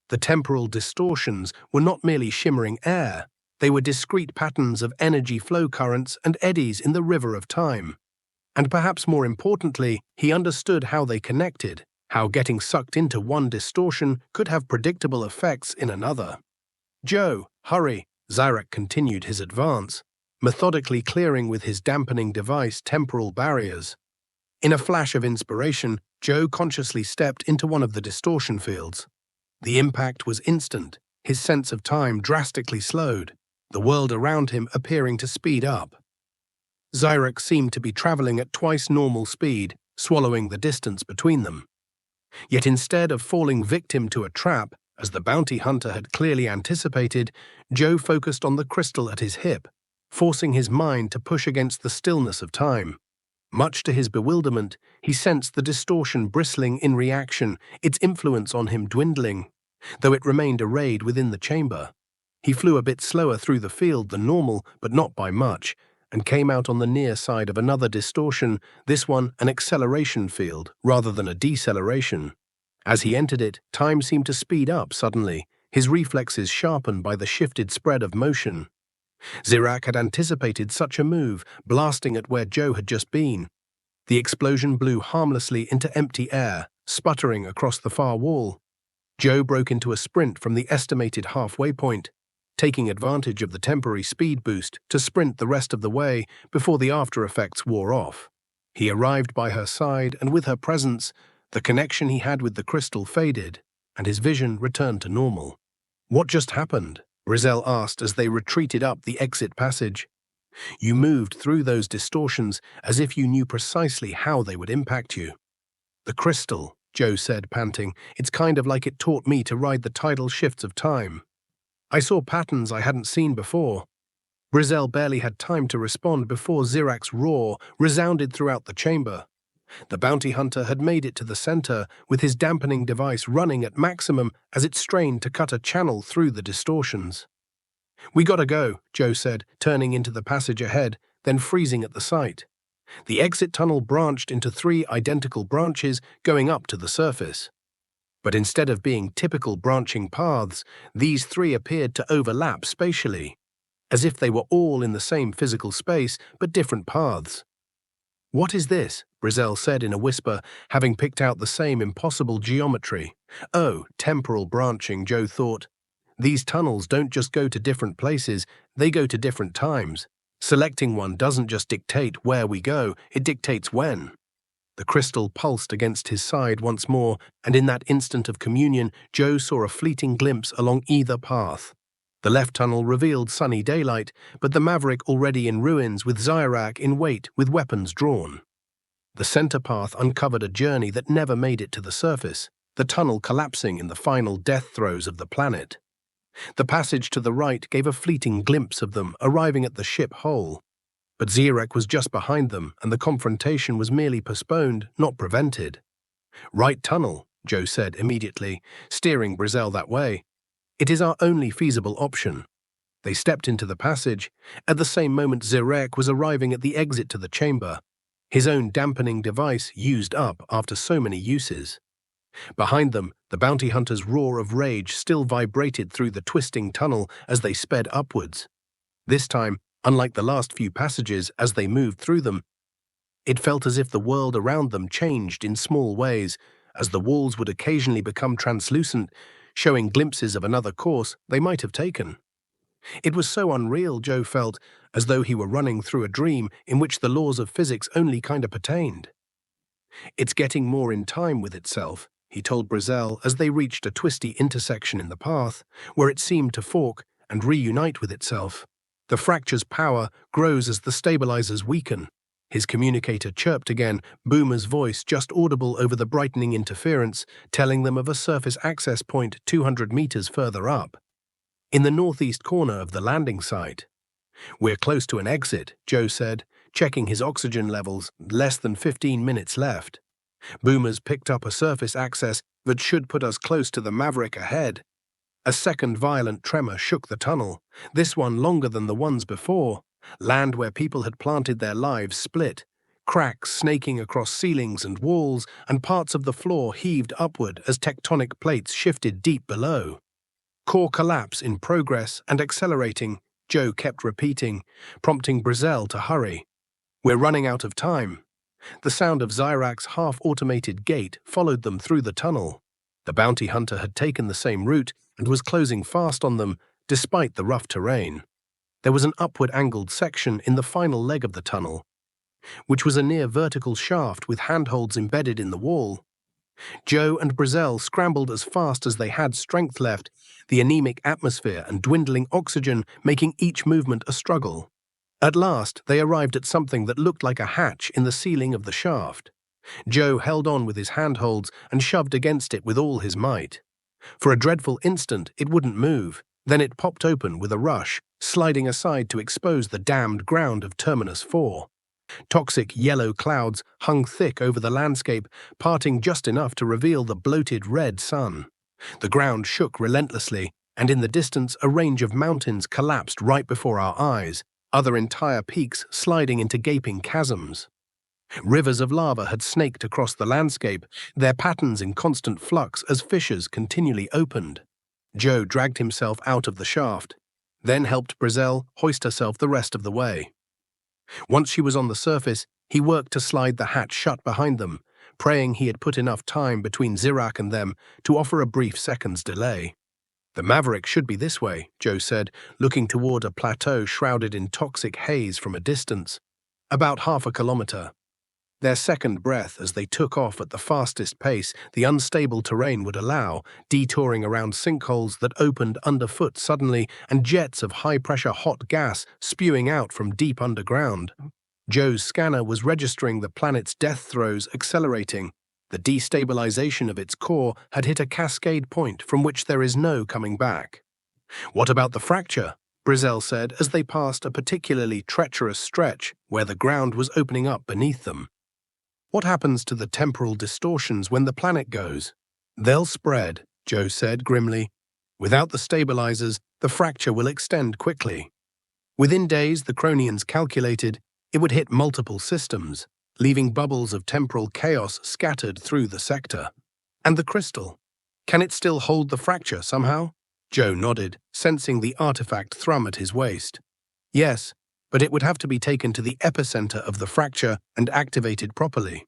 The temporal distortions were not merely shimmering air, they were discrete patterns of energy flow currents and eddies in the river of time. And perhaps more importantly, he understood how they connected, how getting sucked into one distortion could have predictable effects in another. "Joe, hurry," Zirak continued his advance, methodically clearing with his dampening device temporal barriers. In a flash of inspiration, Joe consciously stepped into one of the distortion fields. The impact was instant. his sense of time drastically slowed, the world around him appearing to speed up. Zyrak seemed to be traveling at twice normal speed, swallowing the distance between them. Yet instead of falling victim to a trap, as the bounty hunter had clearly anticipated, Joe focused on the crystal at his hip, forcing his mind to push against the stillness of time. Much to his bewilderment, he sensed the distortion bristling in reaction, its influence on him dwindling, though it remained arrayed within the chamber. He flew a bit slower through the field than normal, but not by much, and came out on the near side of another distortion, this one an acceleration field rather than a deceleration. As he entered it, time seemed to speed up suddenly, his reflexes sharpened by the shifted spread of motion. Zyrak had anticipated such a move, blasting at where Joe had just been. The explosion blew harmlessly into empty air, sputtering across the far wall. Joe broke into a sprint from the estimated halfway point, taking advantage of the temporary speed boost to sprint the rest of the way before the after effects wore off. He arrived by her side, and with her presence, the connection he had with the crystal faded, and his vision returned to normal. "What just happened?" Brizzell asked as they retreated up the exit passage. "You moved through those distortions as if you knew precisely how they would impact you." "The crystal," Joe said, panting. "It's kind of like it taught me to ride the tidal shifts of time. I saw patterns I hadn't seen before." Brizzell barely had time to respond before Zyrak's roar resounded throughout the chamber. The bounty hunter had made it to the center, with his dampening device running at maximum as it strained to cut a channel through the distortions. "We gotta go," Joe said, turning into the passage ahead, then freezing at the sight. The exit tunnel branched into 3 identical branches going up to the surface. But instead of being typical branching paths, these 3 appeared to overlap spatially, as if they were all in the same physical space but different paths. "What is this?" Brizzell said in a whisper, having picked out the same impossible geometry. "Oh, temporal branching," Joe thought. "These tunnels don't just go to different places, they go to different times. Selecting one doesn't just dictate where we go, it dictates when." The crystal pulsed against his side once more, and in that instant of communion, Joe saw a fleeting glimpse along either path. The left tunnel revealed sunny daylight, but the Maverick already in ruins, with Zyrak in wait with weapons drawn. The center path uncovered a journey that never made it to the surface, the tunnel collapsing in the final death throes of the planet. The passage to the right gave a fleeting glimpse of them arriving at the ship hull. But Zyrak was just behind them, and the confrontation was merely postponed, not prevented. "Right tunnel," Joe said immediately, steering Brizzell that way. "It is our only feasible option." They stepped into the passage. At the same moment, Zyrak was arriving at the exit to the chamber, his own dampening device used up after so many uses. Behind them, the bounty hunter's roar of rage still vibrated through the twisting tunnel as they sped upwards. This time, unlike the last few passages as they moved through them, it felt as if the world around them changed in small ways, as the walls would occasionally become translucent, showing glimpses of another course they might have taken. It was so unreal, Joe felt, as though he were running through a dream in which the laws of physics only kind of pertained. "It's getting more in time with itself," he told Brizzell as they reached a twisty intersection in the path, where it seemed to fork and reunite with itself. "The fracture's power grows as the stabilizers weaken." His communicator chirped again, Boomer's voice just audible over the brightening interference, telling them of a surface access point 200 meters further up, in the northeast corner of the landing site. "We're close to an exit," Joe said, checking his oxygen levels, less than 15 minutes left. "Boomer's picked up a surface access that should put us close to the Maverick ahead." A second violent tremor shook the tunnel, this one longer than the ones before. Land where people had planted their lives split, cracks snaking across ceilings and walls, and parts of the floor heaved upward as tectonic plates shifted deep below. "Core collapse in progress and accelerating," Joe kept repeating, prompting Brizzell to hurry. "We're running out of time." The sound of Zyrak's half-automated gate followed them through the tunnel. The bounty hunter had taken the same route and was closing fast on them, despite the rough terrain. There was an upward-angled section in the final leg of the tunnel, which was a near-vertical shaft with handholds embedded in the wall. Joe and Brazel scrambled as fast as they had strength left, the anemic atmosphere and dwindling oxygen making each movement a struggle. At last, they arrived at something that looked like a hatch in the ceiling of the shaft. Joe held on with his handholds and shoved against it with all his might. For a dreadful instant, it wouldn't move. Then it popped open with a rush, sliding aside to expose the damned ground of Terminus 4. Toxic yellow clouds hung thick over the landscape, parting just enough to reveal the bloated red sun. The ground shook relentlessly, and in the distance a range of mountains collapsed right before our eyes, other entire peaks sliding into gaping chasms. Rivers of lava had snaked across the landscape, their patterns in constant flux as fissures continually opened. Joe dragged himself out of the shaft, then helped Brazel hoist herself the rest of the way. Once she was on the surface, he worked to slide the hatch shut behind them, praying he had put enough time between Zirak and them to offer a brief second's delay. "The Maverick should be this way," Joe said, looking toward a plateau shrouded in toxic haze from a distance. "About half a kilometer." Their second breath as they took off at the fastest pace the unstable terrain would allow, detouring around sinkholes that opened underfoot suddenly and jets of high-pressure hot gas spewing out from deep underground. Joe's scanner was registering the planet's death throes accelerating. The destabilization of its core had hit a cascade point from which there is no coming back. "What about the fracture?" Brazel said as they passed a particularly treacherous stretch where the ground was opening up beneath them. "What happens to the temporal distortions when the planet goes?" "They'll spread," Joe said grimly. "Without the stabilizers, the fracture will extend quickly." Within days, the Cronians calculated, it would hit multiple systems, leaving bubbles of temporal chaos scattered through the sector. "And the crystal? Can it still hold the fracture somehow?" Joe nodded, sensing the artifact thrum at his waist. "Yes, but it would have to be taken to the epicenter of the fracture and activated properly.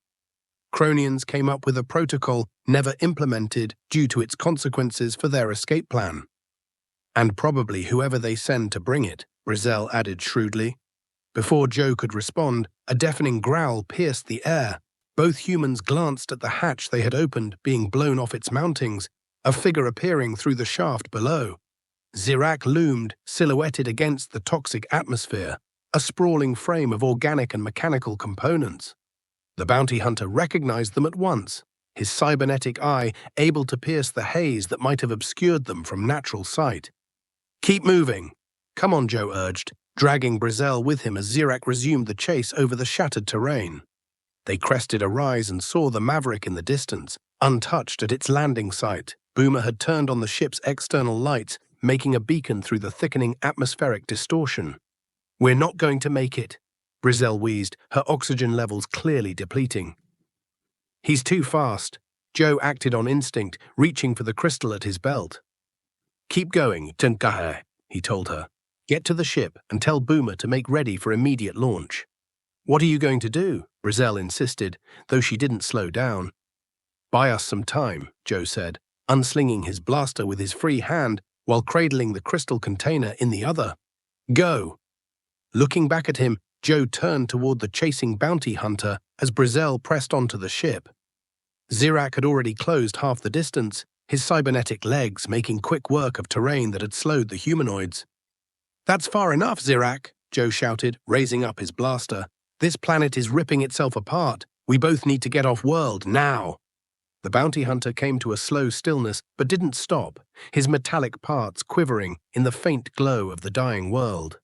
Cronians came up with a protocol never implemented due to its consequences for their escape plan. And probably whoever they send to bring it," Brazel added shrewdly. Before Joe could respond, a deafening growl pierced the air. Both humans glanced at the hatch they had opened, being blown off its mountings, a figure appearing through the shaft below. Zirak loomed, silhouetted against the toxic atmosphere, a sprawling frame of organic and mechanical components. The bounty hunter recognized them at once, his cybernetic eye able to pierce the haze that might have obscured them from natural sight. "Keep moving." "Come on," Joe urged, dragging Brazel with him as Zirak resumed the chase over the shattered terrain. They crested a rise and saw the Maverick in the distance, untouched at its landing site. Boomer had turned on the ship's external lights, making a beacon through the thickening atmospheric distortion. "We're not going to make it," Brazel wheezed, her oxygen levels clearly depleting. "He's too fast." Joe acted on instinct, reaching for the crystal at his belt. "Keep going, Tunkahe," he told her. "Get to the ship and tell Boomer to make ready for immediate launch." "What are you going to do?" Brazel insisted, though she didn't slow down. "Buy us some time," Joe said, unslinging his blaster with his free hand while cradling the crystal container in the other. "Go." Looking back at him, Joe turned toward the chasing bounty hunter as Brazel pressed onto the ship. Zirak had already closed half the distance, his cybernetic legs making quick work of terrain that had slowed the humanoids. "That's far enough, Zirak," Joe shouted, raising up his blaster. "This planet is ripping itself apart. We both need to get off-world, now." The bounty hunter came to a slow stillness, but didn't stop, his metallic parts quivering in the faint glow of the dying world.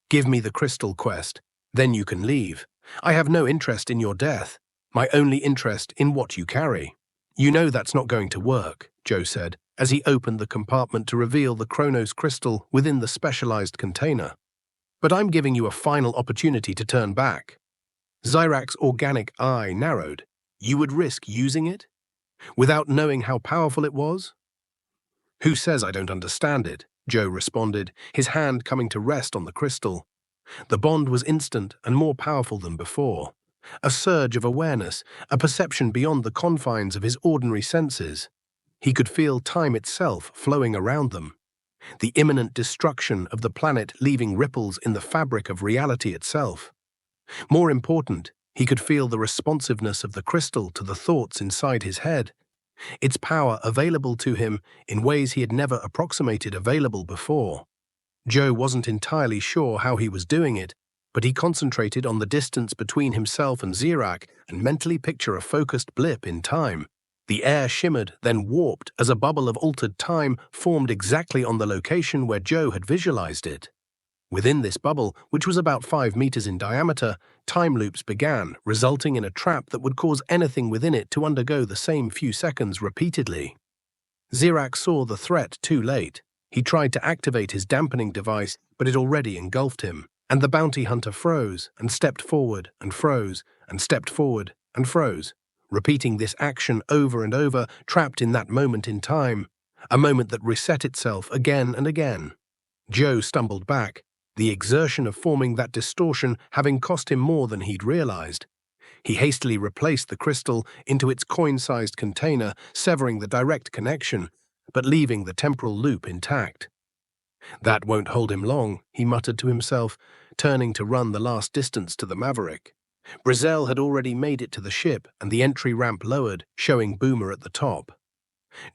"Give me the crystal quest, then you can leave. I have no interest in your death, my only interest in what you carry." "You know that's not going to work," Joe said, as he opened the compartment to reveal the Chronos crystal within the specialized container. "But I'm giving you a final opportunity to turn back." Zirak's organic eye narrowed. "You would risk using it? Without knowing how powerful it was?" "Who says I don't understand it?" Joe responded, his hand coming to rest on the crystal. The bond was instant and more powerful than before. A surge of awareness, a perception beyond the confines of his ordinary senses. He could feel time itself flowing around them. The imminent destruction of the planet leaving ripples in the fabric of reality itself. More important, He could feel the responsiveness of the crystal to the thoughts inside his head, its power available to him in ways he had never approximated available before. Joe wasn't entirely sure how he was doing it, but he concentrated on the distance between himself and Xerac and mentally pictured a focused blip in time. The air shimmered, then warped as a bubble of altered time formed exactly on the location where Joe had visualized it. Within this bubble, which was about 5 meters in diameter, time loops began, resulting in a trap that would cause anything within it to undergo the same few seconds repeatedly. Xerac saw the threat too late. He tried to activate his dampening device, but it already engulfed him, and the bounty hunter froze and stepped forward and froze and stepped forward and froze, repeating this action over and over, trapped in that moment in time, a moment that reset itself again and again. Joe stumbled back, the exertion of forming that distortion having cost him more than he'd realized. He hastily replaced the crystal into its coin-sized container, severing the direct connection, but leaving the temporal loop intact. That won't hold him long, he muttered to himself, turning to run the last distance to the Maverick. Brizzell had already made it to the ship, and the entry ramp lowered, showing Boomer at the top.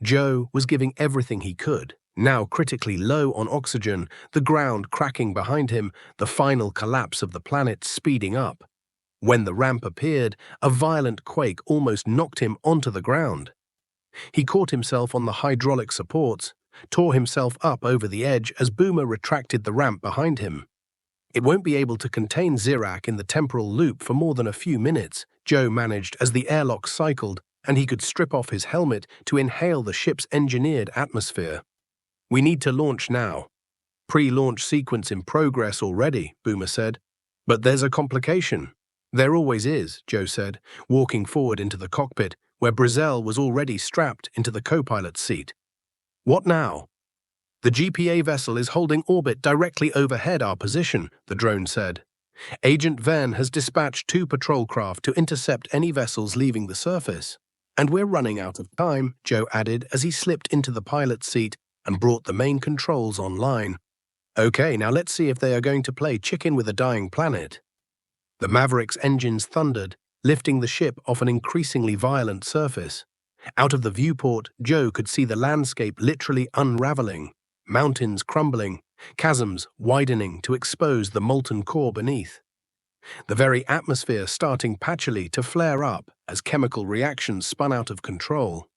Joe was giving everything he could, now critically low on oxygen, the ground cracking behind him, the final collapse of the planet speeding up. When the ramp appeared, a violent quake almost knocked him onto the ground. He caught himself on the hydraulic supports, tore himself up over the edge as Boomer retracted the ramp behind him. It won't be able to contain Xerac in the temporal loop for more than a few minutes, Joe managed as the airlock cycled and he could strip off his helmet to inhale the ship's engineered atmosphere. We need to launch now. Pre-launch sequence in progress already, Boomer said. But there's a complication. There always is, Joe said, walking forward into the cockpit, where Brizzell was already strapped into the co-pilot's seat. What now? The GPA vessel is holding orbit directly overhead our position, the drone said. Agent Venn has dispatched 2 patrol craft to intercept any vessels leaving the surface. And we're running out of time, Joe added as he slipped into the pilot's seat and brought the main controls online. Okay, now let's see if they are going to play chicken with a dying planet. The Maverick's engines thundered, lifting the ship off an increasingly violent surface. Out of the viewport, Joe could see the landscape literally unraveling, mountains crumbling, chasms widening to expose the molten core beneath. The very atmosphere starting patchily to flare up as chemical reactions spun out of control.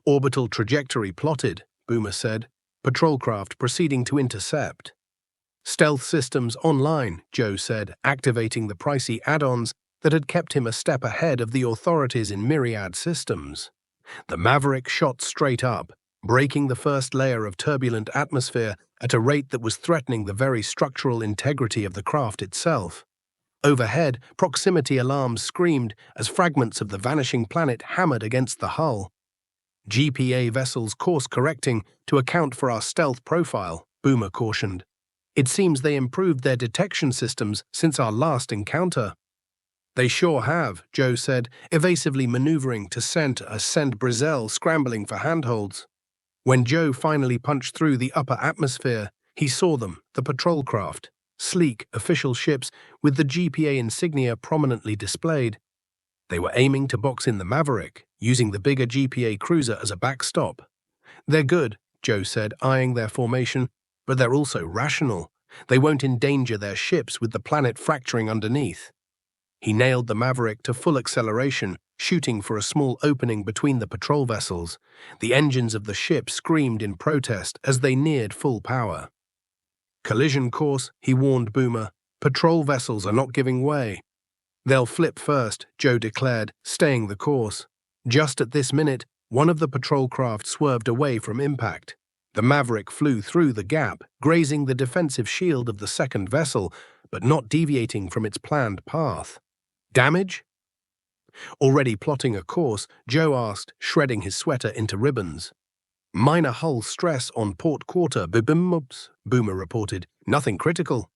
Orbital trajectory plotted, Boomer said, patrol craft proceeding to intercept. Stealth systems online, Joe said, activating the pricey add-ons that had kept him a step ahead of the authorities in myriad systems. The Maverick shot straight up, breaking the first layer of turbulent atmosphere at a rate that was threatening the very structural integrity of the craft itself. Overhead, proximity alarms screamed as fragments of the vanishing planet hammered against the hull. GPA vessels course-correcting to account for our stealth profile, Boomer cautioned. It seems they improved their detection systems since our last encounter. They sure have, Joe said, evasively maneuvering to send Brizzell scrambling for handholds. When Joe finally punched through the upper atmosphere, he saw them, the patrol craft, sleek, official ships with the GPA insignia prominently displayed. They were aiming to box in the Maverick, using the bigger GPA cruiser as a backstop. They're good, Joe said, eyeing their formation, but they're also rational. They won't endanger their ships with the planet fracturing underneath. He nailed the Maverick to full acceleration, shooting for a small opening between the patrol vessels. The engines of the ship screamed in protest as they neared full power. Collision course, he warned Boomer. Patrol vessels are not giving way. They'll flip first, Joe declared, staying the course. Just at this minute, one of the patrol craft swerved away from impact. The Maverick flew through the gap, grazing the defensive shield of the second vessel, but not deviating from its planned path. Damage? Already plotting a course, Joe asked, shredding his sweater into ribbons. Minor hull stress on port quarter, Boomer reported. Nothing critical.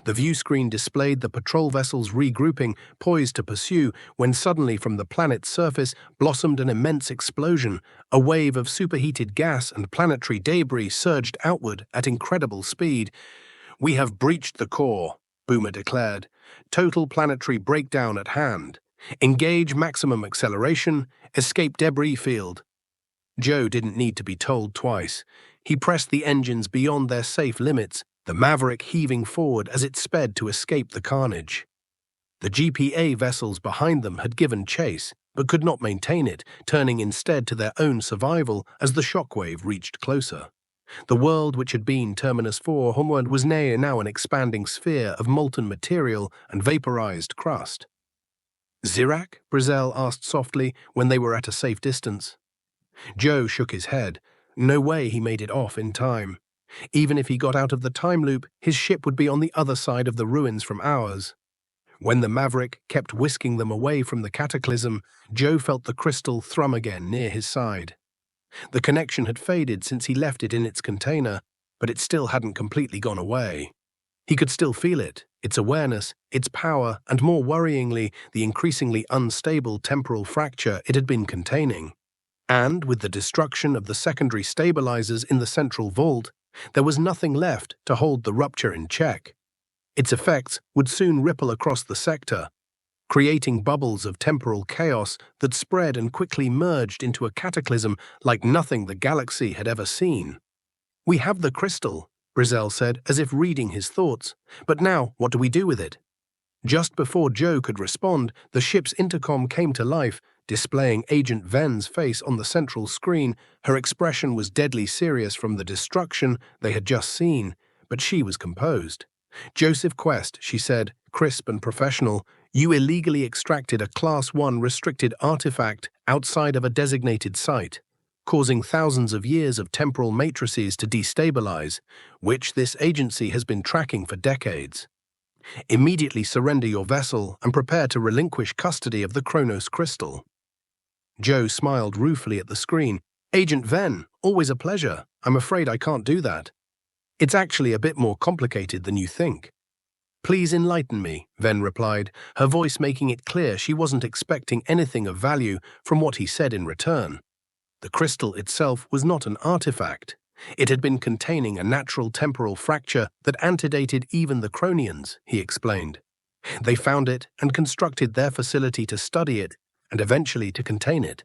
The view screen displayed the patrol vessels regrouping, poised to pursue, when suddenly from the planet's surface blossomed an immense explosion. A wave of superheated gas and planetary debris surged outward at incredible speed. We have breached the core, Boomer declared. Total planetary breakdown at hand. Engage maximum acceleration, escape debris field. Joe didn't need to be told twice. He pressed the engines beyond their safe limits, the Maverick heaving forward as it sped to escape the carnage. The GPA vessels behind them had given chase, but could not maintain it, turning instead to their own survival as the shockwave reached closer. The world which had been Terminus 4 Homeworld was now an expanding sphere of molten material and vaporized crust. Zirac? Brizzell asked softly when they were at a safe distance. Joe shook his head. No way he made it off in time. Even if he got out of the time loop, his ship would be on the other side of the ruins from ours. When the Maverick kept whisking them away from the cataclysm, Joe felt the crystal thrum again near his side. The connection had faded since he left it in its container, but it still hadn't completely gone away. He could still feel it, its awareness, its power, and more worryingly, the increasingly unstable temporal fracture it had been containing. And with the destruction of the secondary stabilizers in the central vault, there was nothing left to hold the rupture in check. Its effects would soon ripple across the sector, creating bubbles of temporal chaos that spread and quickly merged into a cataclysm like nothing the galaxy had ever seen. "We have the crystal," Brizzell said, as if reading his thoughts. "But now, what do we do with it?" Just before Joe could respond, the ship's intercom came to life, displaying Agent Ven's face on the central screen. Her expression was deadly serious from the destruction they had just seen, but she was composed. "Joseph Quest," she said, crisp and professional, "you illegally extracted a Class 1 restricted artifact outside of a designated site, causing thousands of years of temporal matrices to destabilize, which this agency has been tracking for decades. Immediately surrender your vessel and prepare to relinquish custody of the Chronos Crystal." Joe smiled ruefully at the screen. "Agent Ven, always a pleasure. I'm afraid I can't do that. It's actually a bit more complicated than you think." "Please enlighten me," Ven replied, her voice making it clear she wasn't expecting anything of value from what he said in return. The crystal itself was not an artifact. It had been containing a natural temporal fracture that antedated even the Chronians, he explained. They found it and constructed their facility to study it and eventually to contain it.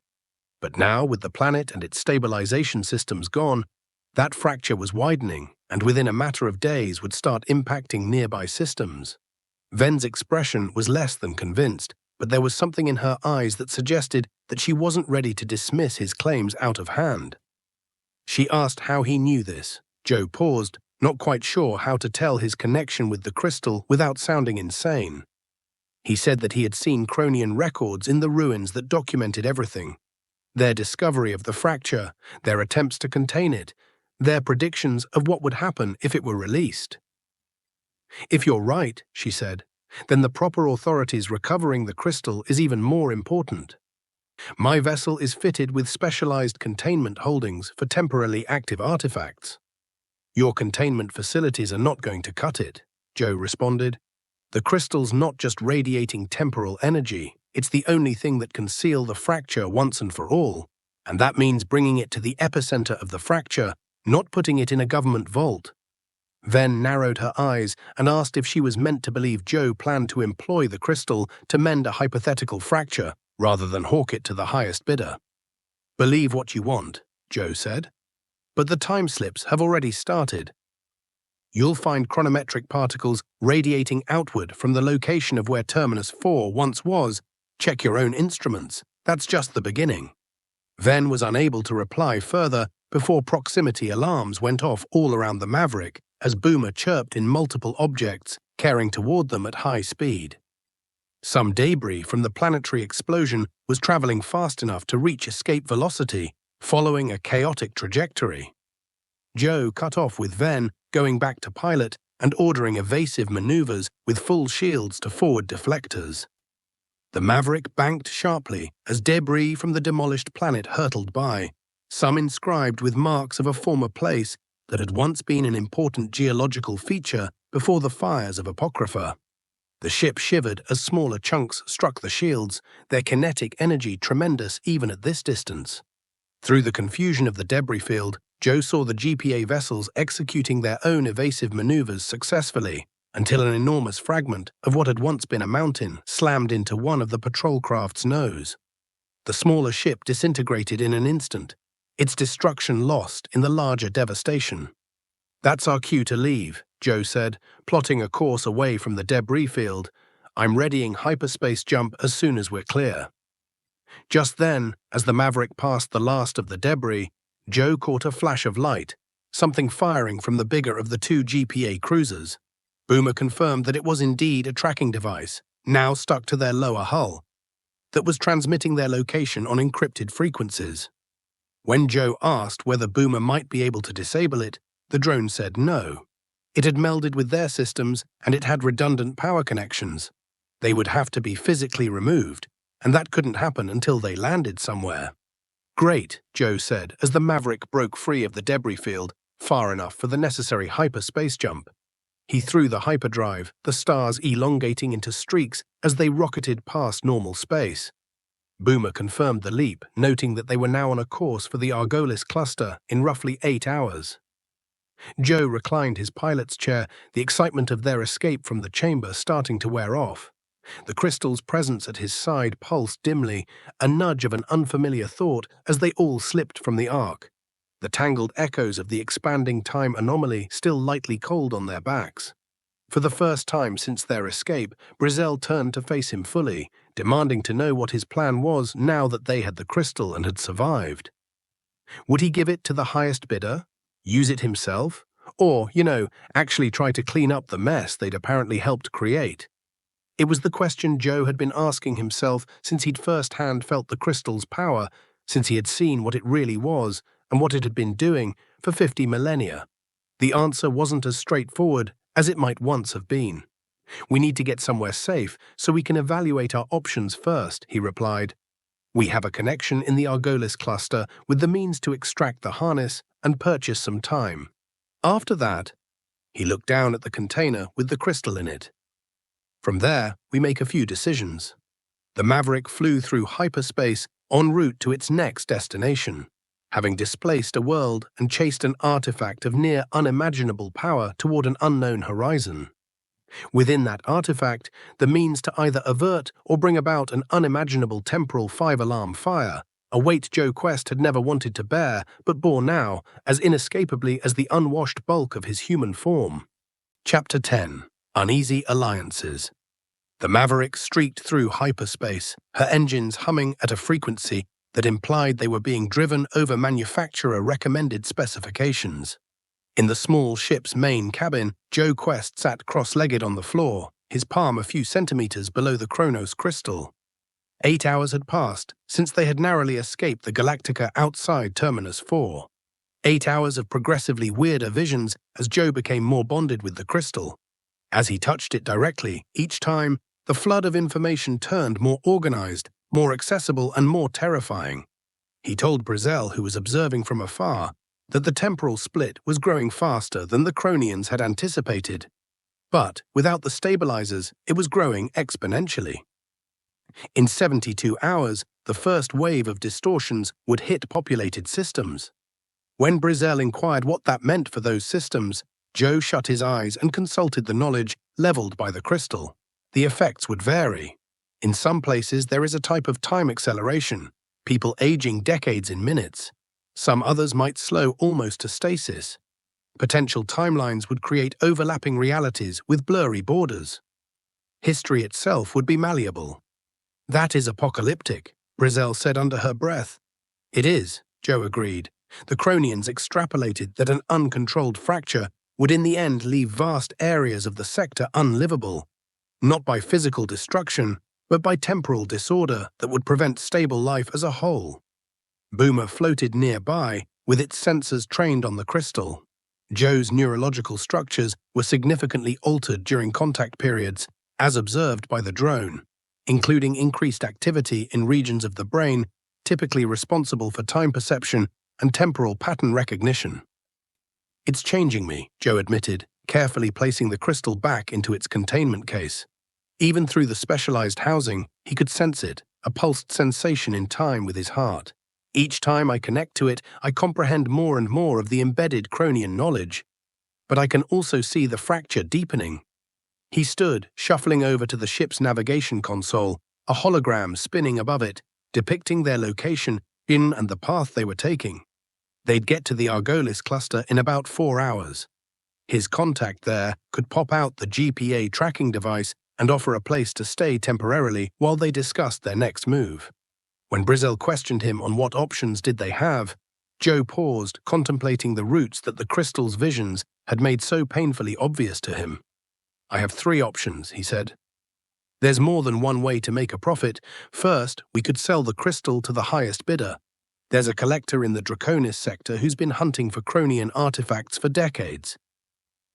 But now, with the planet and its stabilization systems gone, that fracture was widening, and within a matter of days would start impacting nearby systems. Ven's expression was less than convinced, but there was something in her eyes that suggested that she wasn't ready to dismiss his claims out of hand. She asked how he knew this. Joe paused, not quite sure how to tell his connection with the crystal without sounding insane. He said that he had seen Chronian records in the ruins that documented everything. Their discovery of the fracture, their attempts to contain it, their predictions of what would happen if it were released. "If you're right," she said, "then the proper authorities recovering the crystal is even more important. My vessel is fitted with specialized containment holdings for temporarily active artifacts." "Your containment facilities are not going to cut it," Joe responded. "The crystal's not just radiating temporal energy, it's the only thing that can seal the fracture once and for all, and that means bringing it to the epicenter of the fracture, not putting it in a government vault." Ven narrowed her eyes and asked if she was meant to believe Joe planned to employ the crystal to mend a hypothetical fracture rather than hawk it to the highest bidder. "Believe what you want," Joe said. "But the time slips have already started. You'll find chronometric particles radiating outward from the location of where Terminus 4 once was. Check your own instruments. That's just the beginning." Ven was unable to reply further before proximity alarms went off all around the Maverick as Boomer chirped in multiple objects carrying toward them at high speed. Some debris from the planetary explosion was traveling fast enough to reach escape velocity, following a chaotic trajectory. Joe cut off with Ven, going back to pilot and ordering evasive maneuvers with full shields to forward deflectors. The Maverick banked sharply as debris from the demolished planet hurtled by, some inscribed with marks of a former place that had once been an important geological feature before the fires of Apocrypha. The ship shivered as smaller chunks struck the shields, their kinetic energy tremendous even at this distance. Through the confusion of the debris field, Joe saw the GPA vessels executing their own evasive maneuvers successfully, until an enormous fragment of what had once been a mountain slammed into one of the patrol craft's nose. The smaller ship disintegrated in an instant, its destruction lost in the larger devastation. "That's our cue to leave," Joe said, plotting a course away from the debris field. "I'm readying hyperspace jump as soon as we're clear." Just then, as the Maverick passed the last of the debris, Joe caught a flash of light, something firing from the bigger of the two GPA cruisers. Boomer confirmed that it was indeed a tracking device, now stuck to their lower hull, that was transmitting their location on encrypted frequencies. When Joe asked whether Boomer might be able to disable it, the drone said no. It had melded with their systems and it had redundant power connections. They would have to be physically removed, and that couldn't happen until they landed somewhere. "Great," Joe said as the Maverick broke free of the debris field, far enough for the necessary hyperspace jump. He threw the hyperdrive, the stars elongating into streaks as they rocketed past normal space. Boomer confirmed the leap, noting that they were now on a course for the Argolis cluster in roughly 8 hours. Joe reclined his pilot's chair, the excitement of their escape from the chamber starting to wear off. The crystal's presence at his side pulsed dimly, a nudge of an unfamiliar thought as they all slipped from the ark, the tangled echoes of the expanding time anomaly still lightly cold on their backs. For the first time since their escape, Brizzell turned to face him fully, demanding to know what his plan was now that they had the crystal and had survived. Would he give it to the highest bidder? Use it himself? Or, actually try to clean up the mess they'd apparently helped create? It was the question Joe had been asking himself since he'd first-hand felt the crystal's power, since he had seen what it really was and what it had been doing for 50 millennia. The answer wasn't as straightforward as it might once have been. "We need to get somewhere safe so we can evaluate our options first," he replied. "We have a connection in the Argolis cluster with the means to extract the harness and purchase some time. After that," he looked down at the container with the crystal in it. "From there, we make a few decisions." The Maverick flew through hyperspace en route to its next destination, having displaced a world and chased an artifact of near unimaginable power toward an unknown horizon. Within that artifact, the means to either avert or bring about an unimaginable temporal 5-alarm fire, a weight Joe Quest had never wanted to bear but bore now as inescapably as the unwashed bulk of his human form. Chapter 10. Uneasy Alliances. The Maverick streaked through hyperspace, her engines humming at a frequency that implied they were being driven over manufacturer-recommended specifications. In the small ship's main cabin, Joe Quest sat cross-legged on the floor, his palm a few centimeters below the Chronos crystal. 8 hours had passed since they had narrowly escaped the Galactica outside Terminus 4. 8 hours of progressively weirder visions as Joe became more bonded with the crystal. As he touched it directly, each time, the flood of information turned more organized, more accessible, and more terrifying. He told Brizzell, who was observing from afar, that the temporal split was growing faster than the Cronians had anticipated. But, without the stabilizers, it was growing exponentially. In 72 hours, the first wave of distortions would hit populated systems. When Brizzell inquired what that meant for those systems, Joe shut his eyes and consulted the knowledge leveled by the crystal. The effects would vary. In some places, there is a type of time acceleration, people aging decades in minutes. Some others might slow almost to stasis. Potential timelines would create overlapping realities with blurry borders. History itself would be malleable. "That is apocalyptic," Brizzell said under her breath. "It is," Joe agreed. The Cronians extrapolated that an uncontrolled fracture would in the end leave vast areas of the sector unlivable, not by physical destruction, but by temporal disorder that would prevent stable life as a whole. Boomer floated nearby, with its sensors trained on the crystal. Joe's neurological structures were significantly altered during contact periods, as observed by the drone, including increased activity in regions of the brain typically responsible for time perception and temporal pattern recognition. "It's changing me," Joe admitted, carefully placing the crystal back into its containment case. Even through the specialized housing, he could sense it, a pulsed sensation in time with his heart. "Each time I connect to it, I comprehend more and more of the embedded Cronian knowledge. But I can also see the fracture deepening. He stood, shuffling over to the ship's navigation console, a hologram spinning above it, depicting their location in and the path they were taking. They'd get to the Argolis cluster in about 4 hours. His contact there could pop out the GPA tracking device and offer a place to stay temporarily while they discussed their next move. When Brizzell questioned him on what options did they have, Joe paused, contemplating the routes that the crystal's visions had made so painfully obvious to him. "I have 3 options," he said. "There's more than one way to make a profit. First, we could sell the crystal to the highest bidder. There's a collector in the Draconis sector who's been hunting for Cronian artifacts for decades.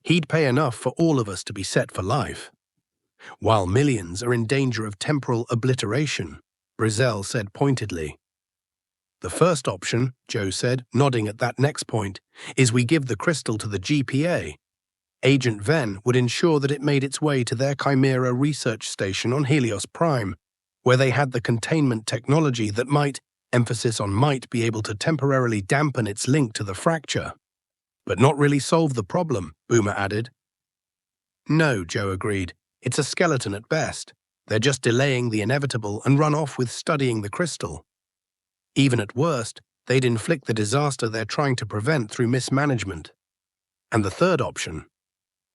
He'd pay enough for all of us to be set for life. While millions are in danger of temporal obliteration," Brizzell said pointedly. "The first option," Joe said, nodding at that next point, "is we give the crystal to the GPA. Agent Venn would ensure that it made its way to their Chimera research station on Helios Prime, where they had the containment technology that might, emphasis on might, be able to temporarily dampen its link to the fracture. But not really solve the problem," Boomer added. "No," Joe agreed. "It's a skeleton at best. They're just delaying the inevitable and run off with studying the crystal. Even at worst, they'd inflict the disaster they're trying to prevent through mismanagement. And the third option—"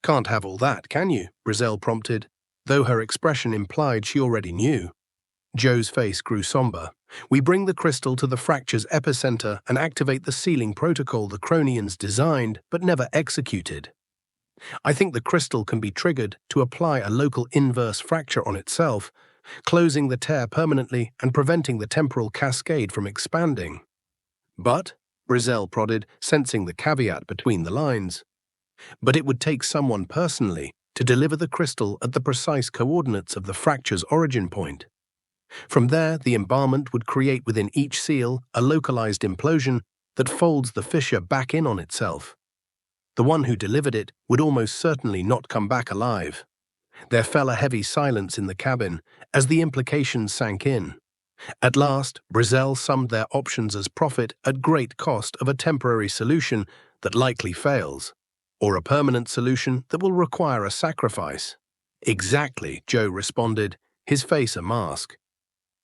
"Can't have all that, can you?" Brizzell prompted, though her expression implied she already knew. Joe's face grew somber. "We bring the crystal to the fracture's epicenter and activate the sealing protocol the Cronians designed but never executed. I think the crystal can be triggered to apply a local inverse fracture on itself, closing the tear permanently and preventing the temporal cascade from expanding." "But," Brizzell prodded, sensing the caveat between the lines, "but it would take someone personally to deliver the crystal at the precise coordinates of the fracture's origin point. From there, the embalmment would create within each seal a localized implosion that folds the fissure back in on itself. The one who delivered it would almost certainly not come back alive." There fell a heavy silence in the cabin as the implications sank in. At last, Brizzell summed their options as profit at great cost of a temporary solution that likely fails, or a permanent solution that will require a sacrifice. "Exactly," Joe responded, his face a mask.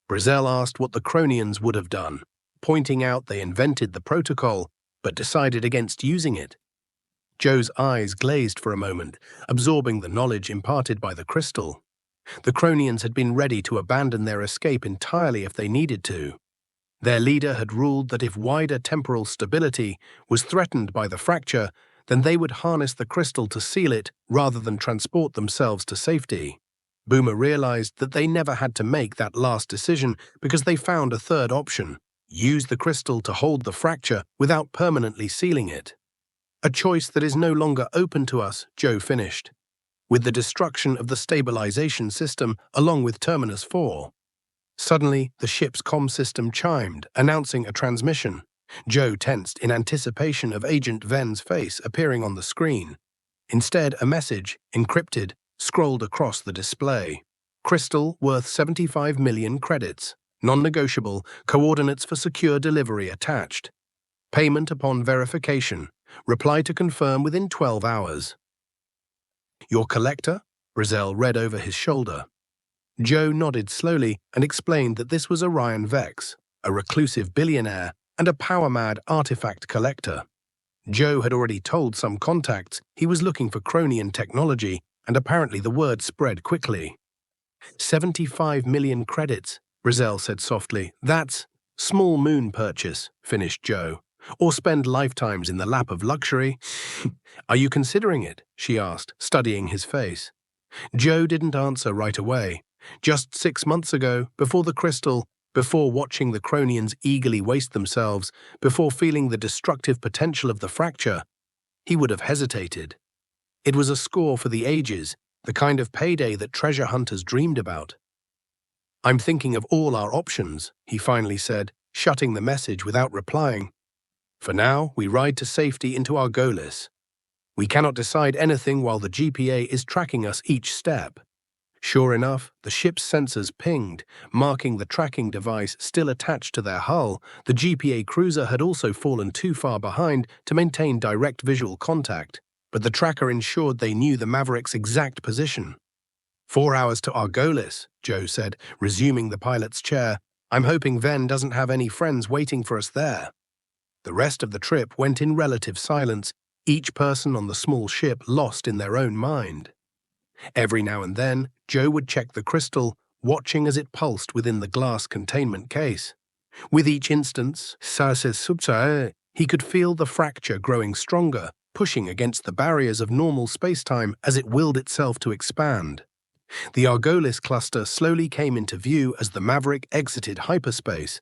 Brizzell asked what the Cronians would have done, pointing out they invented the protocol but decided against using it. Joe's eyes glazed for a moment, absorbing the knowledge imparted by the crystal. The Cronians had been ready to abandon their escape entirely if they needed to. Their leader had ruled that if wider temporal stability was threatened by the fracture, then they would harness the crystal to seal it rather than transport themselves to safety. Boomer realized that they never had to make that last decision because they found a third option: use the crystal to hold the fracture without permanently sealing it. "A choice that is no longer open to us," Joe finished, "with the destruction of the stabilization system along with Terminus 4. Suddenly, the ship's comm system chimed, announcing a transmission. Joe tensed in anticipation of Agent Venn's face appearing on the screen. Instead, a message, encrypted, scrolled across the display. "Crystal worth 75 million credits. Non-negotiable. Coordinates for secure delivery attached. Payment upon verification. Reply to confirm within 12 hours. "Your collector?" Brizzell read over his shoulder. Joe nodded slowly and explained that this was Orion Vex, a reclusive billionaire and a power-mad artifact collector. Joe had already told some contacts he was looking for Cronian technology, and apparently the word spread quickly. 75 million credits, Brizzell said softly. "That's small moon purchase," finished Joe. "Or spend lifetimes in the lap of luxury." "Are you considering it?" she asked, studying his face. Joe didn't answer right away. Just 6 months ago, before the crystal, before watching the Cronians eagerly waste themselves, before feeling the destructive potential of the fracture, he would have hesitated. It was a score for the ages, the kind of payday that treasure hunters dreamed about. "I'm thinking of all our options," he finally said, shutting the message without replying. "For now, we ride to safety into Argolis. We cannot decide anything while the GPA is tracking us each step." Sure enough, the ship's sensors pinged, marking the tracking device still attached to their hull. The GPA cruiser had also fallen too far behind to maintain direct visual contact, but the tracker ensured they knew the Maverick's exact position. 4 hours to Argolis, Joe said, resuming the pilot's chair. I'm hoping Ven doesn't have any friends waiting for us there. The rest of the trip went in relative silence, each person on the small ship lost in their own mind. Every now and then, Joe would check the crystal, watching as it pulsed within the glass containment case. With each instance, he could feel the fracture growing stronger, pushing against the barriers of normal spacetime as it willed itself to expand. The Argolis cluster slowly came into view as the Maverick exited hyperspace,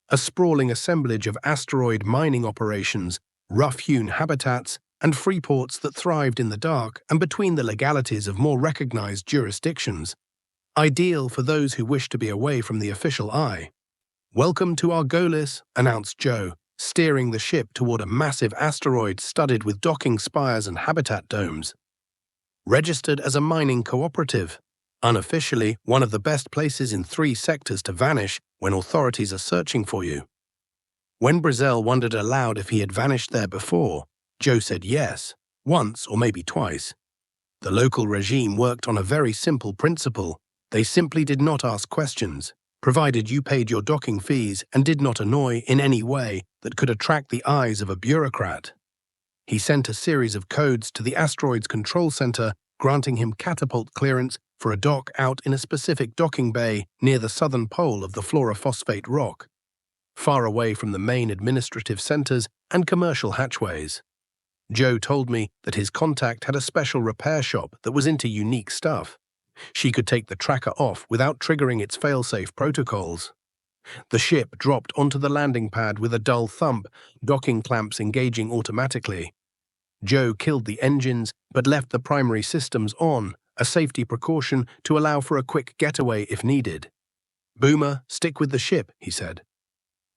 a sprawling assemblage of asteroid mining operations, rough-hewn habitats, and freeports that thrived in the dark and between the legalities of more recognized jurisdictions, ideal for those who wish to be away from the official eye. "Welcome to Argolis," announced Joe, steering the ship toward a massive asteroid studded with docking spires and habitat domes. Registered as a mining cooperative, unofficially one of the best places in 3 sectors to vanish when authorities are searching for you. When Brazel wondered aloud if he had vanished there before, Joe said yes, once or maybe twice. The local regime worked on a very simple principle. They simply did not ask questions, provided you paid your docking fees and did not annoy in any way that could attract the eyes of a bureaucrat. He sent a series of codes to the asteroid's control center, granting him catapult clearance for a dock out in a specific docking bay near the southern pole of the fluorophosphate rock, far away from the main administrative centers and commercial hatchways. Joe told me that his contact had a special repair shop that was into unique stuff. She could take the tracker off without triggering its failsafe protocols. The ship dropped onto the landing pad with a dull thump, docking clamps engaging automatically. Joe killed the engines but left the primary systems on, a safety precaution to allow for a quick getaway if needed. "Boomer, stick with the ship," he said.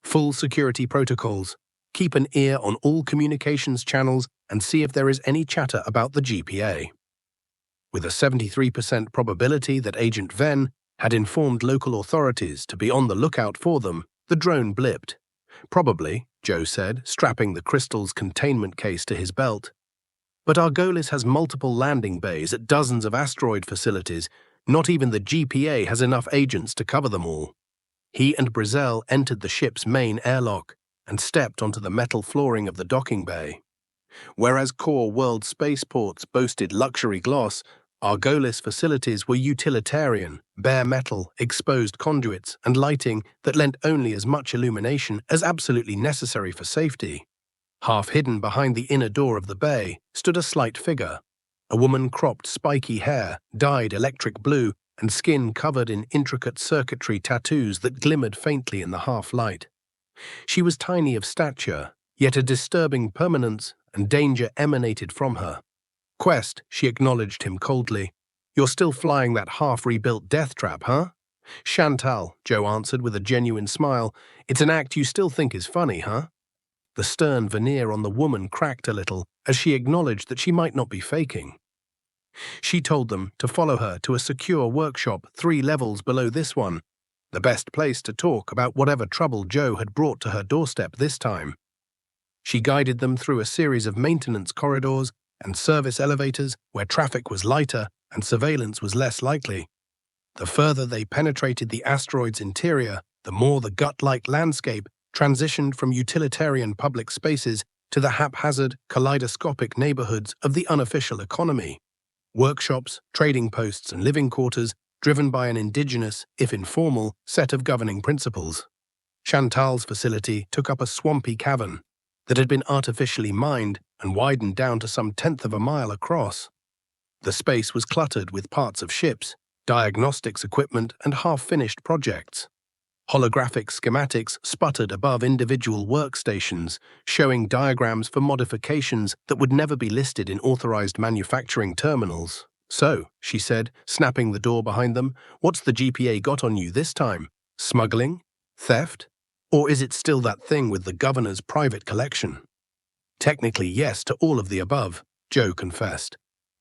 "Full security protocols. Keep an ear on all communications channels and see if there is any chatter about the GPA." With a 73% probability that Agent Ven had informed local authorities to be on the lookout for them, the drone blipped. "Probably," Joe said, strapping the crystal's containment case to his belt. "But Argolis has multiple landing bays at dozens of asteroid facilities. Not even the GPA has enough agents to cover them all." He and Brazel entered the ship's main airlock and stepped onto the metal flooring of the docking bay. Whereas core world spaceports boasted luxury gloss, Argolis facilities were utilitarian, bare metal, exposed conduits, and lighting that lent only as much illumination as absolutely necessary for safety. Half hidden behind the inner door of the bay stood a slight figure, a woman cropped spiky hair, dyed electric blue, and skin covered in intricate circuitry tattoos that glimmered faintly in the half-light. She was tiny of stature, yet a disturbing permanence and danger emanated from her. "Quest," she acknowledged him coldly. "You're still flying that half-rebuilt death trap, huh?" "Chantal," Joe answered with a genuine smile. "It's an act you still think is funny, huh?" The stern veneer on the woman cracked a little as she acknowledged that she might not be faking. She told them to follow her to a secure workshop 3 levels below this one, the best place to talk about whatever trouble Joe had brought to her doorstep this time. She guided them through a series of maintenance corridors and service elevators where traffic was lighter and surveillance was less likely. The further they penetrated the asteroid's interior, the more the gut-like landscape transitioned from utilitarian public spaces to the haphazard, kaleidoscopic neighborhoods of the unofficial economy. Workshops, trading posts, and living quarters driven by an indigenous, if informal, set of governing principles. Chantal's facility took up a swampy cavern that had been artificially mined and widened down to some 1/10 of a mile across. The space was cluttered with parts of ships, diagnostics equipment, and half-finished projects. Holographic schematics sputtered above individual workstations, showing diagrams for modifications that would never be listed in authorized manufacturing terminals. "So," she said, snapping the door behind them, "what's the GPA got on you this time? Smuggling? Theft? Or is it still that thing with the governor's private collection?" "Technically, yes to all of the above," Joe confessed.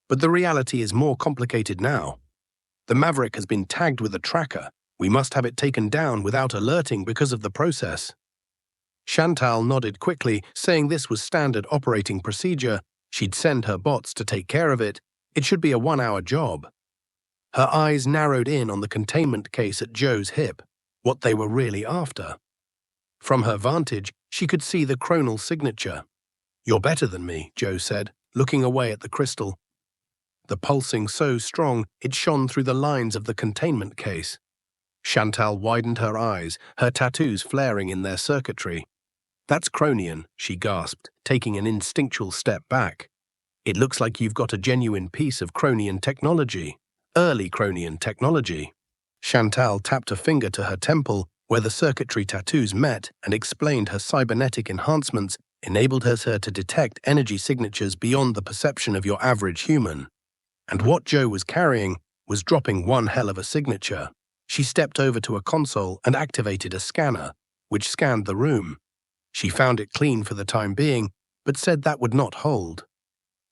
"But the reality is more complicated now. The Maverick has been tagged with a tracker. We must have it taken down without alerting because of the process." Chantal nodded quickly, saying this was standard operating procedure. She'd send her bots to take care of it. It should be a 1-hour job. Her eyes narrowed in on the containment case at Joe's hip, what they were really after. From her vantage, she could see the chronal signature. "You're better than me," Joe said, looking away at the crystal. The pulsing so strong it shone through the lines of the containment case. Chantal widened her eyes, her tattoos flaring in their circuitry. "That's Chronian," she gasped, taking an instinctual step back. "It looks like you've got a genuine piece of Chronian technology. Early Chronian technology." Chantal tapped a finger to her temple, where the circuitry tattoos met, and explained her cybernetic enhancements enabled her to detect energy signatures beyond the perception of your average human. And what Joe was carrying was dropping one hell of a signature. She stepped over to a console and activated a scanner, which scanned the room. She found it clean for the time being, but said that would not hold.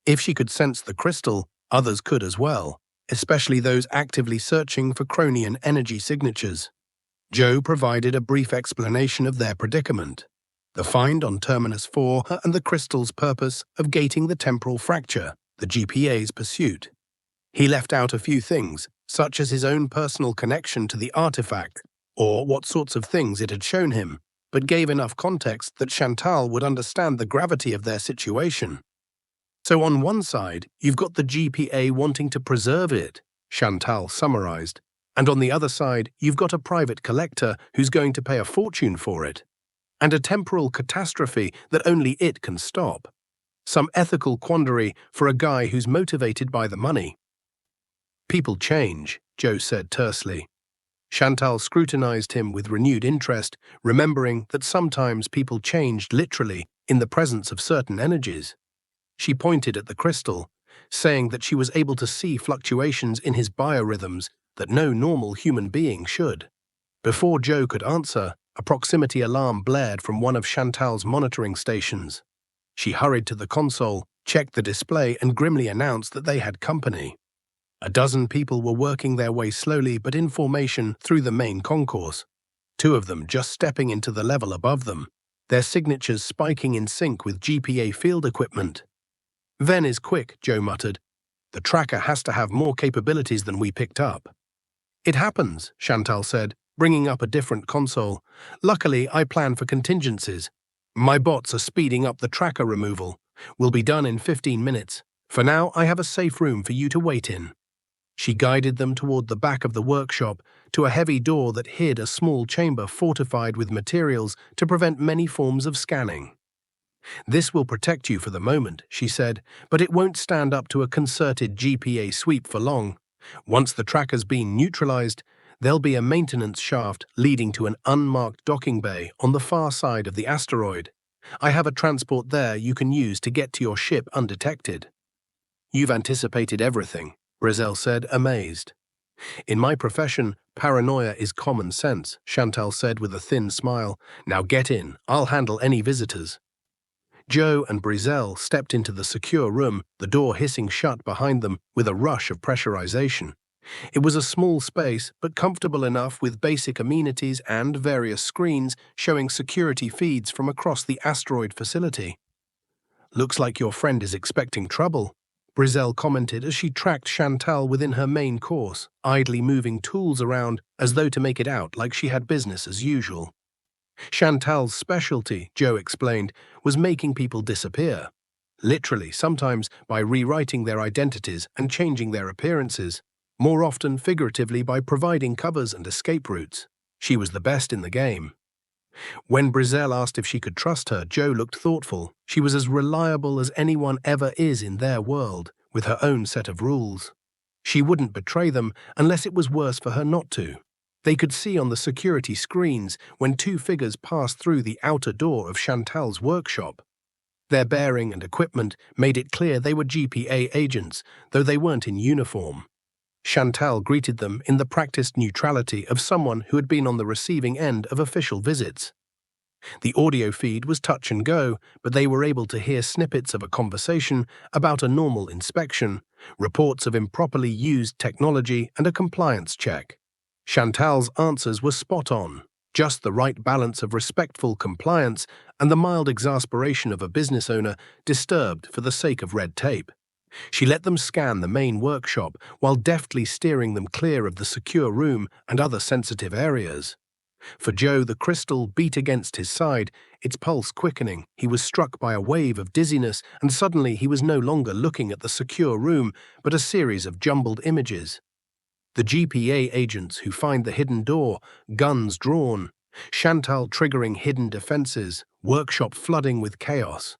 If she could sense the crystal, others could as well, especially those actively searching for Chronian energy signatures. Joe provided a brief explanation of their predicament, the find on Terminus 4 and the crystal's purpose of gating the temporal fracture, the GPA's pursuit. He left out a few things, such as his own personal connection to the artifact, or what sorts of things it had shown him, but gave enough context that Chantal would understand the gravity of their situation. "So on one side, you've got the GPA wanting to preserve it," Chantal summarized, "and on the other side, you've got a private collector who's going to pay a fortune for it, and a temporal catastrophe that only it can stop. Some ethical quandary for a guy who's motivated by the money." "People change," Joe said tersely. Chantal scrutinized him with renewed interest, remembering that sometimes people changed literally in the presence of certain energies. She pointed at the crystal, saying that she was able to see fluctuations in his biorhythms that no normal human being should. Before Joe could answer, a proximity alarm blared from one of Chantal's monitoring stations. She hurried to the console, checked the display, and grimly announced that they had company. A dozen people were working their way slowly but in formation through the main concourse, 2 of them just stepping into the level above them, their signatures spiking in sync with GPA field equipment. "Ven is quick," Joe muttered. "The tracker has to have more capabilities than we picked up." "It happens," Chantal said, bringing up a different console. "Luckily, I plan for contingencies. My bots are speeding up the tracker removal. We'll be done in 15 minutes. For now, I have a safe room for you to wait in." She guided them toward the back of the workshop, to a heavy door that hid a small chamber fortified with materials to prevent many forms of scanning. "This will protect you for the moment," she said, "but it won't stand up to a concerted GPA sweep for long. Once the tracker's been neutralized, there'll be a maintenance shaft leading to an unmarked docking bay on the far side of the asteroid. I have a transport there you can use to get to your ship undetected." "You've anticipated everything," Brizzell said, amazed. "In my profession, paranoia is common sense," Chantal said with a thin smile. "Now get in, I'll handle any visitors." Joe and Brizzell stepped into the secure room, the door hissing shut behind them with a rush of pressurization. It was a small space, but comfortable enough with basic amenities and various screens showing security feeds from across the asteroid facility. "Looks like your friend is expecting trouble," Brizzell commented as she tracked Chantal within her main course, idly moving tools around as though to make it out like she had business as usual. Chantal's specialty, Joe explained, was making people disappear. Literally, sometimes by rewriting their identities and changing their appearances, more often figuratively by providing covers and escape routes. She was the best in the game. When Brizzell asked if she could trust her, Joe looked thoughtful. She was as reliable as anyone ever is in their world, with her own set of rules. She wouldn't betray them unless it was worse for her not to. They could see on the security screens when 2 figures passed through the outer door of Chantal's workshop. Their bearing and equipment made it clear they were GPA agents, though they weren't in uniform. Chantal greeted them in the practiced neutrality of someone who had been on the receiving end of official visits. The audio feed was touch and go, but they were able to hear snippets of a conversation about a normal inspection, reports of improperly used technology, and a compliance check. Chantal's answers were spot on, just the right balance of respectful compliance and the mild exasperation of a business owner disturbed for the sake of red tape. She let them scan the main workshop while deftly steering them clear of the secure room and other sensitive areas. For Joe, the crystal beat against his side, its pulse quickening. He was struck by a wave of dizziness, and suddenly he was no longer looking at the secure room, but a series of jumbled images. The GPA agents who find the hidden door, guns drawn, Chantal triggering hidden defenses, workshop flooding with chaos.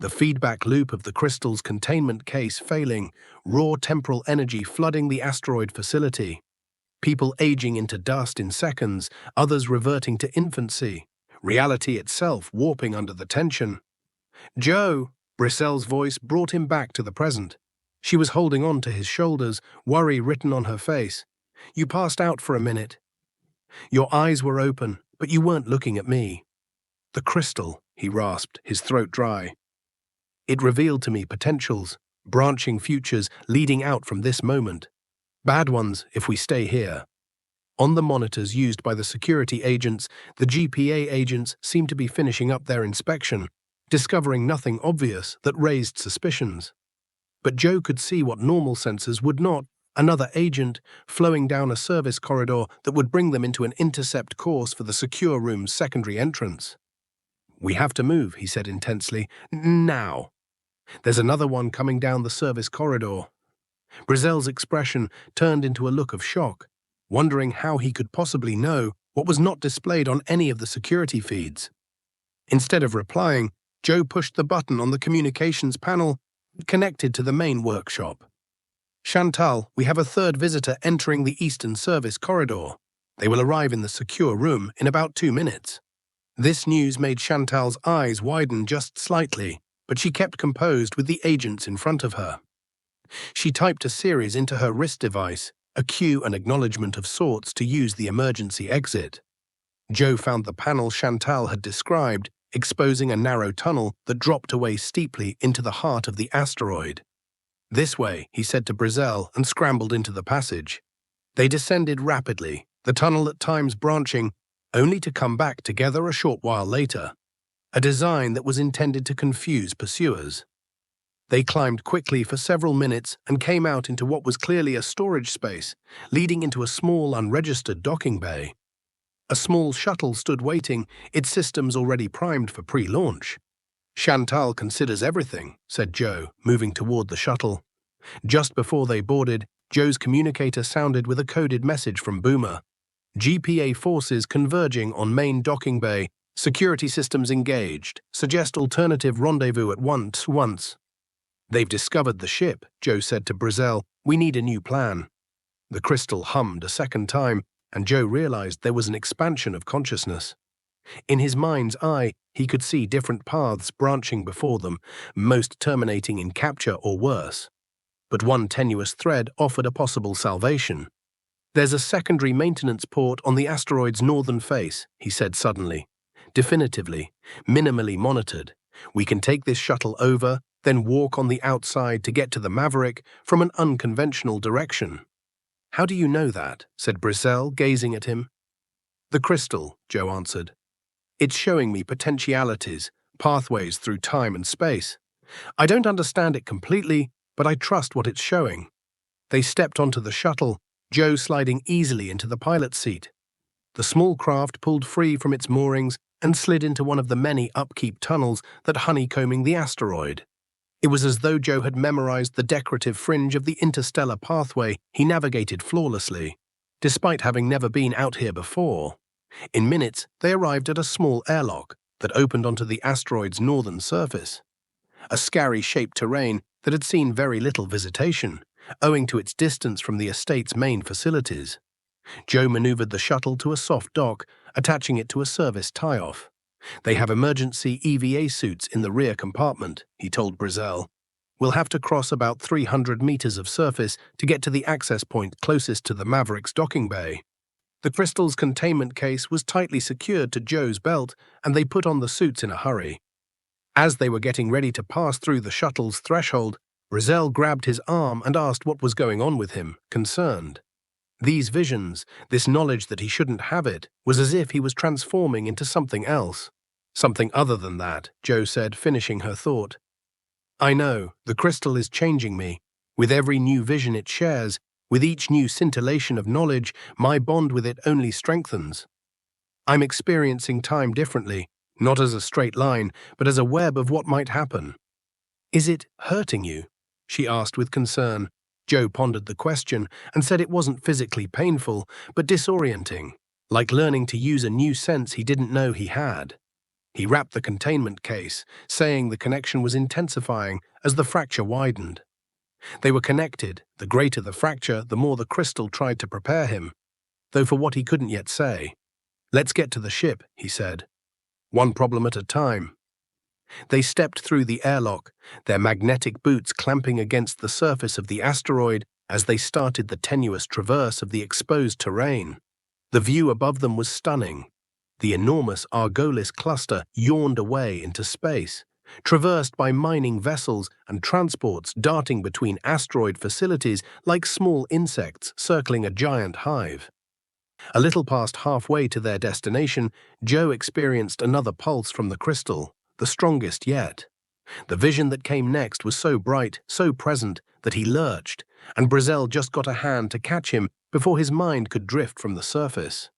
The feedback loop of the crystal's containment case failing, raw temporal energy flooding the asteroid facility. People aging into dust in seconds, others reverting to infancy, reality itself warping under the tension. Joe, Brissel's voice brought him back to the present. She was holding on to his shoulders, worry written on her face. You passed out for a minute. Your eyes were open, but you weren't looking at me. The crystal, he rasped, his throat dry. It revealed to me potentials, branching futures leading out from this moment. Bad ones if we stay here. On the monitors used by the security agents, the GPA agents seemed to be finishing up their inspection, discovering nothing obvious that raised suspicions. But Joe could see what normal sensors would not, another agent flowing down a service corridor that would bring them into an intercept course for the secure room's secondary entrance. We have to move, he said intensely. Now. There's another one coming down the service corridor. Brissel's expression turned into a look of shock, wondering how he could possibly know what was not displayed on any of the security feeds. Instead of replying, Joe pushed the button on the communications panel connected to the main workshop. Chantal, we have a third visitor entering the eastern service corridor. They will arrive in the secure room in about 2 minutes. This news made Chantal's eyes widen just slightly, but she kept composed with the agents in front of her. She typed a series into her wrist device, a cue and acknowledgement of sorts to use the emergency exit. Joe found the panel Chantal had described, exposing a narrow tunnel that dropped away steeply into the heart of the asteroid. This way, he said to Brissel, and scrambled into the passage. They descended rapidly, the tunnel at times branching, only to come back together a short while later, a design that was intended to confuse pursuers. They climbed quickly for several minutes and came out into what was clearly a storage space, leading into a small unregistered docking bay. A small shuttle stood waiting, its systems already primed for pre-launch. Chantal considers everything, said Joe, moving toward the shuttle. Just before they boarded, Joe's communicator sounded with a coded message from Boomer. GPA forces converging on main docking bay, security systems engaged, suggest alternative rendezvous at once. They've discovered the ship, Joe said to Brissel. We need a new plan. The crystal hummed a second time, and Joe realized there was an expansion of consciousness. In his mind's eye, he could see different paths branching before them, most terminating in capture or worse. But one tenuous thread offered a possible salvation. There's a secondary maintenance port on the asteroid's northern face, he said suddenly. Definitively, minimally monitored. We can take this shuttle over, then walk on the outside to get to the Maverick from an unconventional direction. How do you know that? Said Brissel, gazing at him. The crystal, Joe answered. It's showing me potentialities, pathways through time and space. I don't understand it completely, but I trust what it's showing. They stepped onto the shuttle, Joe sliding easily into the pilot's seat. The small craft pulled free from its moorings and slid into one of the many upkeep tunnels that honeycombing the asteroid. It was as though Joe had memorized the decorative fringe of the interstellar pathway he navigated flawlessly, despite having never been out here before. In minutes, they arrived at a small airlock that opened onto the asteroid's northern surface. A scary-shaped terrain that had seen very little visitation, owing to its distance from the estate's main facilities. Joe maneuvered the shuttle to a soft dock, attaching it to a service tie-off. They have emergency EVA suits in the rear compartment, he told Brissel. We'll have to cross about 300 meters of surface to get to the access point closest to the Maverick's docking bay. The crystal's containment case was tightly secured to Joe's belt, and they put on the suits in a hurry. As they were getting ready to pass through the shuttle's threshold, Brissel grabbed his arm and asked what was going on with him, concerned. These visions, this knowledge that he shouldn't have it, was as if he was transforming into something else. Something other than that, Joe said, finishing her thought. I know, the crystal is changing me. With every new vision it shares, with each new scintillation of knowledge, my bond with it only strengthens. I'm experiencing time differently, not as a straight line, but as a web of what might happen. Is it hurting you? She asked with concern. Joe pondered the question and said it wasn't physically painful, but disorienting, like learning to use a new sense he didn't know he had. He wrapped the containment case, saying the connection was intensifying as the fracture widened. They were connected. The greater the fracture, the more the crystal tried to prepare him, though for what he couldn't yet say. Let's get to the ship, he said. One problem at a time. They stepped through the airlock, their magnetic boots clamping against the surface of the asteroid as they started the tenuous traverse of the exposed terrain. The view above them was stunning. The enormous Argolis cluster yawned away into space, traversed by mining vessels and transports darting between asteroid facilities like small insects circling a giant hive. A little past halfway to their destination, Joe experienced another pulse from the crystal, the strongest yet. The vision that came next was so bright, so present, that he lurched, and Brazel just got a hand to catch him before his mind could drift from the surface.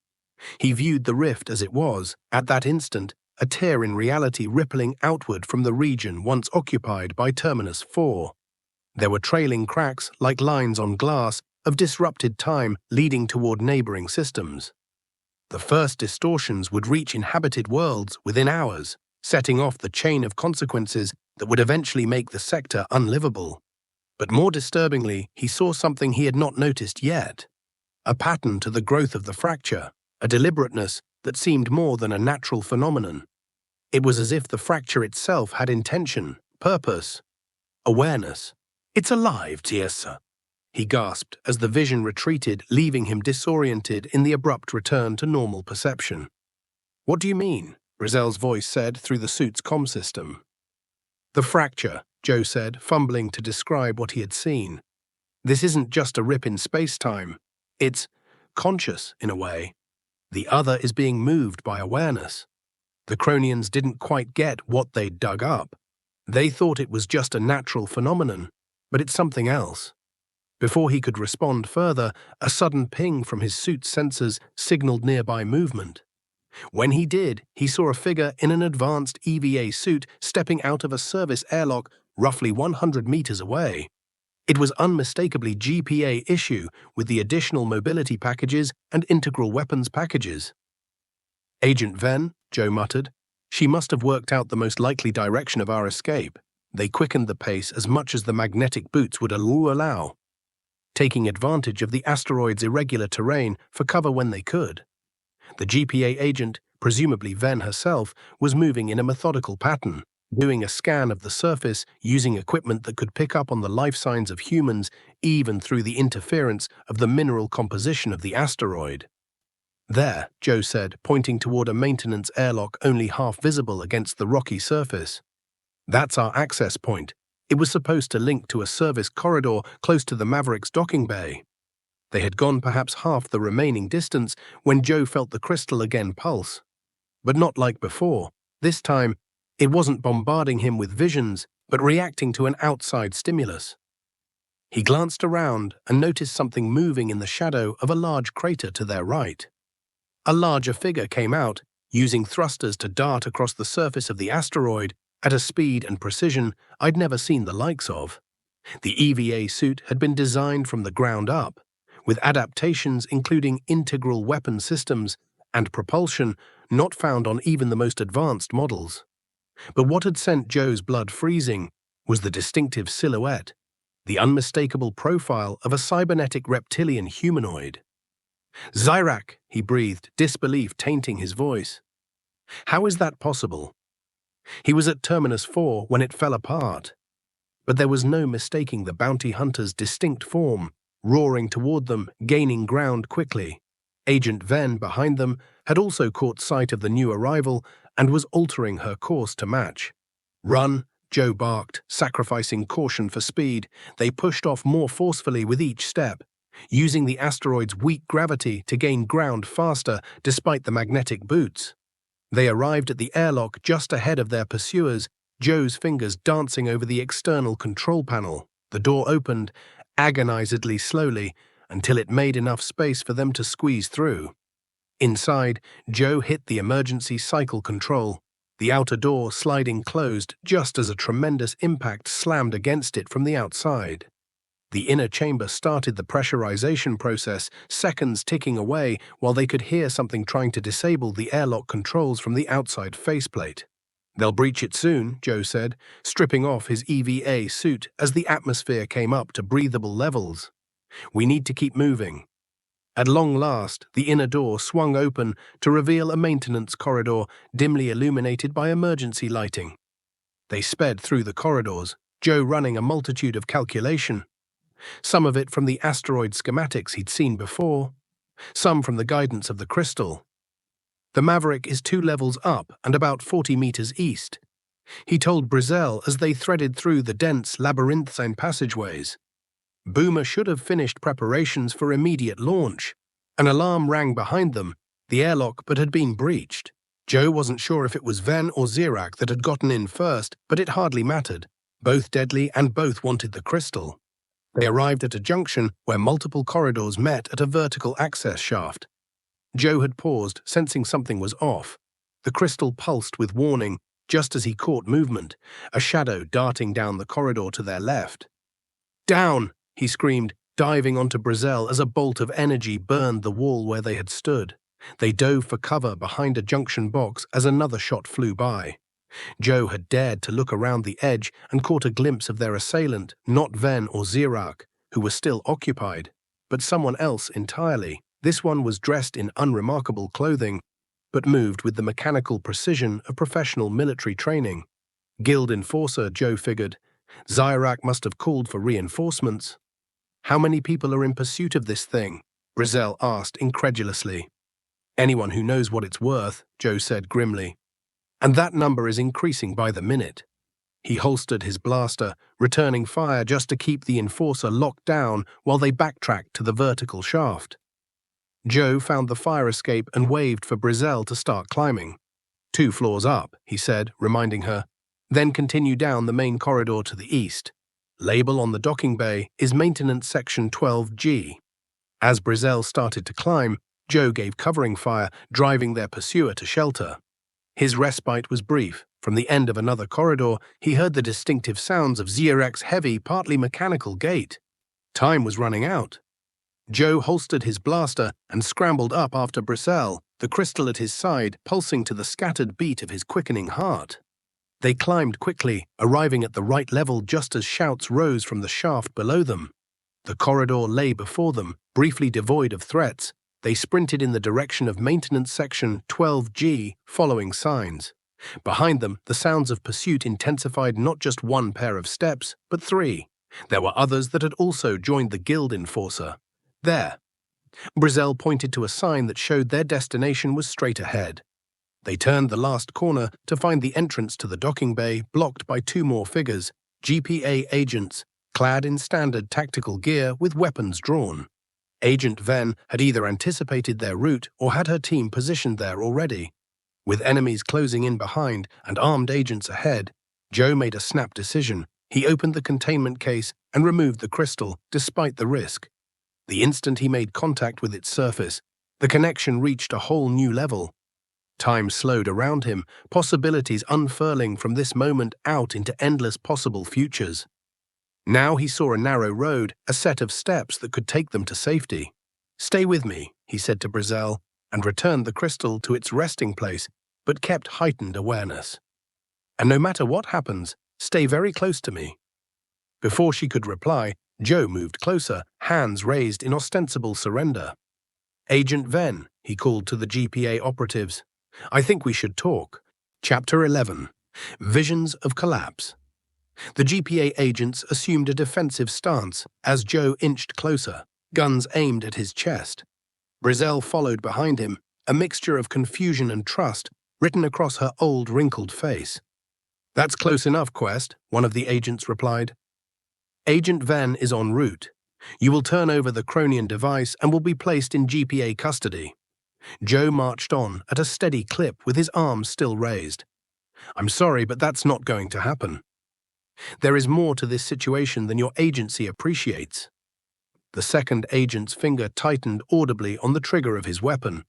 He viewed the rift as it was, at that instant, a tear in reality rippling outward from the region once occupied by Terminus 4. There were trailing cracks, like lines on glass, of disrupted time leading toward neighboring systems. The first distortions would reach inhabited worlds within hours, setting off the chain of consequences that would eventually make the sector unlivable. But more disturbingly, he saw something he had not noticed yet. A pattern to the growth of the fracture, a deliberateness that seemed more than a natural phenomenon. It was as if the fracture itself had intention, purpose, awareness. It's alive, Tiesa, he gasped as the vision retreated, leaving him disoriented in the abrupt return to normal perception. What do you mean? Brazel's voice said through the suit's comm system. The fracture, Joe said, fumbling to describe what he had seen. This isn't just a rip in space-time. It's conscious, in a way. The other is being moved by awareness. The Cronians didn't quite get what they'd dug up. They thought it was just a natural phenomenon, but it's something else. Before he could respond further, a sudden ping from his suit's sensors signaled nearby movement. When he did, he saw a figure in an advanced EVA suit stepping out of a service airlock roughly 100 meters away. It was unmistakably GPA issue with the additional mobility packages and integral weapons packages. Agent Venn, Joe muttered. She must have worked out the most likely direction of our escape. They quickened the pace as much as the magnetic boots would allow, taking advantage of the asteroid's irregular terrain for cover when they could. The GPA agent, presumably Venn herself, was moving in a methodical pattern, doing a scan of the surface using equipment that could pick up on the life signs of humans even through the interference of the mineral composition of the asteroid. There, Joe said, pointing toward a maintenance airlock only half visible against the rocky surface. That's our access point. It was supposed to link to a service corridor close to the Maverick's docking bay. They had gone perhaps half the remaining distance when Joe felt the crystal again pulse. But not like before. This time, it wasn't bombarding him with visions, but reacting to an outside stimulus. He glanced around and noticed something moving in the shadow of a large crater to their right. A larger figure came out, using thrusters to dart across the surface of the asteroid at a speed and precision I'd never seen the likes of. The EVA suit had been designed from the ground up, with adaptations including integral weapon systems and propulsion not found on even the most advanced models. But what had sent Joe's blood freezing was the distinctive silhouette, the unmistakable profile of a cybernetic reptilian humanoid. "Zyrak," he breathed, disbelief tainting his voice. How is that possible? He was at Terminus 4 when it fell apart. But there was no mistaking the bounty hunter's distinct form, roaring toward them, gaining ground quickly. Agent Venn, behind them, had also caught sight of the new arrival and was altering her course to match. "Run," Joe barked, sacrificing caution for speed. They pushed off more forcefully with each step, using the asteroid's weak gravity to gain ground faster despite the magnetic boots. They arrived at the airlock just ahead of their pursuers, Joe's fingers dancing over the external control panel. The door opened, agonizedly slowly, until it made enough space for them to squeeze through. Inside, Joe hit the emergency cycle control, the outer door sliding closed just as a tremendous impact slammed against it from the outside. The inner chamber started the pressurization process, seconds ticking away while they could hear something trying to disable the airlock controls from the outside faceplate. "They'll breach it soon," Joe said, stripping off his EVA suit as the atmosphere came up to breathable levels. "We need to keep moving." At long last, the inner door swung open to reveal a maintenance corridor dimly illuminated by emergency lighting. They sped through the corridors, Joe running a multitude of calculation. Some of it from the asteroid schematics he'd seen before, some from the guidance of the crystal. The Maverick is 2 levels up and about 40 meters east, he told Brizzell as they threaded through the dense labyrinthine passageways. Boomer should have finished preparations for immediate launch. An alarm rang behind them, the airlock, but had been breached. Joe wasn't sure if it was Ven or Zirak that had gotten in first, but it hardly mattered. Both deadly and both wanted the crystal. They arrived at a junction where multiple corridors met at a vertical access shaft. Joe had paused, sensing something was off. The crystal pulsed with warning, just as he caught movement, a shadow darting down the corridor to their left. "Down!" he screamed, diving onto Brizzell as a bolt of energy burned the wall where they had stood. They dove for cover behind a junction box as another shot flew by. Joe had dared to look around the edge and caught a glimpse of their assailant, not Ven or Zirak, who were still occupied, but someone else entirely. This one was dressed in unremarkable clothing, but moved with the mechanical precision of professional military training. Guild enforcer, Joe figured. Zirak must have called for reinforcements. "How many people are in pursuit of this thing?" Brizzell asked incredulously. "Anyone who knows what it's worth," Joe said grimly. "And that number is increasing by the minute." He holstered his blaster, returning fire just to keep the enforcer locked down while they backtracked to the vertical shaft. Joe found the fire escape and waved for Brizzell to start climbing. 2 floors up, he said, reminding her. Then continue down the main corridor to the east. Label on the docking bay is Maintenance Section 12G. As Brizzell started to climb, Joe gave covering fire, driving their pursuer to shelter. His respite was brief. From the end of another corridor, he heard the distinctive sounds of Zirak's heavy, partly mechanical gait. Time was running out. Joe holstered his blaster and scrambled up after Brizzell, the crystal at his side pulsing to the scattered beat of his quickening heart. They climbed quickly, arriving at the right level just as shouts rose from the shaft below them. The corridor lay before them, briefly devoid of threats. They sprinted in the direction of Maintenance Section 12G, following signs. Behind them, the sounds of pursuit intensified not just 1 pair of steps, but 3. There were others that had also joined the guild enforcer. There. Brizzell pointed to a sign that showed their destination was straight ahead. They turned the last corner to find the entrance to the docking bay blocked by 2 more figures, GPA agents, clad in standard tactical gear with weapons drawn. Agent Ven had either anticipated their route or had her team positioned there already. With enemies closing in behind and armed agents ahead, Joe made a snap decision. He opened the containment case and removed the crystal, despite the risk. The instant he made contact with its surface, the connection reached a whole new level. Time slowed around him, possibilities unfurling from this moment out into endless possible futures. Now he saw a narrow road, a set of steps that could take them to safety. "Stay with me," he said to Brizzell, and returned the crystal to its resting place, but kept heightened awareness. "And no matter what happens, stay very close to me." Before she could reply, Joe moved closer, hands raised in ostensible surrender. "Agent Ven," he called to the GPA operatives. "I think we should talk." Chapter 11. Visions of Collapse. The GPA agents assumed a defensive stance as Joe inched closer, guns aimed at his chest. Brizzell followed behind him, a mixture of confusion and trust written across her old, wrinkled face. "That's close enough, Quest," one of the agents replied. "Agent Ven is en route. You will turn over the Cronian device and will be placed in GPA custody." Joe marched on at a steady clip with his arms still raised. I'm sorry, but that's not going to happen. There is more to this situation than your agency appreciates. The second agent's finger tightened audibly on the trigger of his weapon.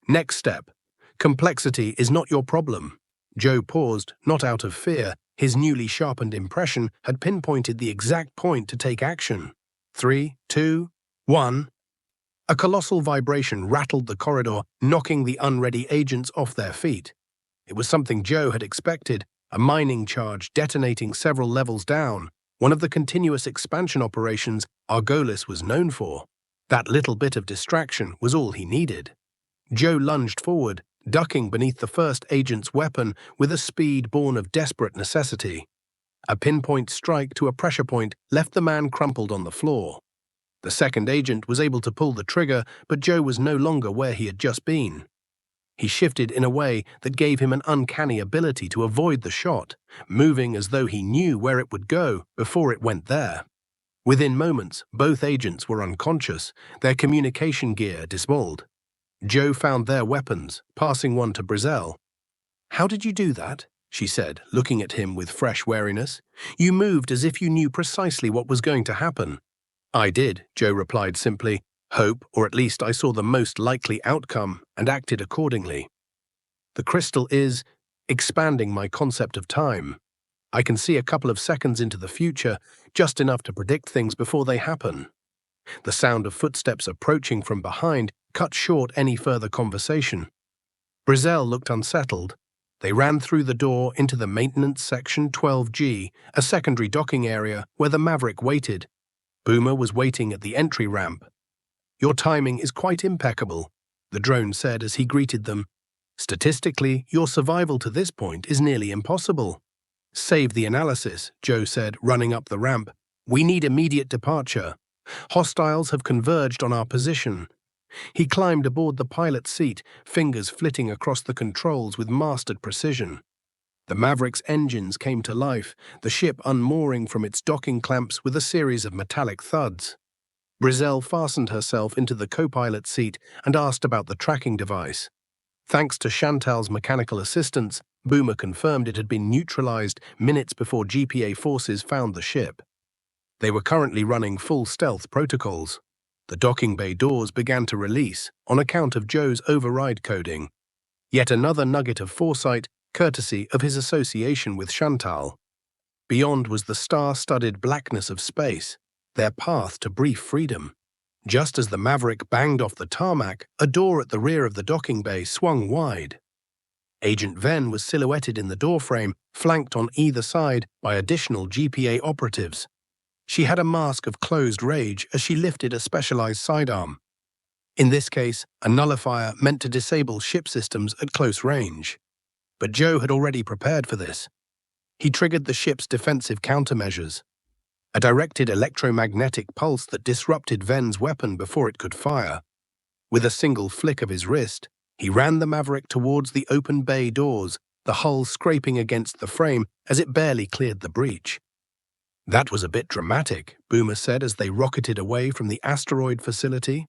Next step. Complexity is not your problem. Joe paused, not out of fear. His newly sharpened impression had pinpointed the exact point to take action. 3, 2, 1. A colossal vibration rattled the corridor, knocking the unready agents off their feet. It was something Joe had expected, a mining charge detonating several levels down, one of the continuous expansion operations Argolis was known for. That little bit of distraction was all he needed. Joe lunged forward, ducking beneath the first agent's weapon with a speed born of desperate necessity. A pinpoint strike to a pressure point left the man crumpled on the floor. The second agent was able to pull the trigger, but Joe was no longer where he had just been. He shifted in a way that gave him an uncanny ability to avoid the shot, moving as though he knew where it would go before it went there. Within moments, both agents were unconscious, their communication gear dismalled. Joe found their weapons, passing one to Brizzell. "How did you do that?" she said, looking at him with fresh wariness. "You moved as if you knew precisely what was going to happen." "I did," Joe replied simply. "Hope, or at least I saw the most likely outcome and acted accordingly. The crystal is expanding my concept of time. I can see a couple of seconds into the future, just enough to predict things before they happen." The sound of footsteps approaching from behind cut short any further conversation. Brizzell looked unsettled. They ran through the door into the maintenance section 12G, a secondary docking area where the Maverick waited. Boomer was waiting at the entry ramp. "Your timing is quite impeccable," the drone said as he greeted them. "Statistically, your survival to this point is nearly impossible." "Save the analysis," Joe said, running up the ramp. "We need immediate departure. Hostiles have converged on our position." He climbed aboard the pilot's seat, fingers flitting across the controls with mastered precision. The Maverick's engines came to life, the ship unmooring from its docking clamps with a series of metallic thuds. Brizzell fastened herself into the co-pilot's seat and asked about the tracking device. Thanks to Chantal's mechanical assistance, Boomer confirmed it had been neutralized minutes before GPA forces found the ship. They were currently running full stealth protocols. The docking bay doors began to release on account of Joe's override coding. Yet another nugget of foresight, courtesy of his association with Chantal. Beyond was the star-studded blackness of space, their path to brief freedom. Just as the Maverick banged off the tarmac, a door at the rear of the docking bay swung wide. Agent Venn was silhouetted in the doorframe, flanked on either side by additional GPA operatives. She had a mask of closed rage as she lifted a specialized sidearm. In this case, a nullifier meant to disable ship systems at close range. But Joe had already prepared for this. He triggered the ship's defensive countermeasures. A directed electromagnetic pulse that disrupted Venn's weapon before it could fire. With a single flick of his wrist, he ran the Maverick towards the open bay doors, the hull scraping against the frame as it barely cleared the breach. "That was a bit dramatic," Boomer said as they rocketed away from the asteroid facility.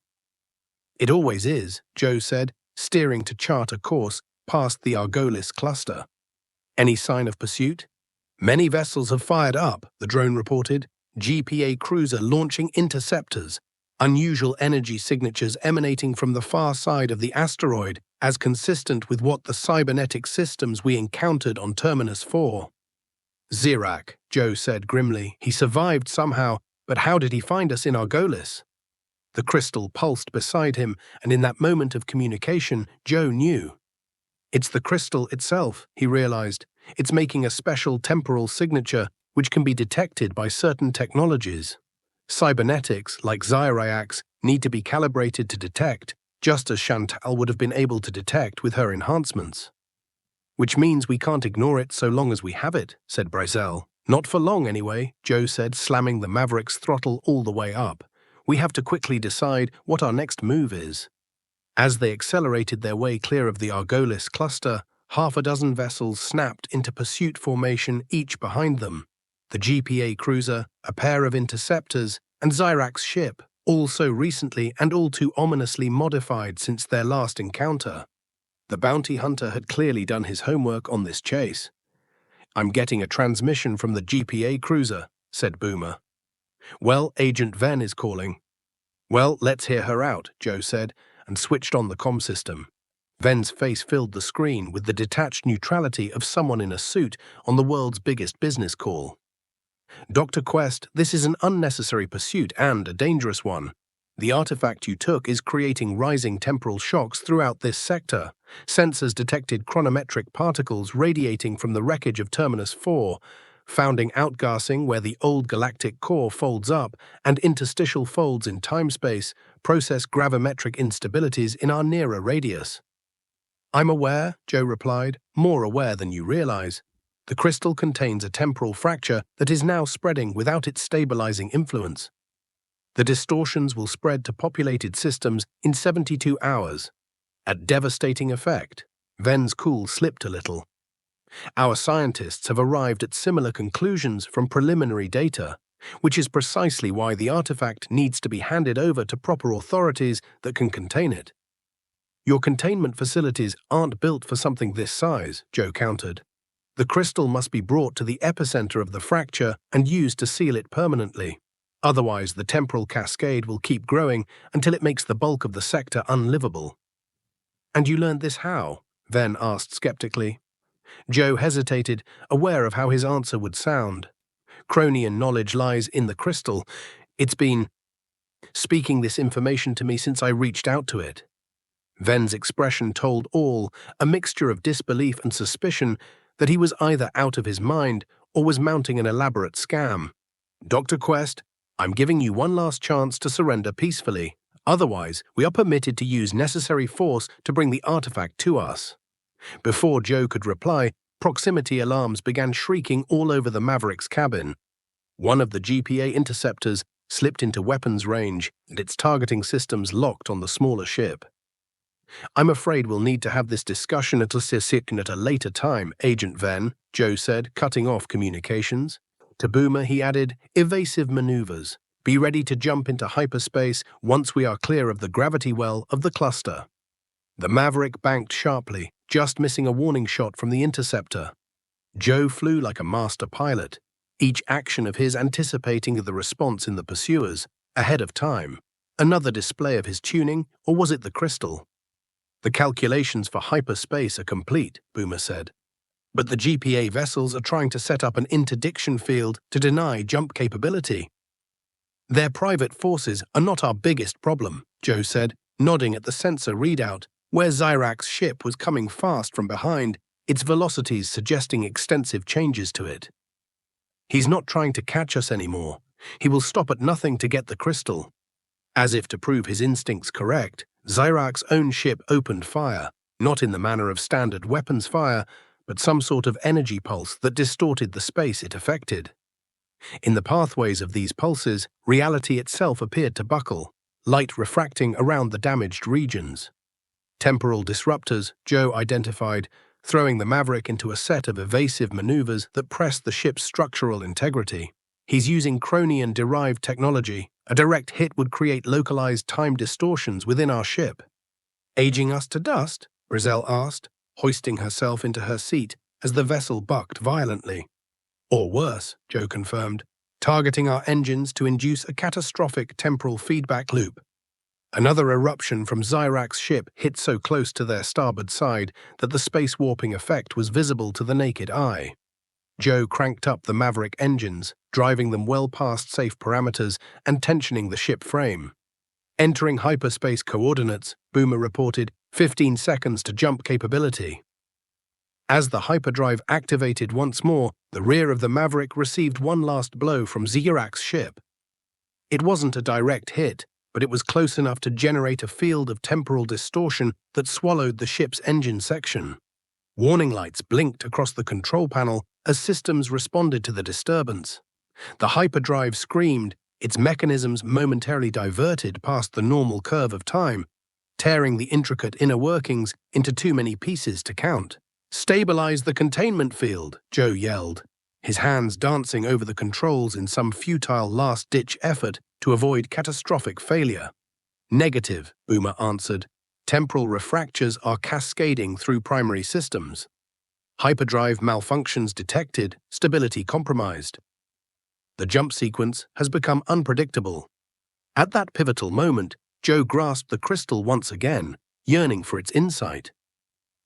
"It always is," Joe said, steering to chart a course past the Argolis cluster. "Any sign of pursuit?" "Many vessels have fired up," the drone reported. "GPA cruiser launching interceptors. Unusual energy signatures emanating from the far side of the asteroid, as consistent with what the cybernetic systems we encountered on Terminus 4. "Zirak," Joe said grimly. "He survived somehow, but how did he find us in Argolis?" The crystal pulsed beside him, and in that moment of communication, Joe knew. It's the crystal itself, he realized. It's making a special temporal signature which can be detected by certain technologies. Cybernetics, like Zyriax, need to be calibrated to detect, just as Chantal would have been able to detect with her enhancements. "Which means we can't ignore it so long as we have it," said Brizzell. "Not for long, anyway," Joe said, slamming the Maverick's throttle all the way up. "We have to quickly decide what our next move is." As they accelerated their way clear of the Argolis cluster, half a dozen vessels snapped into pursuit formation, each behind them. The GPA cruiser, a pair of interceptors, and Zyrak's ship, all so recently and all too ominously modified since their last encounter. The bounty hunter had clearly done his homework on this chase. "I'm getting a transmission from the GPA cruiser," said Boomer. "Well, Agent Venn is calling." "Well, let's hear her out," Joe said, and switched on the comm system. Venn's face filled the screen with the detached neutrality of someone in a suit on the world's biggest business call. "Dr. Quest, this is an unnecessary pursuit and a dangerous one. The artifact you took is creating rising temporal shocks throughout this sector. Sensors detected chronometric particles radiating from the wreckage of Terminus 4, founding outgassing where the old galactic core folds up, and interstitial folds in time-space process gravimetric instabilities in our nearer radius." "I'm aware," Joe replied, "more aware than you realize. The crystal contains a temporal fracture that is now spreading without its stabilizing influence. The distortions will spread to populated systems in 72 hours. At devastating effect." Venn's cool slipped a little. "Our scientists have arrived at similar conclusions from preliminary data, which is precisely why the artifact needs to be handed over to proper authorities that can contain it." "Your containment facilities aren't built for something this size," Joe countered. "The crystal must be brought to the epicenter of the fracture and used to seal it permanently. Otherwise, the temporal cascade will keep growing until it makes the bulk of the sector unlivable." "And you learned this how?" Venn asked skeptically. Joe hesitated, aware of how his answer would sound. "Chronian knowledge lies in the crystal. It's been speaking this information to me since I reached out to it." Venn's expression told all, a mixture of disbelief and suspicion, that he was either out of his mind or was mounting an elaborate scam. "Dr. Quest, I'm giving you one last chance to surrender peacefully. Otherwise, we are permitted to use necessary force to bring the artifact to us." Before Joe could reply, proximity alarms began shrieking all over the Maverick's cabin. One of the GPA interceptors slipped into weapons range, and its targeting systems locked on the smaller ship. "I'm afraid we'll need to have this discussion at a later time, Agent Venn," Joe said, cutting off communications. To Boomer, he added, "Evasive maneuvers. Be ready to jump into hyperspace once we are clear of the gravity well of the cluster." The Maverick banked sharply, just missing a warning shot from the interceptor. Joe flew like a master pilot, each action of his anticipating the response in the pursuers, ahead of time. Another display of his tuning, or was it the crystal? "The calculations for hyperspace are complete," Boomer said. "But the GPA vessels are trying to set up an interdiction field to deny jump capability." "Their private forces are not our biggest problem," Joe said, nodding at the sensor readout, where Zyrak's ship was coming fast from behind, its velocities suggesting extensive changes to it. "He's not trying to catch us anymore. He will stop at nothing to get the crystal." As if to prove his instincts correct, Zyrak's own ship opened fire, not in the manner of standard weapons fire, but some sort of energy pulse that distorted the space it affected. In the pathways of these pulses, reality itself appeared to buckle, light refracting around the damaged regions. Temporal disruptors, Joe identified, throwing the Maverick into a set of evasive maneuvers that pressed the ship's structural integrity. "He's using Chronian-derived technology. A direct hit would create localized time distortions within our ship." "Aging us to dust?" Brazell asked, hoisting herself into her seat as the vessel bucked violently. "Or worse," Joe confirmed, "targeting our engines to induce a catastrophic temporal feedback loop." Another eruption from Zyrak's ship hit so close to their starboard side that the space-warping effect was visible to the naked eye. Joe cranked up the Maverick engines, driving them well past safe parameters and tensioning the ship frame. "Entering hyperspace coordinates," Boomer reported, 15 seconds to jump capability. As the hyperdrive activated once more, the rear of the Maverick received one last blow from Zyrak's ship. It wasn't a direct hit, but it was close enough to generate a field of temporal distortion that swallowed the ship's engine section. Warning lights blinked across the control panel as systems responded to the disturbance. The hyperdrive screamed, its mechanisms momentarily diverted past the normal curve of time, tearing the intricate inner workings into too many pieces to count. "Stabilize the containment field," Joe yelled, his hands dancing over the controls in some futile last-ditch effort to avoid catastrophic failure. "Negative," Boomer answered. "Temporal refractures are cascading through primary systems." Hyperdrive malfunctions detected, stability compromised. The jump sequence has become unpredictable. At that pivotal moment, Joe grasped the crystal once again, yearning for its insight.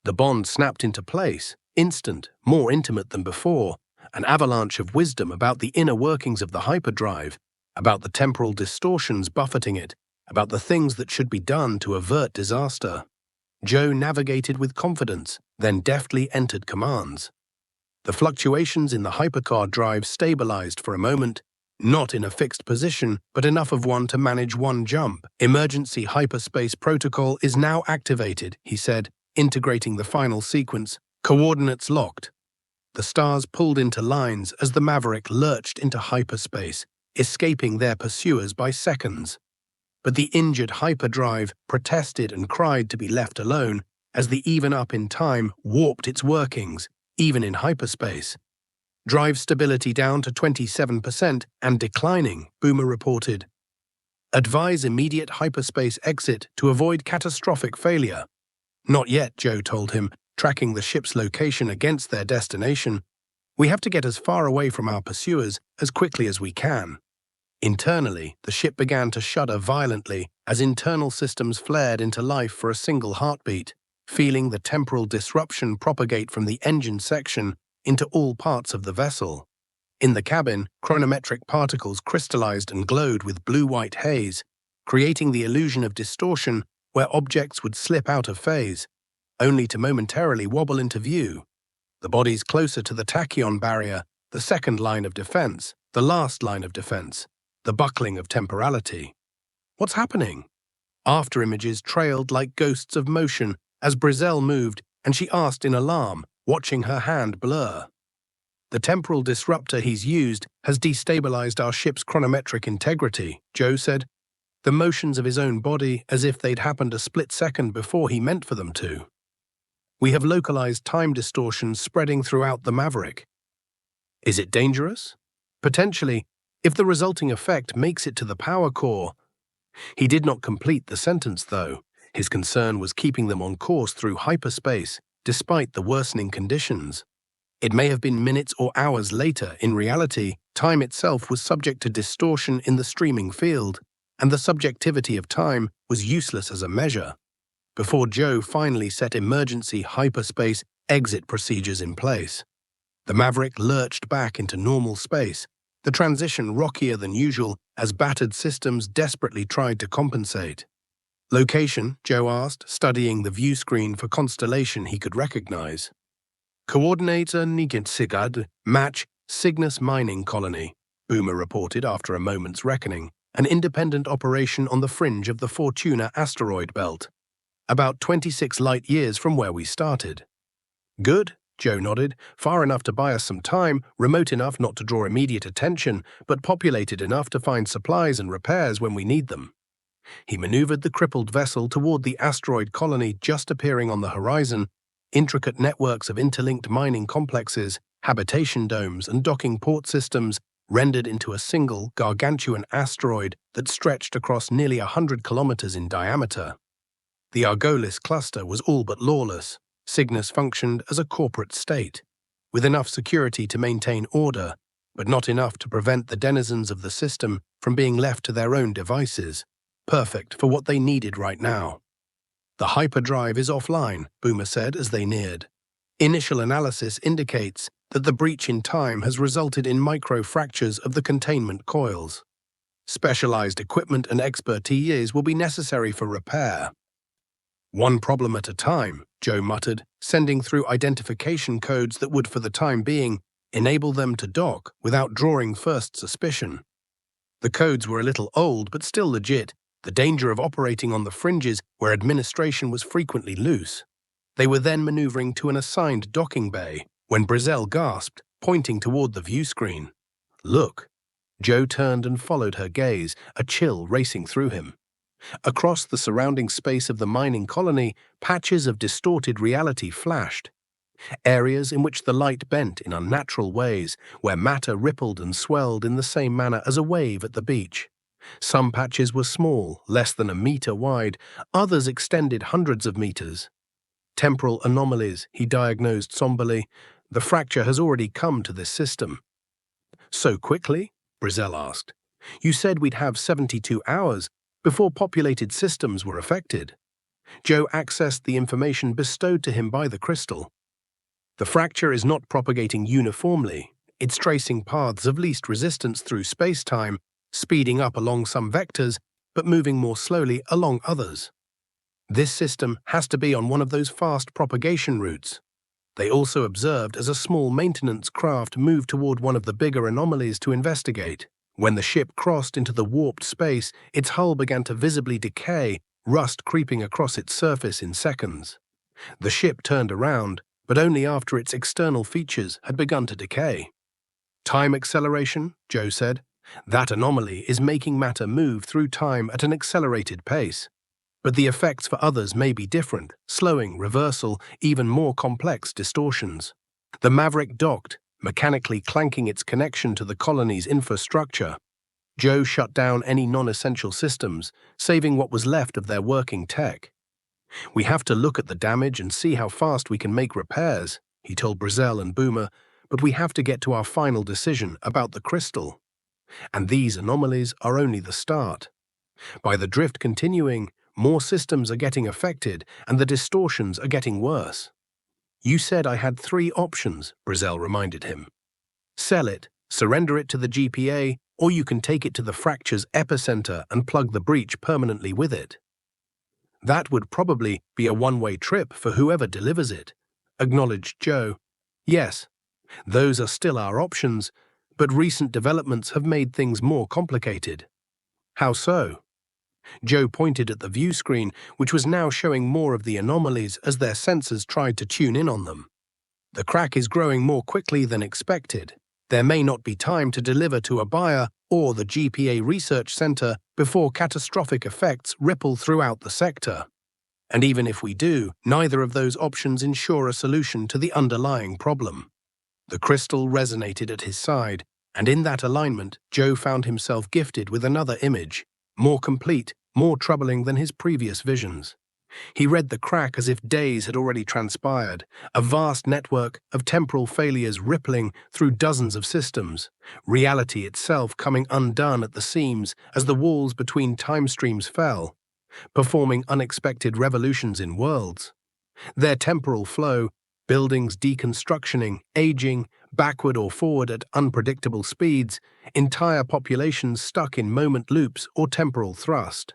The bond snapped into place, instant, more intimate than before, an avalanche of wisdom about the inner workings of the hyperdrive, about the temporal distortions buffeting it, about the things that should be done to avert disaster. Joe navigated with confidence, then deftly entered commands. The fluctuations in the hypercar drive stabilized for a moment, not in a fixed position, but enough of one to manage one jump. Emergency hyperspace protocol is now activated, he said, integrating the final sequence. Coordinates locked. The stars pulled into lines as the Maverick lurched into hyperspace, escaping their pursuers by seconds. But the injured hyperdrive protested and cried to be left alone as the even up in time warped its workings, even in hyperspace. Drive stability down to 27% and declining, Boomer reported. Advise immediate hyperspace exit to avoid catastrophic failure. Not yet, Joe told him, tracking the ship's location against their destination. We have to get as far away from our pursuers as quickly as we can. Internally, the ship began to shudder violently as internal systems flared into life for a single heartbeat, feeling the temporal disruption propagate from the engine section into all parts of the vessel. In the cabin, chronometric particles crystallized and glowed with blue-white haze, creating the illusion of distortion where objects would slip out of phase, only to momentarily wobble into view. The bodies closer to the tachyon barrier, the second line of defense, the last line of defense, the buckling of temporality. What's happening? Afterimages trailed like ghosts of motion as Brizzell moved, and she asked in alarm, watching her hand blur. The temporal disruptor he's used has destabilized our ship's chronometric integrity, Joe said, the motions of his own body as if they'd happened a split second before he meant for them to. We have localized time distortions spreading throughout the Maverick. Is it dangerous? Potentially, if the resulting effect makes it to the power core. He did not complete the sentence, though. His concern was keeping them on course through hyperspace, despite the worsening conditions. It may have been minutes or hours later. In reality, time itself was subject to distortion in the streaming field, and the subjectivity of time was useless as a measure. Before Joe finally set emergency hyperspace exit procedures in place, the Maverick lurched back into normal space, the transition rockier than usual as battered systems desperately tried to compensate. Location, Joe asked, studying the view screen for constellation he could recognize. Coordinator Sigad, match Cygnus mining colony, Boomer reported after a moment's reckoning, an independent operation on the fringe of the Fortuna asteroid belt, about 26 light years from where we started. Good, Joe nodded, far enough to buy us some time, remote enough not to draw immediate attention, but populated enough to find supplies and repairs when we need them. He maneuvered the crippled vessel toward the asteroid colony just appearing on the horizon, intricate networks of interlinked mining complexes, habitation domes, and docking port systems rendered into a single, gargantuan asteroid that stretched across nearly 100 kilometers in diameter. The Argolis cluster was all but lawless. Cygnus functioned as a corporate state, with enough security to maintain order, but not enough to prevent the denizens of the system from being left to their own devices, perfect for what they needed right now. The hyperdrive is offline, Boomer said as they neared. Initial analysis indicates that the breach in time has resulted in micro-fractures of the containment coils. Specialized equipment and expertise will be necessary for repair. One problem at a time, Joe muttered, sending through identification codes that would, for the time being, enable them to dock without drawing first suspicion. The codes were a little old, but still legit, the danger of operating on the fringes where administration was frequently loose. They were then maneuvering to an assigned docking bay when Brizzell gasped, pointing toward the view screen. Look. Joe turned and followed her gaze, a chill racing through him. Across the surrounding space of the mining colony, patches of distorted reality flashed. Areas in which the light bent in unnatural ways, where matter rippled and swelled in the same manner as a wave at the beach. Some patches were small, less than a meter wide, others extended hundreds of meters. Temporal anomalies, he diagnosed somberly. The fracture has already come to this system. So quickly? Brizzell asked. You said we'd have 72 hours before populated systems were affected. Joe accessed the information bestowed to him by the crystal. The fracture is not propagating uniformly. It's tracing paths of least resistance through space-time, speeding up along some vectors, but moving more slowly along others. This system has to be on one of those fast propagation routes. They also observed as a small maintenance craft moved toward one of the bigger anomalies to investigate. When the ship crossed into the warped space, its hull began to visibly decay, rust creeping across its surface in seconds. The ship turned around, but only after its external features had begun to decay. Time acceleration, Joe said. That anomaly is making matter move through time at an accelerated pace. But the effects for others may be different, slowing, reversal, even more complex distortions. The Maverick docked, mechanically clanking its connection to the colony's infrastructure. Joe shut down any non-essential systems, saving what was left of their working tech. We have to look at the damage and see how fast we can make repairs, he told Brizzell and Boomer, but we have to get to our final decision about the crystal. And these anomalies are only the start. By the drift continuing, more systems are getting affected and the distortions are getting worse. You said I had 3 options, Brizzell reminded him. Sell it, surrender it to the GPA, or you can take it to the fracture's epicenter and plug the breach permanently with it. That would probably be a one-way trip for whoever delivers it, acknowledged Joe. Yes, those are still our options, but recent developments have made things more complicated. How so? Joe pointed at the view screen, which was now showing more of the anomalies as their sensors tried to tune in on them. The crack is growing more quickly than expected. There may not be time to deliver to a buyer or the GPA Research Center before catastrophic effects ripple throughout the sector. And even if we do, neither of those options ensure a solution to the underlying problem. The crystal resonated at his side, and in that alignment, Joe found himself gifted with another image, more complete, more troubling than his previous visions. He read the crack as if days had already transpired, a vast network of temporal failures rippling through dozens of systems, reality itself coming undone at the seams as the walls between time streams fell, performing unexpected revolutions in worlds. Their temporal flow, buildings deconstructioning, aging, backward or forward at unpredictable speeds, entire populations stuck in moment loops or temporal thrust.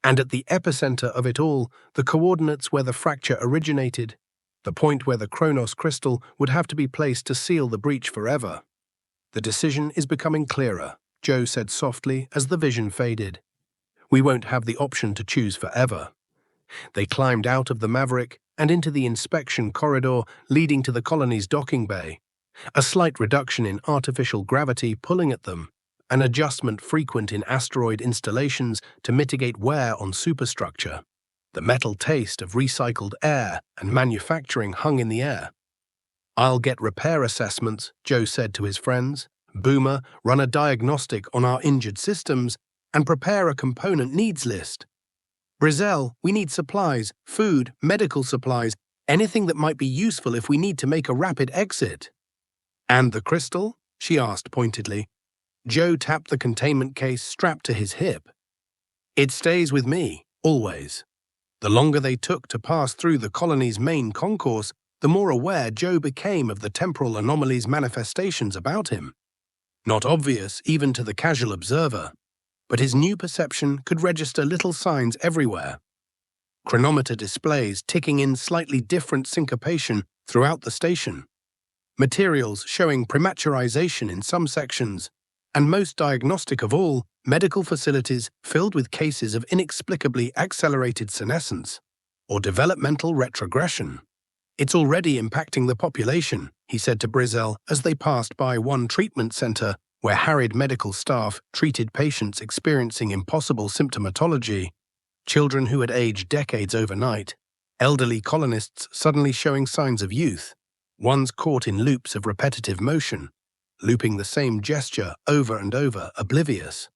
And at the epicenter of it all, the coordinates where the fracture originated, the point where the Chronos crystal would have to be placed to seal the breach forever. The decision is becoming clearer, Joe said softly as the vision faded. We won't have the option to choose forever. They climbed out of the Maverick and into the inspection corridor leading to the colony's docking bay, a slight reduction in artificial gravity pulling at them, an adjustment frequent in asteroid installations to mitigate wear on superstructure. The metal taste of recycled air and manufacturing hung in the air. I'll get repair assessments, Joe said to his friends. Boomer, run a diagnostic on our injured systems and prepare a component needs list. Brizzell, we need supplies, food, medical supplies, anything that might be useful if we need to make a rapid exit. And the crystal? She asked pointedly. Joe tapped the containment case strapped to his hip. It stays with me, always. The longer they took to pass through the colony's main concourse, the more aware Joe became of the temporal anomalies' manifestations about him. Not obvious even to the casual observer, but his new perception could register little signs everywhere. Chronometer displays ticking in slightly different syncopation throughout the station. Materials showing prematurization in some sections, and most diagnostic of all, medical facilities filled with cases of inexplicably accelerated senescence or developmental retrogression. It's already impacting the population, he said to Brizzell as they passed by one treatment center where harried medical staff treated patients experiencing impossible symptomatology, children who had aged decades overnight, elderly colonists suddenly showing signs of youth, ones caught in loops of repetitive motion, looping the same gesture over and over, oblivious.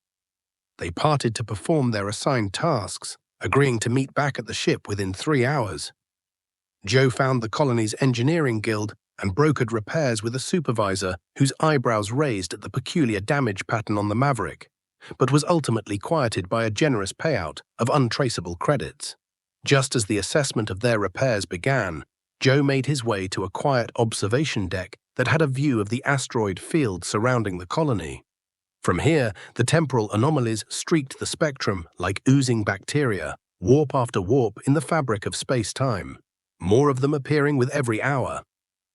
They parted to perform their assigned tasks, agreeing to meet back at the ship within 3 hours. Joe found the colony's engineering guild and brokered repairs with a supervisor whose eyebrows raised at the peculiar damage pattern on the Maverick, but was ultimately quieted by a generous payout of untraceable credits. Just as the assessment of their repairs began, Joe made his way to a quiet observation deck that had a view of the asteroid field surrounding the colony. From here, the temporal anomalies streaked the spectrum like oozing bacteria, warp after warp in the fabric of space-time, more of them appearing with every hour.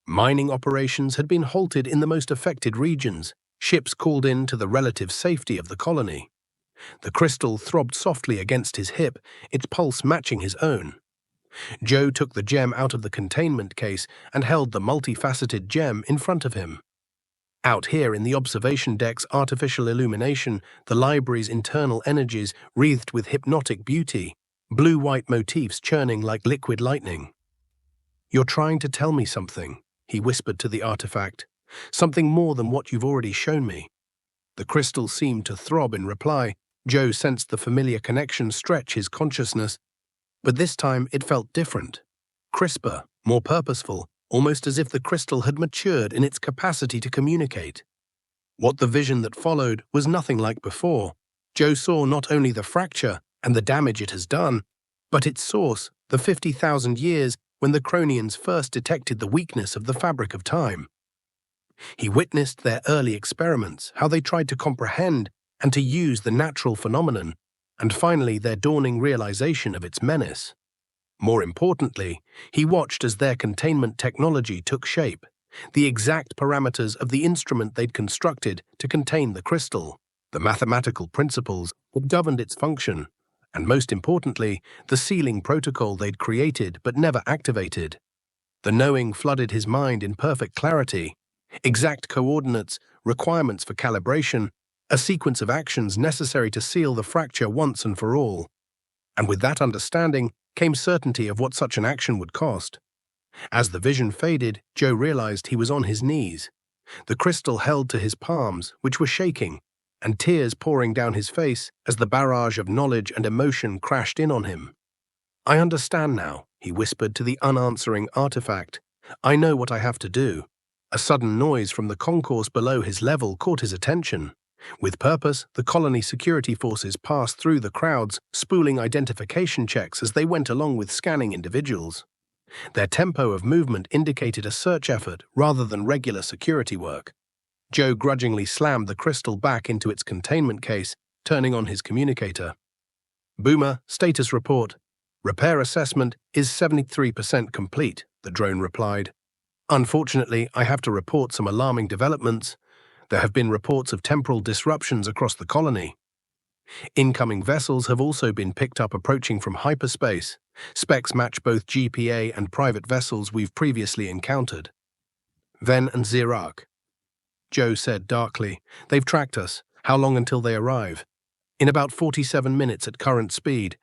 Mining operations had been halted in the most affected regions, ships called in to the relative safety of the colony. The crystal throbbed softly against his hip, its pulse matching his own. Joe took the gem out of the containment case and held the multifaceted gem in front of him. Out here in the observation deck's artificial illumination, the library's internal energies wreathed with hypnotic beauty, blue-white motifs churning like liquid lightning. "You're trying to tell me something," he whispered to the artifact. "Something more than what you've already shown me." The crystal seemed to throb in reply. Joe sensed the familiar connection stretch his consciousness, but this time it felt different. Crisper, more purposeful, almost as if the crystal had matured in its capacity to communicate. What the vision that followed was nothing like before. Joe saw not only the fracture and the damage it has done, but its source, the 50,000 years when the Cronians first detected the weakness of the fabric of time. He witnessed their early experiments, how they tried to comprehend and to use the natural phenomenon, and finally their dawning realization of its menace. More importantly, he watched as their containment technology took shape, the exact parameters of the instrument they'd constructed to contain the crystal, the mathematical principles that governed its function, and most importantly, the sealing protocol they'd created but never activated. The knowing flooded his mind in perfect clarity. Exact coordinates, requirements for calibration, a sequence of actions necessary to seal the fracture once and for all. And with that understanding came certainty of what such an action would cost. As the vision faded, Joe realized he was on his knees. The crystal held to his palms, which were shaking, and tears pouring down his face as the barrage of knowledge and emotion crashed in on him. "I understand now," he whispered to the unanswering artifact. "I know what I have to do." A sudden noise from the concourse below his level caught his attention. With purpose, the colony security forces passed through the crowds, spooling identification checks as they went along with scanning individuals. Their tempo of movement indicated a search effort rather than regular security work. Joe grudgingly slammed the crystal back into its containment case, turning on his communicator. "Boomer, status report. Repair assessment is 73% complete," the drone replied. "Unfortunately, I have to report some alarming developments. There have been reports of temporal disruptions across the colony. Incoming vessels have also been picked up approaching from hyperspace. Specs match both GPA and private vessels we've previously encountered." "Ven and Zirak," Joe said darkly. "They've tracked us. How long until they arrive?" "In about 47 minutes at current speed."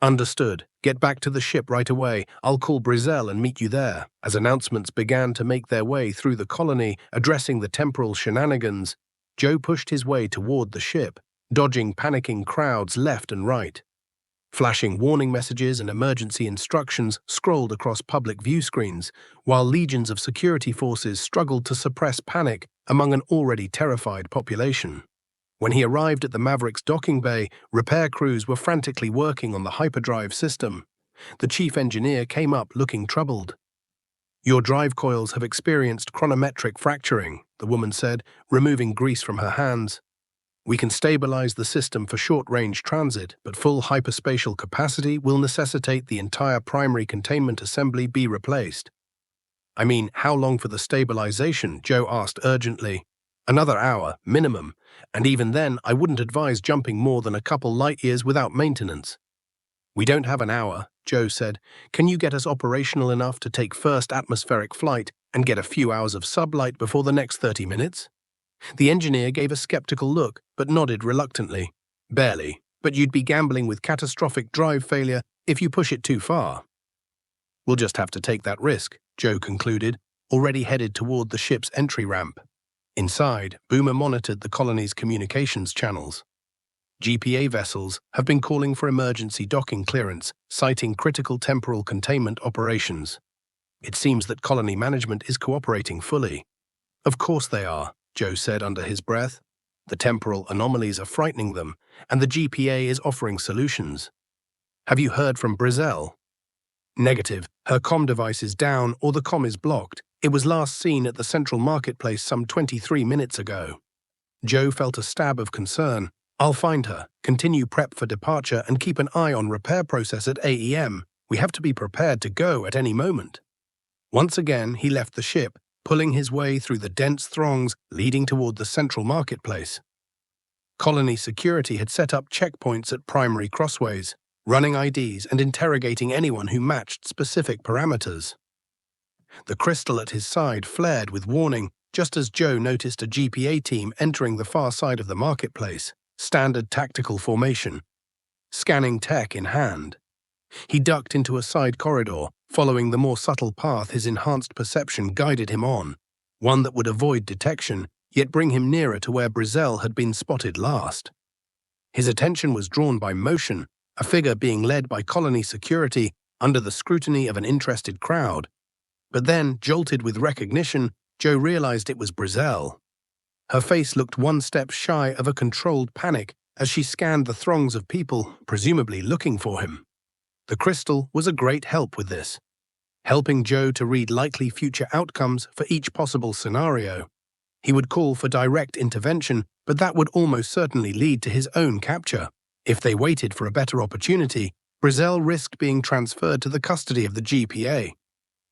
"Understood. Get back to the ship right away. I'll call Brizel and meet you there." As announcements began to make their way through the colony, addressing the temporal shenanigans, Joe pushed his way toward the ship, dodging panicking crowds left and right. Flashing warning messages and emergency instructions scrolled across public view screens, while legions of security forces struggled to suppress panic among an already terrified population. When he arrived at the Maverick's docking bay, repair crews were frantically working on the hyperdrive system. The chief engineer came up looking troubled. "Your drive coils have experienced chronometric fracturing," the woman said, removing grease from her hands. "We can stabilize the system for short-range transit, but full hyperspatial capacity will necessitate the entire primary containment assembly be replaced." "I mean, how long for the stabilization?" Joe asked urgently. "Another hour, minimum, and even then I wouldn't advise jumping more than a couple light-years without maintenance." "We don't have an hour," Joe said. "Can you get us operational enough to take first atmospheric flight and get a few hours of sublight before the next 30 minutes? The engineer gave a skeptical look, but nodded reluctantly. "Barely, but you'd be gambling with catastrophic drive failure if you push it too far." "We'll just have to take that risk," Joe concluded, already headed toward the ship's entry ramp. Inside, Boomer monitored the colony's communications channels. GPA vessels have been calling for emergency docking clearance, citing critical temporal containment operations. It seems that colony management is cooperating fully. Of course they are, Joe said under his breath. The temporal anomalies are frightening them, and the GPA is offering solutions. Have you heard from Brizzell? Negative. Her comm device is down or the comm is blocked. It was last seen at the central marketplace some 23 minutes ago. Joe felt a stab of concern. I'll find her, continue prep for departure and keep an eye on repair process at AEM. We have to be prepared to go at any moment. Once again, he left the ship, pulling his way through the dense throngs leading toward the central marketplace. Colony security had set up checkpoints at primary crossways, running IDs and interrogating anyone who matched specific parameters. The crystal at his side flared with warning just as Joe noticed a GPA team entering the far side of the marketplace, standard tactical formation, scanning tech in hand. He ducked into a side corridor, following the more subtle path his enhanced perception guided him on, one that would avoid detection, yet bring him nearer to where Brizzell had been spotted last. His attention was drawn by motion, a figure being led by colony security under the scrutiny of an interested crowd. But then, jolted with recognition, Joe realized it was Brizzell. Her face looked one step shy of a controlled panic as she scanned the throngs of people, presumably looking for him. The crystal was a great help with this, helping Joe to read likely future outcomes for each possible scenario. He would call for direct intervention, but that would almost certainly lead to his own capture. If they waited for a better opportunity, Brizzell risked being transferred to the custody of the GPA.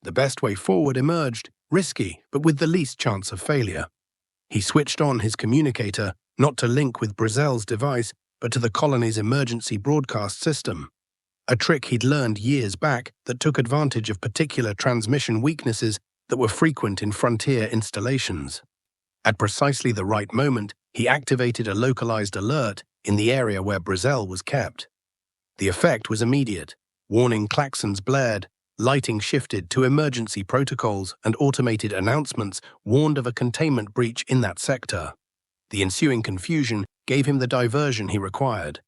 The best way forward emerged, risky, but with the least chance of failure. He switched on his communicator, not to link with Brizzell's device, but to the colony's emergency broadcast system. A trick he'd learned years back that took advantage of particular transmission weaknesses that were frequent in frontier installations. At precisely the right moment, he activated a localized alert in the area where Brizzell was kept. The effect was immediate. Warning klaxons blared, lighting shifted to emergency protocols, and automated announcements warned of a containment breach in that sector. The ensuing confusion gave him the diversion he required.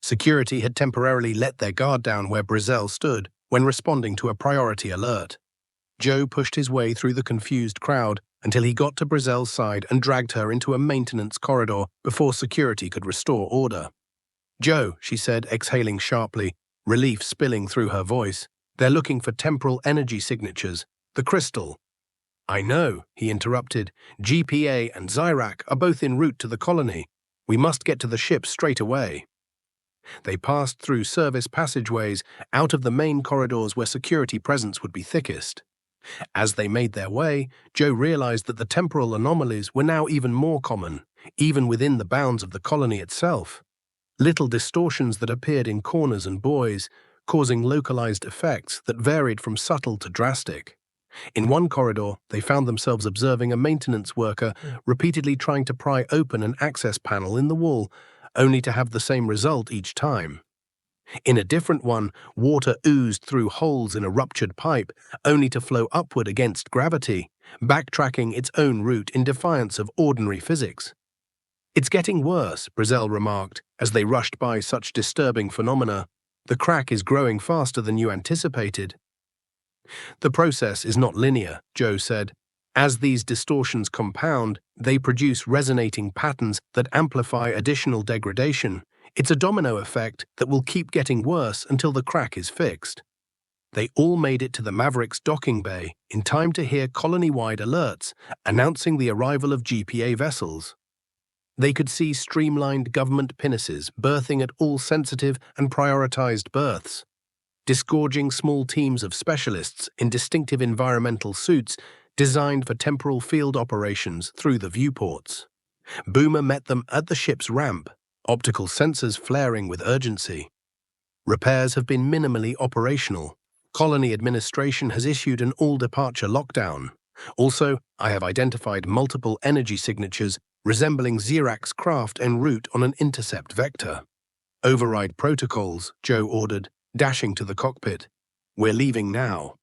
Security had temporarily let their guard down where Brizzell stood when responding to a priority alert. Joe pushed his way through the confused crowd until he got to Brizzell's side and dragged her into a maintenance corridor before security could restore order. "Joe," she said, exhaling sharply, relief spilling through her voice. "They're looking for temporal energy signatures. The crystal." "I know," he interrupted. "GPA and Zyrak are both en route to the colony. We must get to the ship straight away." They passed through service passageways, out of the main corridors where security presence would be thickest. As they made their way, Joe realized that the temporal anomalies were now even more common, even within the bounds of the colony itself. Little distortions that appeared in corners and buoys, causing localized effects that varied from subtle to drastic. In one corridor, they found themselves observing a maintenance worker repeatedly trying to pry open an access panel in the wall, only to have the same result each time. In a different one, water oozed through holes in a ruptured pipe, only to flow upward against gravity, backtracking its own route in defiance of ordinary physics. "It's getting worse," Brizzell remarked, as they rushed by such disturbing phenomena. "The crack is growing faster than you anticipated." "The process is not linear," Joe said. "As these distortions compound, they produce resonating patterns that amplify additional degradation. It's a domino effect that will keep getting worse until the crack is fixed." They all made it to the Maverick's docking bay in time to hear colony-wide alerts announcing the arrival of GPA vessels. They could see streamlined government pinnaces berthing at all sensitive and prioritized berths, disgorging small teams of specialists in distinctive environmental suits designed for temporal field operations through the viewports. Boomer met them at the ship's ramp, optical sensors flaring with urgency. "Repairs have been minimally operational. Colony administration has issued an all-departure lockdown. Also, I have identified multiple energy signatures resembling Zyrak's craft en route on an intercept vector." "Override protocols," Joe ordered, dashing to the cockpit. "We're leaving now."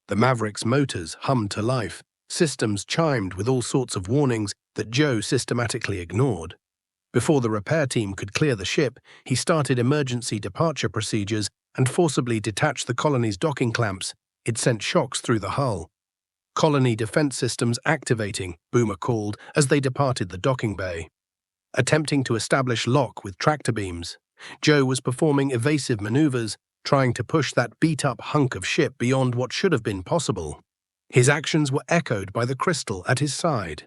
The Maverick's motors hummed to life. Systems chimed with all sorts of warnings that Joe systematically ignored. Before the repair team could clear the ship, he started emergency departure procedures and forcibly detached the colony's docking clamps, It sent shocks through the hull. "Colony defense systems activating," Boomer called as they departed the docking bay. Attempting to establish lock with tractor beams, Joe was performing evasive maneuvers, trying to push that beat-up hunk of ship beyond what should have been possible. His actions were echoed by the crystal at his side,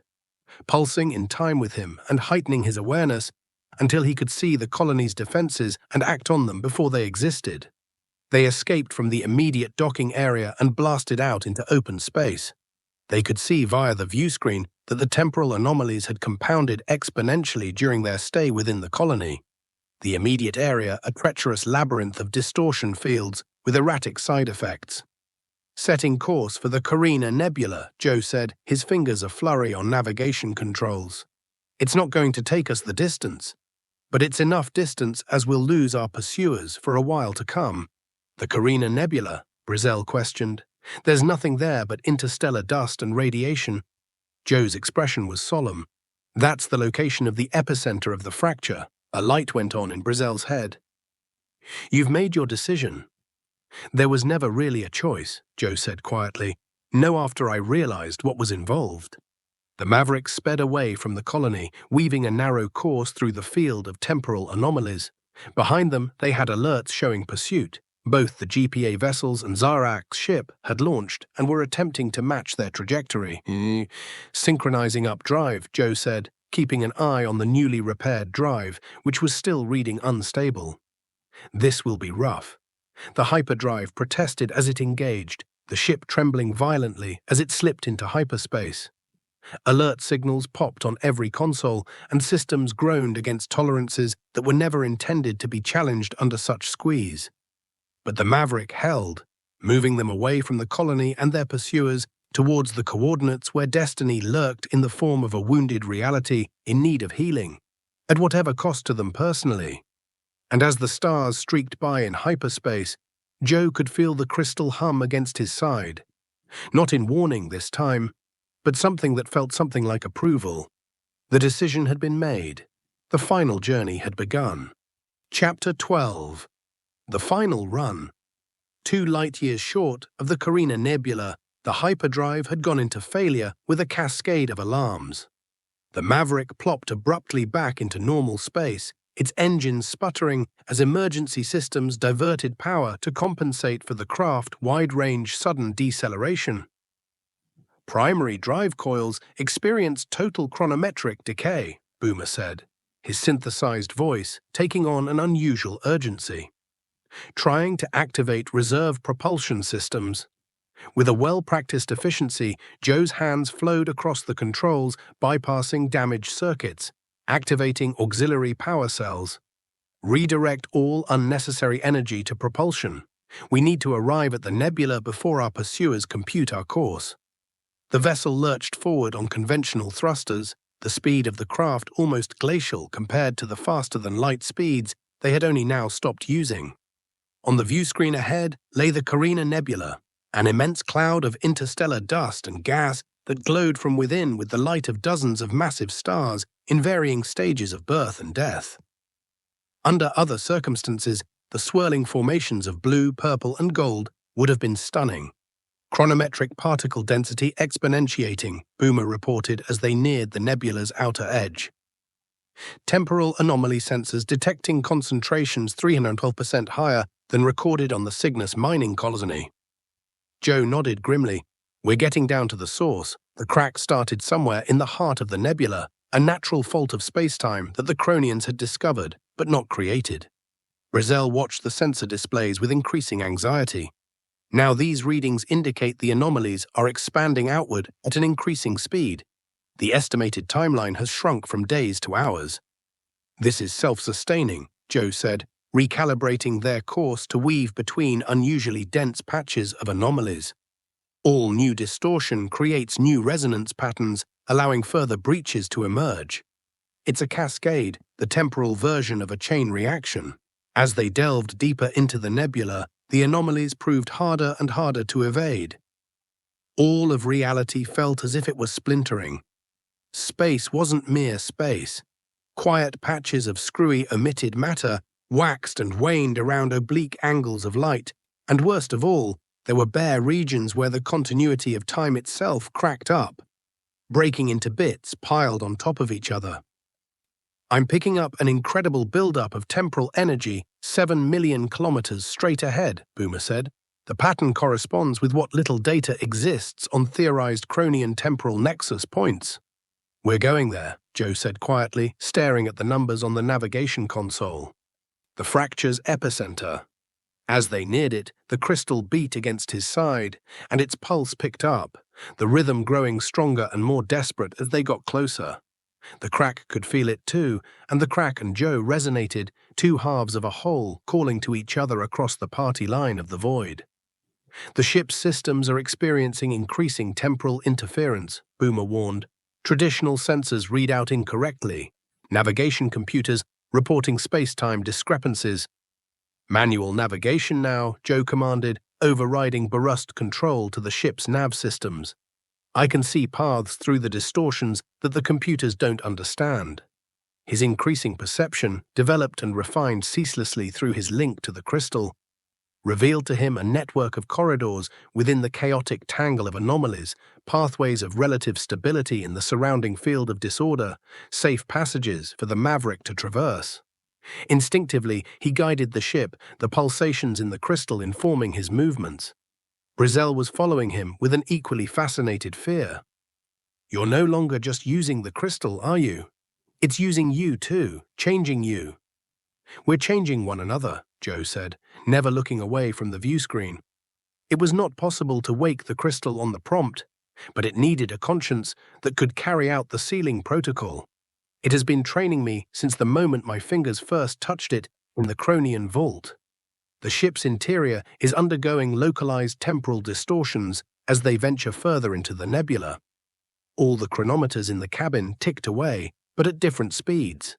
pulsing in time with him and heightening his awareness until he could see the colony's defenses and act on them before they existed. They escaped from the immediate docking area and blasted out into open space. They could see via the view screen that the temporal anomalies had compounded exponentially during their stay within the colony. The immediate area a treacherous labyrinth of distortion fields with erratic side effects. "Setting course for the Carina Nebula," Joe said, his fingers aflurry on navigation controls. "It's not going to take us the distance, but it's enough distance as we'll lose our pursuers for a while to come." "The Carina Nebula?" Brizzell questioned. "There's nothing there but interstellar dust and radiation." Joe's expression was solemn. "That's the location of the epicenter of the fracture." A light went on in Brizzell's head. "You've made your decision." "There was never really a choice," Joe said quietly. "No, after I realized what was involved." The Maverick sped away from the colony, weaving a narrow course through the field of temporal anomalies. Behind them, they had alerts showing pursuit. Both the GPA vessels and Zarak's ship had launched and were attempting to match their trajectory. "Synchronizing up drive," Joe said, keeping an eye on the newly repaired drive, which was still reading unstable. "This will be rough." The hyperdrive protested as it engaged, the ship trembling violently as it slipped into hyperspace. Alert signals popped on every console, and systems groaned against tolerances that were never intended to be challenged under such squeeze. But the Maverick held, moving them away from the colony and their pursuers towards the coordinates where destiny lurked in the form of a wounded reality in need of healing, at whatever cost to them personally. And as the stars streaked by in hyperspace, Joe could feel the crystal hum against his side. Not in warning this time, but something that felt something like approval. The decision had been made. The final journey had begun. Chapter 12. The final run. 2 light-years short of the Carina Nebula, the hyperdrive had gone into failure with a cascade of alarms. The Maverick plopped abruptly back into normal space, its engines sputtering as emergency systems diverted power to compensate for the craft's wide-range sudden deceleration. "Primary drive coils experienced total chronometric decay," Boomer said, his synthesized voice taking on an unusual urgency. "Trying to activate reserve propulsion systems." With a well-practiced efficiency, Joe's hands flowed across the controls, bypassing damaged circuits, activating auxiliary power cells. "Redirect all unnecessary energy to propulsion. We need to arrive at the nebula before our pursuers compute our course." The vessel lurched forward on conventional thrusters, the speed of the craft almost glacial compared to the faster-than-light speeds they had only now stopped using. On the view screen ahead lay the Carina Nebula, an immense cloud of interstellar dust and gas that glowed from within with the light of dozens of massive stars in varying stages of birth and death. Under other circumstances, the swirling formations of blue, purple, and gold would have been stunning. "Chronometric particle density exponentiating," Boomer reported as they neared the nebula's outer edge. "Temporal anomaly sensors detecting concentrations 312% higher than recorded on the Cygnus mining colony." Joe nodded grimly. "We're getting down to the source. The crack started somewhere in the heart of the nebula, a natural fault of spacetime that the Cronians had discovered, but not created." Brizzell watched the sensor displays with increasing anxiety. Now these readings indicate the anomalies are expanding outward at an increasing speed. The estimated timeline has shrunk from days to hours. "This is self-sustaining," Joe said, recalibrating their course to weave between unusually dense patches of anomalies. "All new distortion creates new resonance patterns, allowing further breaches to emerge. It's a cascade, the temporal version of a chain reaction." As they delved deeper into the nebula, the anomalies proved harder and harder to evade. All of reality felt as if it was splintering. Space wasn't mere space. Quiet patches of screwy emitted matter waxed and waned around oblique angles of light, and worst of all, There were bare regions where the continuity of time itself cracked up, breaking into bits piled on top of each other. I'm picking up an incredible buildup of temporal energy 7 million kilometers straight ahead, Boomer said. The pattern corresponds with what little data exists on theorized Cronian temporal nexus points. We're going there, Joe said quietly, staring at the numbers on the navigation console. The fracture's epicenter. As they neared it, the crystal beat against his side, and its pulse picked up, the rhythm growing stronger and more desperate as they got closer. The crack could feel it too, and the crack and Joe resonated, two halves of a whole calling to each other across the party line of the void. The ship's systems are experiencing increasing temporal interference, Boomer warned. Traditional sensors read out incorrectly. Navigation computers reporting space-time discrepancies. Manual navigation now, Joe commanded, overriding Barust control to the ship's nav systems. I can see paths through the distortions that the computers don't understand. His increasing perception, developed and refined ceaselessly through his link to the crystal, revealed to him a network of corridors within the chaotic tangle of anomalies, pathways of relative stability in the surrounding field of disorder, safe passages for the Maverick to traverse. Instinctively, he guided the ship, the pulsations in the crystal informing his movements. Brizzell was following him with an equally fascinated fear. You're no longer just using the crystal, are you? It's using you too, changing you. We're changing one another, Joe said, never looking away from the view screen. It was not possible to wake the crystal on the prompt, but it needed a conscience that could carry out the sealing protocol. It has been training me since the moment my fingers first touched it in the Cronian vault. The ship's interior is undergoing localized temporal distortions as they venture further into the nebula. All the chronometers in the cabin ticked away, but at different speeds.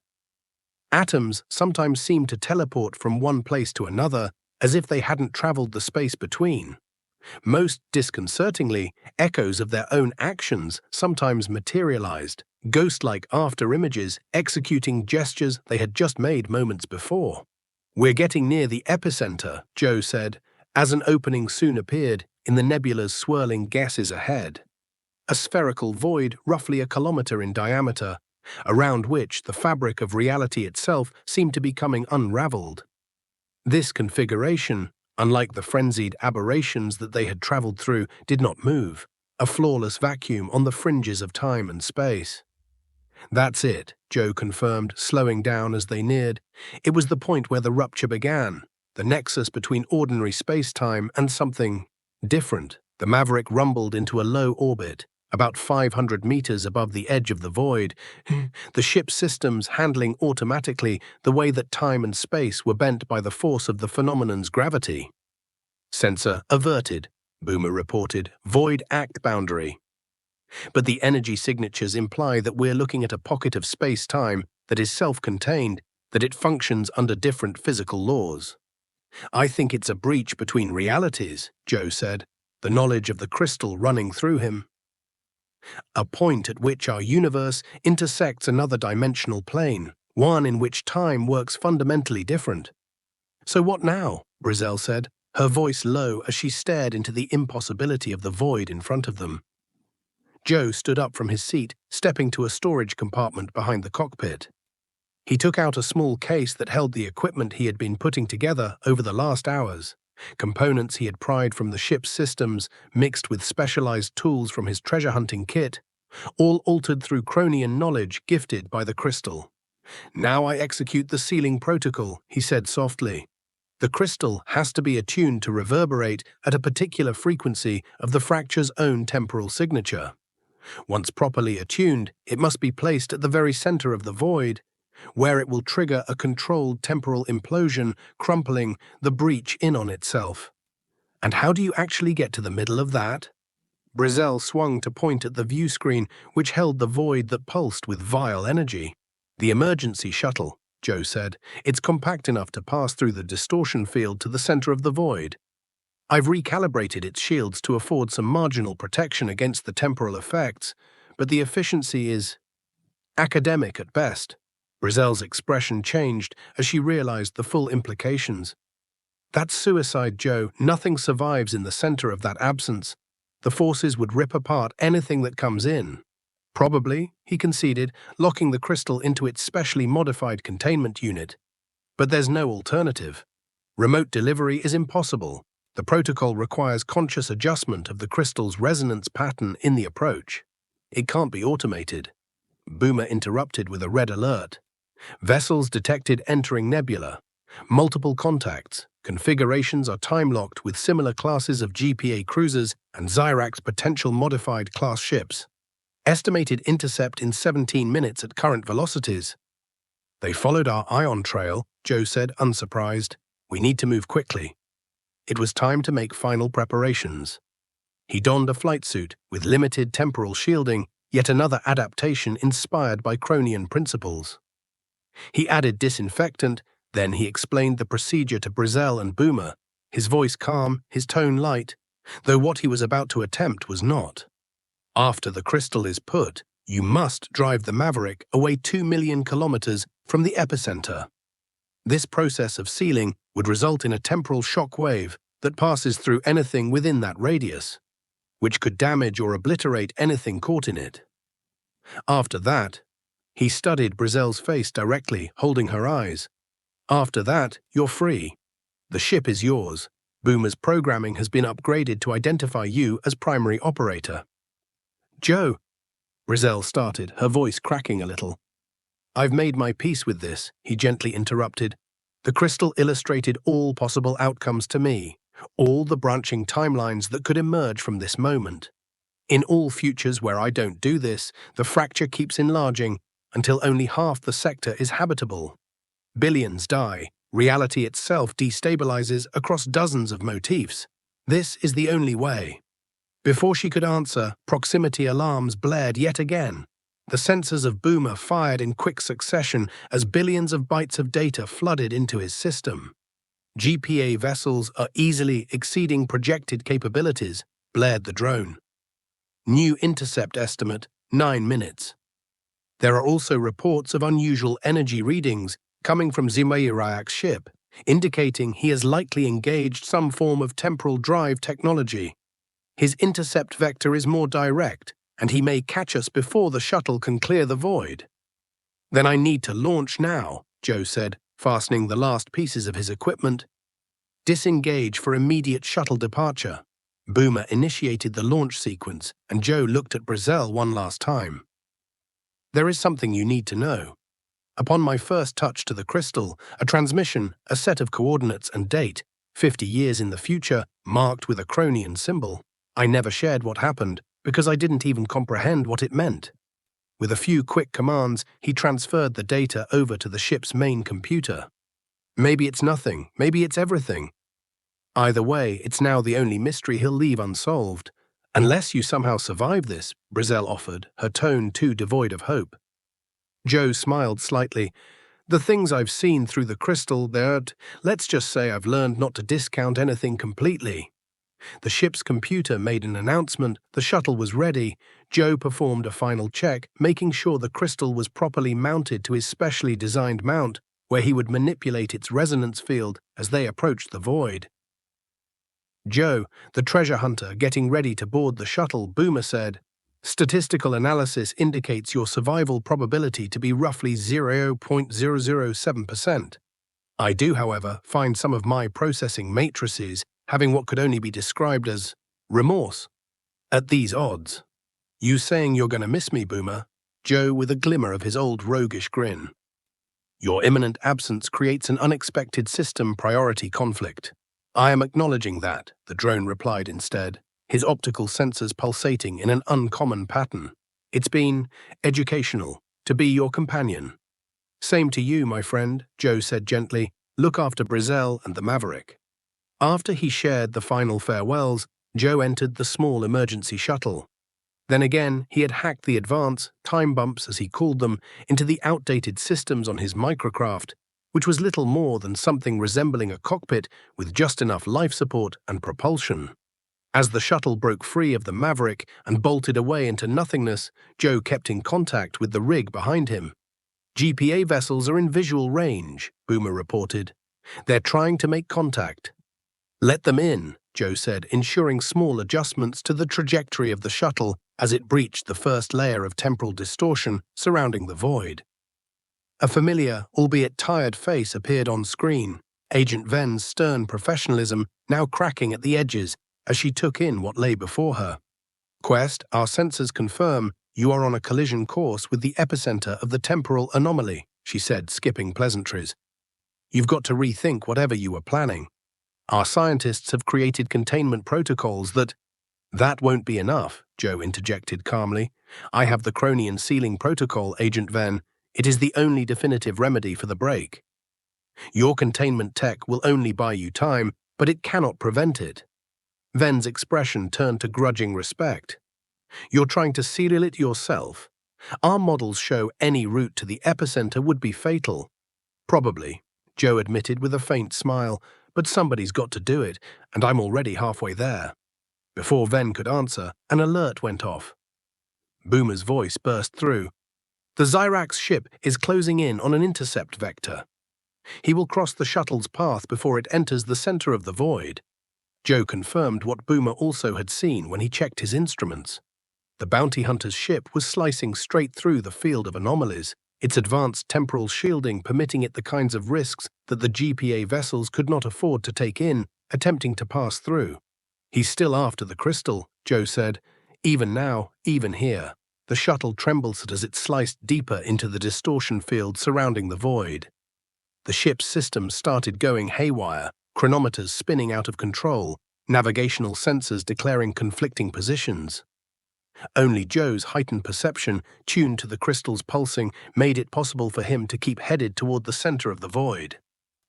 Atoms sometimes seem to teleport from one place to another as if they hadn't traveled the space between. Most disconcertingly, echoes of their own actions sometimes materialized, ghost-like after-images executing gestures they had just made moments before. We're getting near the epicenter, Joe said, as an opening soon appeared in the nebula's swirling gases ahead. A spherical void roughly a kilometer in diameter, around which the fabric of reality itself seemed to be becoming unraveled. This configuration, unlike the frenzied aberrations that they had traveled through, did not move, a flawless vacuum on the fringes of time and space. That's it, Joe confirmed, slowing down as they neared. It was the point where the rupture began, the nexus between ordinary space-time and something different. The Maverick rumbled into a low orbit, about 500 meters above the edge of the void, the ship's systems handling automatically the way that time and space were bent by the force of the phenomenon's gravity. Sensor averted, Boomer reported, void act boundary. But the energy signatures imply that we're looking at a pocket of space-time that is self-contained, that it functions under different physical laws. I think it's a breach between realities, Joe said, the knowledge of the crystal running through him. A point at which our universe intersects another dimensional plane, one in which time works fundamentally different. So what now? Brizzell said, her voice low as she stared into the impossibility of the void in front of them. Joe stood up from his seat, stepping to a storage compartment behind the cockpit. He took out a small case that held the equipment he had been putting together over the last hours. Components he had pried from the ship's systems, mixed with specialized tools from his treasure-hunting kit, all altered through Cronian knowledge gifted by the crystal. Now I execute the sealing protocol, he said softly. The crystal has to be attuned to reverberate at a particular frequency of the fracture's own temporal signature. Once properly attuned, it must be placed at the very center of the void, where it will trigger a controlled temporal implosion, crumpling the breach in on itself. And how do you actually get to the middle of that? Brizzell swung to point at the view screen, which held the void that pulsed with vile energy. The emergency shuttle, Joe said. It's compact enough to pass through the distortion field to the center of the void. I've recalibrated its shields to afford some marginal protection against the temporal effects, but the efficiency is academic at best. Brizzell's expression changed as she realized the full implications. That's suicide, Joe. Nothing survives in the center of that absence. The forces would rip apart anything that comes in. Probably, he conceded, locking the crystal into its specially modified containment unit. But there's no alternative. Remote delivery is impossible. The protocol requires conscious adjustment of the crystal's resonance pattern in the approach. It can't be automated. Boomer interrupted with a red alert. Vessels detected entering nebula. Multiple contacts. Configurations are time-locked with similar classes of GPA cruisers and Zyrax potential modified class ships. Estimated intercept in 17 minutes at current velocities. They followed our ion trail, Joe said, unsurprised. We need to move quickly. It was time to make final preparations. He donned a flight suit with limited temporal shielding, yet another adaptation inspired by Cronian principles. He added disinfectant, then he explained the procedure to Brizzell and Boomer, his voice calm, his tone light, though what he was about to attempt was not. After the crystal is put, you must drive the Maverick away 2 million kilometers from the epicenter. This process of sealing would result in a temporal shock wave that passes through anything within that radius, which could damage or obliterate anything caught in it. After that, he studied Brizzell's face directly, holding her eyes. After that, you're free. The ship is yours. Boomer's programming has been upgraded to identify you as primary operator. Joe, Brizzell started, her voice cracking a little. I've made my peace with this, he gently interrupted. The crystal illustrated all possible outcomes to me, all the branching timelines that could emerge from this moment. In all futures where I don't do this, the fracture keeps enlarging until only half the sector is habitable. Billions die. Reality itself destabilizes across dozens of motifs. This is the only way. Before she could answer, proximity alarms blared yet again. The sensors of Boomer fired in quick succession as billions of bytes of data flooded into his system. GPA vessels are easily exceeding projected capabilities, blared the drone. New intercept estimate, 9 minutes. There are also reports of unusual energy readings coming from Zimayirayak's ship, indicating he has likely engaged some form of temporal drive technology. His intercept vector is more direct, and he may catch us before the shuttle can clear the void. Then I need to launch now, Joe said, fastening the last pieces of his equipment. Disengage for immediate shuttle departure. Boomer initiated the launch sequence, and Joe looked at Brizzell one last time. There is something you need to know. Upon my first touch to the crystal, a transmission, a set of coordinates and date, 50 years in the future, marked with a Cronian symbol. I never shared what happened, because I didn't even comprehend what it meant. With a few quick commands, he transferred the data over to the ship's main computer. Maybe it's nothing, maybe it's everything. Either way, it's now the only mystery he'll leave unsolved. Unless you somehow survive this, Brizzell offered, her tone too devoid of hope. Joe smiled slightly. The things I've seen through the crystal, let's just say I've learned not to discount anything completely. The ship's computer made an announcement, the shuttle was ready. Joe performed a final check, making sure the crystal was properly mounted to his specially designed mount, where he would manipulate its resonance field as they approached the void. Joe, the treasure hunter, getting ready to board the shuttle, Boomer said, Statistical analysis indicates your survival probability to be roughly 0.007%. I do, however, find some of my processing matrices having what could only be described as remorse. At these odds. You saying you're going to miss me, Boomer? Joe with a glimmer of his old roguish grin. Your imminent absence creates an unexpected system priority conflict. I am acknowledging that, the drone replied instead, his optical sensors pulsating in an uncommon pattern. It's been educational to be your companion. Same to you, my friend, Joe said gently. Look after Brizzell and the Maverick. After he shared the final farewells, Joe entered the small emergency shuttle. Then again, he had hacked the advance, time bumps as he called them, into the outdated systems on his microcraft, which was little more than something resembling a cockpit with just enough life support and propulsion. As the shuttle broke free of the Maverick and bolted away into nothingness, Joe kept in contact with the rig behind him. GPA vessels are in visual range, Boomer reported. They're trying to make contact. Let them in, Joe said, ensuring small adjustments to the trajectory of the shuttle as it breached the first layer of temporal distortion surrounding the void. A familiar, albeit tired face appeared on screen, Agent Ven's stern professionalism now cracking at the edges as she took in what lay before her. Quest, our sensors confirm you are on a collision course with the epicenter of the temporal anomaly, she said, skipping pleasantries. You've got to rethink whatever you were planning. Our scientists have created containment protocols that— That won't be enough, Joe interjected calmly. I have the Chronian sealing protocol, Agent Ven. It is the only definitive remedy for the break. Your containment tech will only buy you time, but it cannot prevent it. Ven's expression turned to grudging respect. You're trying to seal it yourself. Our models show any route to the epicenter would be fatal. Probably, Joe admitted with a faint smile, but somebody's got to do it, and I'm already halfway there. Before Ven could answer, an alert went off. Boomer's voice burst through. The Zyrax ship is closing in on an intercept vector. He will cross the shuttle's path before it enters the center of the void. Joe confirmed what Boomer also had seen when he checked his instruments. The bounty hunter's ship was slicing straight through the field of anomalies, its advanced temporal shielding permitting it the kinds of risks that the GPA vessels could not afford to take in, attempting to pass through. He's still after the crystal, Joe said. Even now, even here, the shuttle trembles as it sliced deeper into the distortion field surrounding the void. The ship's systems started going haywire, chronometers spinning out of control, navigational sensors declaring conflicting positions. Only Joe's heightened perception, tuned to the crystal's pulsing, made it possible for him to keep headed toward the center of the void.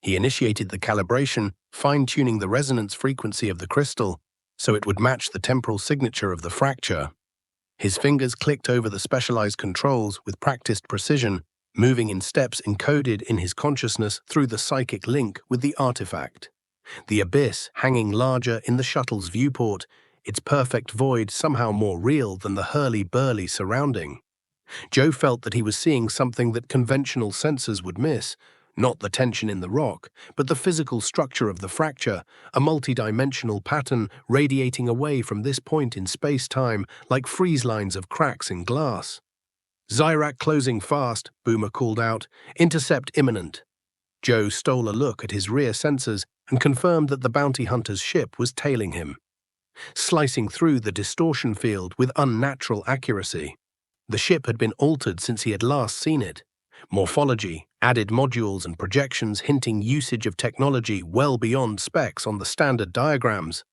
He initiated the calibration, fine-tuning the resonance frequency of the crystal so it would match the temporal signature of the fracture. His fingers clicked over the specialized controls with practiced precision, moving in steps encoded in his consciousness through the psychic link with the artifact. The abyss hanging larger in the shuttle's viewport, its perfect void somehow more real than the hurly-burly surrounding. Joe felt that he was seeing something that conventional sensors would miss, not the tension in the rock, but the physical structure of the fracture, a multi-dimensional pattern radiating away from this point in space-time like freeze lines of cracks in glass. Zyrak closing fast, Boomer called out. Intercept imminent. Joe stole a look at his rear sensors and confirmed that the bounty hunter's ship was tailing him, slicing through the distortion field with unnatural accuracy. The ship had been altered since he had last seen it. Morphology, added modules and projections hinting usage of technology well beyond specs on the standard diagrams.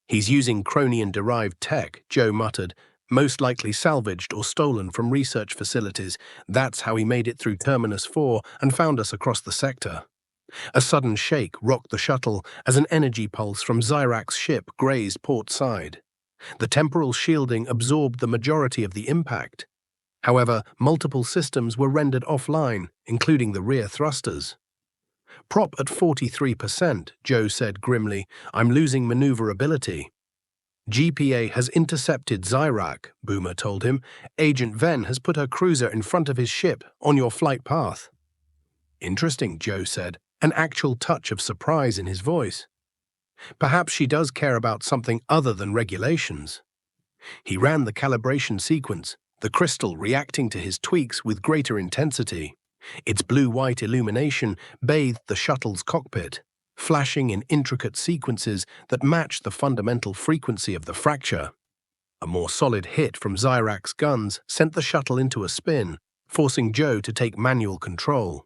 He's using Chronian-derived tech, Joe muttered, most likely salvaged or stolen from research facilities. That's how he made it through Terminus 4 and found us across the sector. A sudden shake rocked the shuttle as an energy pulse from Zyrak's ship grazed port side. The temporal shielding absorbed the majority of the impact. However, multiple systems were rendered offline, including the rear thrusters. Prop at 43%, Joe said grimly. I'm losing maneuverability. GPA has intercepted Zyrak, Boomer told him. Agent Ven has put her cruiser in front of his ship, on your flight path. Interesting, Joe said, an actual touch of surprise in his voice. Perhaps she does care about something other than regulations. He ran the calibration sequence, the crystal reacting to his tweaks with greater intensity. Its blue-white illumination bathed the shuttle's cockpit, flashing in intricate sequences that matched the fundamental frequency of the fracture. A more solid hit from Zyrak's guns sent the shuttle into a spin, forcing Joe to take manual control.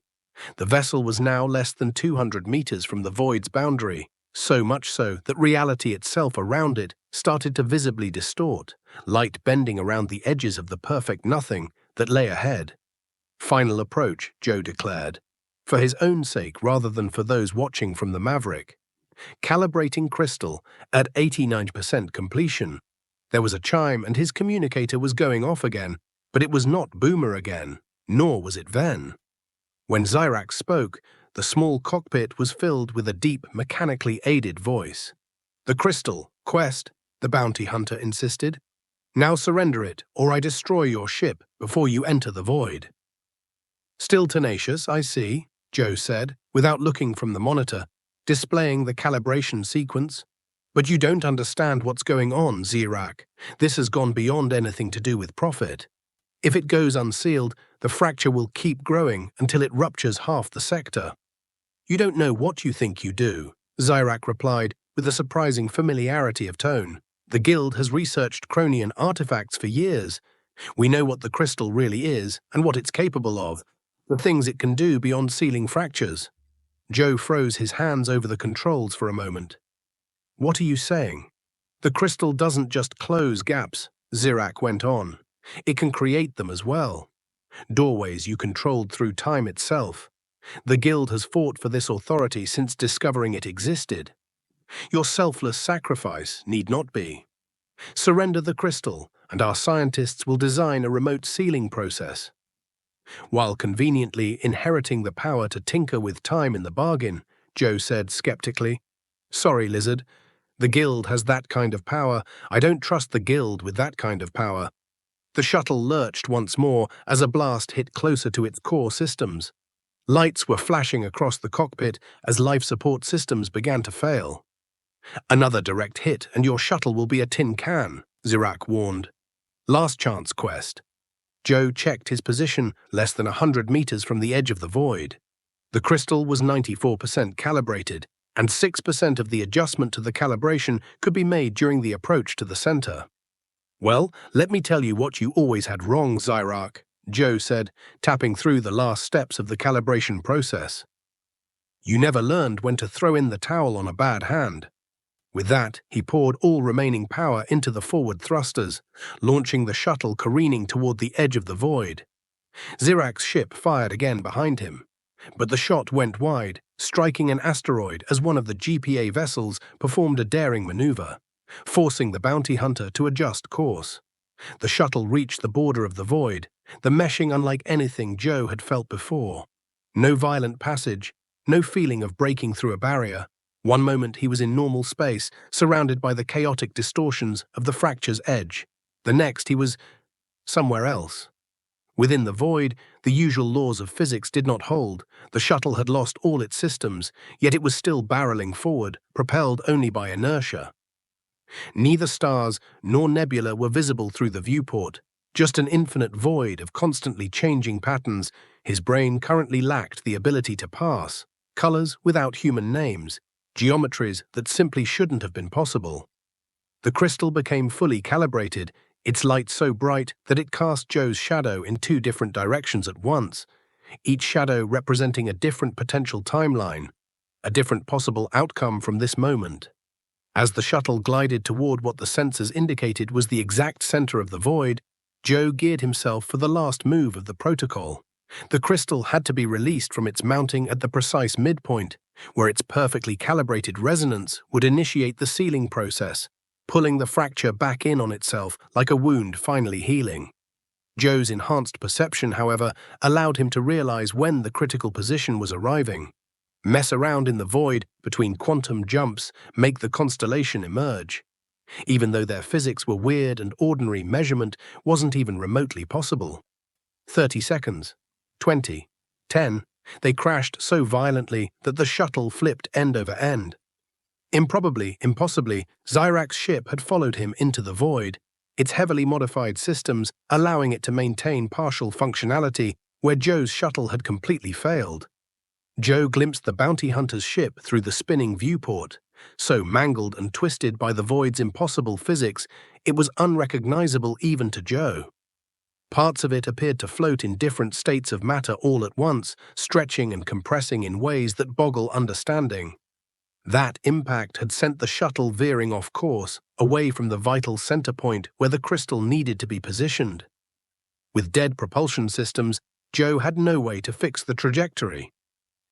The vessel was now less than 200 meters from the void's boundary, so much so that reality itself around it started to visibly distort, light bending around the edges of the perfect nothing that lay ahead. Final approach, Joe declared, for his own sake rather than for those watching from the Maverick. Calibrating crystal at 89% completion. There was a chime and his communicator was going off again, but it was not Boomer again, nor was it Ven. When Zyrak spoke, the small cockpit was filled with a deep, mechanically aided voice. The crystal, Quest, the bounty hunter insisted. Now surrender it, or I destroy your ship before you enter the void. Still tenacious, I see, Joe said, without looking from the monitor. displaying the calibration sequence. But you don't understand what's going on, Zirak. This has gone beyond anything to do with profit. If it goes unsealed, the fracture will keep growing until it ruptures half the sector. You don't know what you think you do, Zirak replied with a surprising familiarity of tone. The Guild has researched Chronian artifacts for years. We know what the crystal really is and what it's capable of, the things it can do beyond sealing fractures. Joe froze his hands over the controls for a moment. What are you saying? The crystal doesn't just close gaps, Zirak went on. It can create them as well. Doorways you controlled through time itself. The Guild has fought for this authority since discovering it existed. Your selfless sacrifice need not be. Surrender the crystal, and our scientists will design a remote sealing process. While conveniently inheriting the power to tinker with time in the bargain, Joe said skeptically, "Sorry, Lizard. The Guild has that kind of power. I don't trust the Guild with that kind of power." The shuttle lurched once more as a blast hit closer to its core systems. Lights were flashing across the cockpit as life support systems began to fail. "Another direct hit and your shuttle will be a tin can," Zirak warned. "Last chance quest." Joe checked his position less than 100 meters from the edge of the void. The crystal was 94% calibrated, and 6% of the adjustment to the calibration could be made during the approach to the center. "Well, let me tell you what you always had wrong, Zirak," Joe said, tapping through the last steps of the calibration process. "You never learned when to throw in the towel on a bad hand." With that, he poured all remaining power into the forward thrusters, launching the shuttle careening toward the edge of the void. Zirak's ship fired again behind him, but the shot went wide, striking an asteroid as one of the GPA vessels performed a daring maneuver, forcing the bounty hunter to adjust course. The shuttle reached the border of the void, the meshing unlike anything Joe had felt before. No violent passage, no feeling of breaking through a barrier. One moment he was in normal space, surrounded by the chaotic distortions of the fracture's edge. The next he was somewhere else. Within the void, the usual laws of physics did not hold. The shuttle had lost all its systems, yet it was still barreling forward, propelled only by inertia. Neither stars nor nebula were visible through the viewport, just an infinite void of constantly changing patterns. His brain currently lacked the ability to parse colors without human names, geometries that simply shouldn't have been possible. The crystal became fully calibrated, its light so bright that it cast Joe's shadow in 2 different directions at once, each shadow representing a different potential timeline, a different possible outcome from this moment. As the shuttle glided toward what the sensors indicated was the exact center of the void, Joe geared himself for the last move of the protocol. The crystal had to be released from its mounting at the precise midpoint, where its perfectly calibrated resonance would initiate the sealing process, pulling the fracture back in on itself like a wound finally healing. Joe's enhanced perception, however, allowed him to realize when the critical position was arriving. Mess around in the void between quantum jumps, make the constellation emerge. Even though their physics were weird and ordinary measurement wasn't even remotely possible. 30 seconds. 20. 10. They crashed so violently that the shuttle flipped end over end. Improbably, impossibly, Zirak's ship had followed him into the void, its heavily modified systems allowing it to maintain partial functionality where Joe's shuttle had completely failed. Joe glimpsed the bounty hunter's ship through the spinning viewport, so mangled and twisted by the void's impossible physics, it was unrecognizable even to Joe. Parts of it appeared to float in different states of matter all at once, stretching and compressing in ways that boggle understanding. That impact had sent the shuttle veering off course, away from the vital center point where the crystal needed to be positioned. With dead propulsion systems, Joe had no way to fix the trajectory.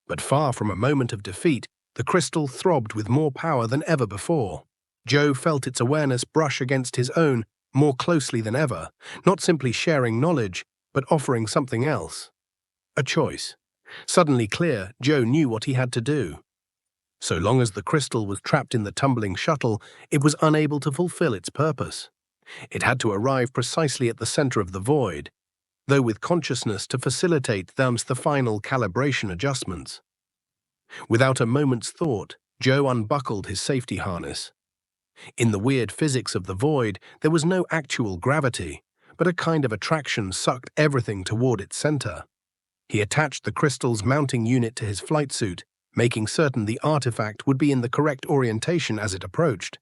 But far from a moment of defeat, the crystal throbbed with more power than ever before. Joe felt its awareness brush against his own more closely than ever, not simply sharing knowledge, but offering something else. A choice. Suddenly clear, Joe knew what he had to do. So long as the crystal was trapped in the tumbling shuttle, it was unable to fulfill its purpose. It had to arrive precisely at the center of the void, though with consciousness to facilitate the final calibration adjustments. Without a moment's thought, Joe unbuckled his safety harness. In the weird physics of the void, there was no actual gravity, but a kind of attraction sucked everything toward its center. He attached the crystal's mounting unit to his flight suit, making certain the artifact would be in the correct orientation as it approached.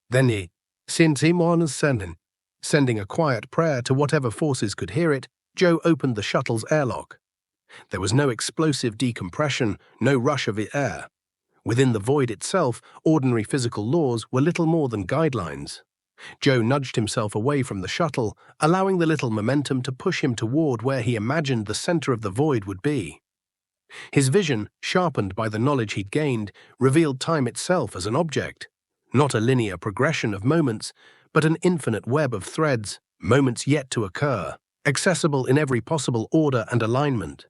Then he, sending a quiet prayer to whatever forces could hear it, Joe opened the shuttle's airlock. There was no explosive decompression, no rush of air. Within the void itself, ordinary physical laws were little more than guidelines. Joe nudged himself away from the shuttle, allowing the little momentum to push him toward where he imagined the center of the void would be. His vision, sharpened by the knowledge he'd gained, revealed time itself as an object, not a linear progression of moments, but an infinite web of threads, moments yet to occur, accessible in every possible order and alignment.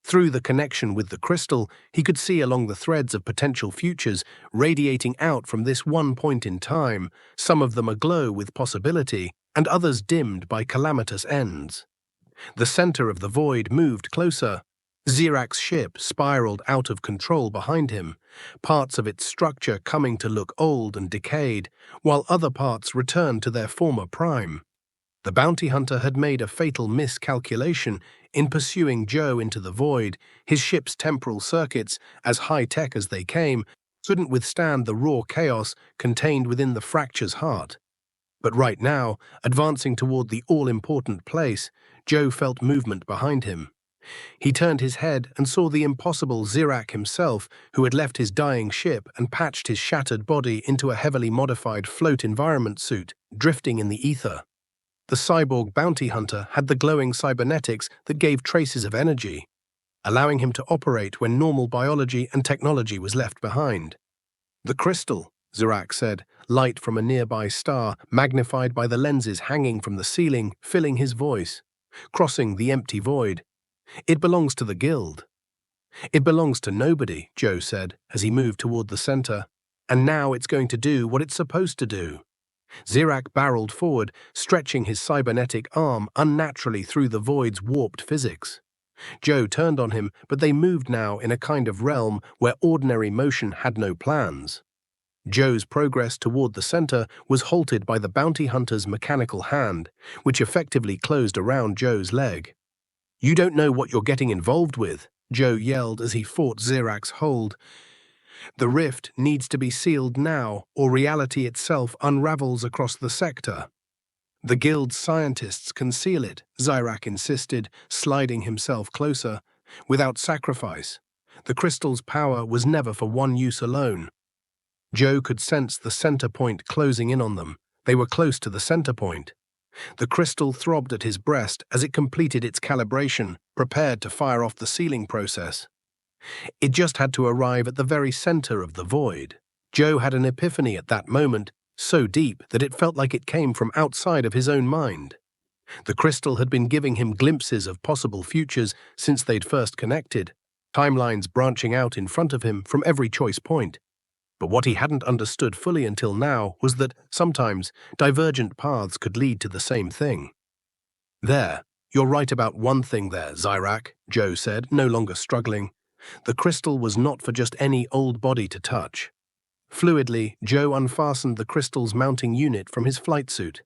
Through the connection with the crystal, he could see along the threads of potential futures radiating out from this one point in time, some of them aglow with possibility, and others dimmed by calamitous ends. The center of the void moved closer. Zirak's ship spiraled out of control behind him, parts of its structure coming to look old and decayed, while other parts returned to their former prime. The bounty hunter had made a fatal miscalculation in pursuing Joe into the void. His ship's temporal circuits, as high-tech as they came, couldn't withstand the raw chaos contained within the fracture's heart. But right now, advancing toward the all-important place, Joe felt movement behind him. He turned his head and saw the impossible Zirak himself, who had left his dying ship and patched his shattered body into a heavily modified float environment suit, drifting in the ether. The cyborg bounty hunter had the glowing cybernetics that gave traces of energy, allowing him to operate when normal biology and technology was left behind. "The crystal," Zirak said, light from a nearby star, magnified by the lenses hanging from the ceiling, filling his voice, crossing the empty void. "It belongs to the guild." "It belongs to nobody," Joe said, as he moved toward the center. "And now it's going to do what it's supposed to do." Zirak barreled forward, stretching his cybernetic arm unnaturally through the void's warped physics. Joe turned on him, but they moved now in a kind of realm where ordinary motion had no plans. Joe's progress toward the center was halted by the bounty hunter's mechanical hand, which effectively closed around Joe's leg. "You don't know what you're getting involved with," Joe yelled as he fought Zirak's hold. "The rift needs to be sealed now, or reality itself unravels across the sector." "The guild's scientists can seal it," Zirak insisted, sliding himself closer. "Without sacrifice. The crystal's power was never for one use alone." Joe could sense the center point closing in on them. They were close to the center point. The crystal throbbed at his breast as it completed its calibration, prepared to fire off the sealing process. It just had to arrive at the very center of the void. Joe had an epiphany at that moment, so deep that it felt like it came from outside of his own mind. The crystal had been giving him glimpses of possible futures since they'd first connected, timelines branching out in front of him from every choice point. But what he hadn't understood fully until now was that, sometimes, divergent paths could lead to the same thing. "There, you're right about one thing there, Zirak," Joe said, no longer struggling. The crystal was not for just any old body to touch. Fluidly, Joe unfastened the crystal's mounting unit from his flight suit.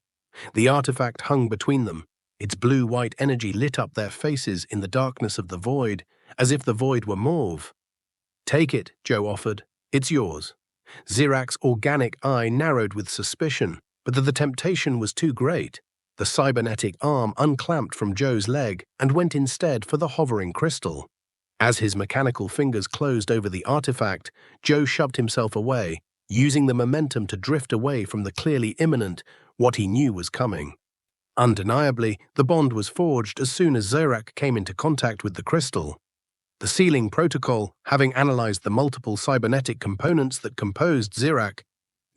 The artifact hung between them. Its blue-white energy lit up their faces in the darkness of the void, as if the void were mauve. "Take it," Joe offered. "It's yours." Zirak's organic eye narrowed with suspicion, but the temptation was too great. The cybernetic arm unclamped from Joe's leg and went instead for the hovering crystal. As his mechanical fingers closed over the artifact, Joe shoved himself away, using the momentum to drift away from the clearly imminent, what he knew was coming. Undeniably, the bond was forged as soon as Zirak came into contact with the crystal. The sealing protocol, having analyzed the multiple cybernetic components that composed Zirak,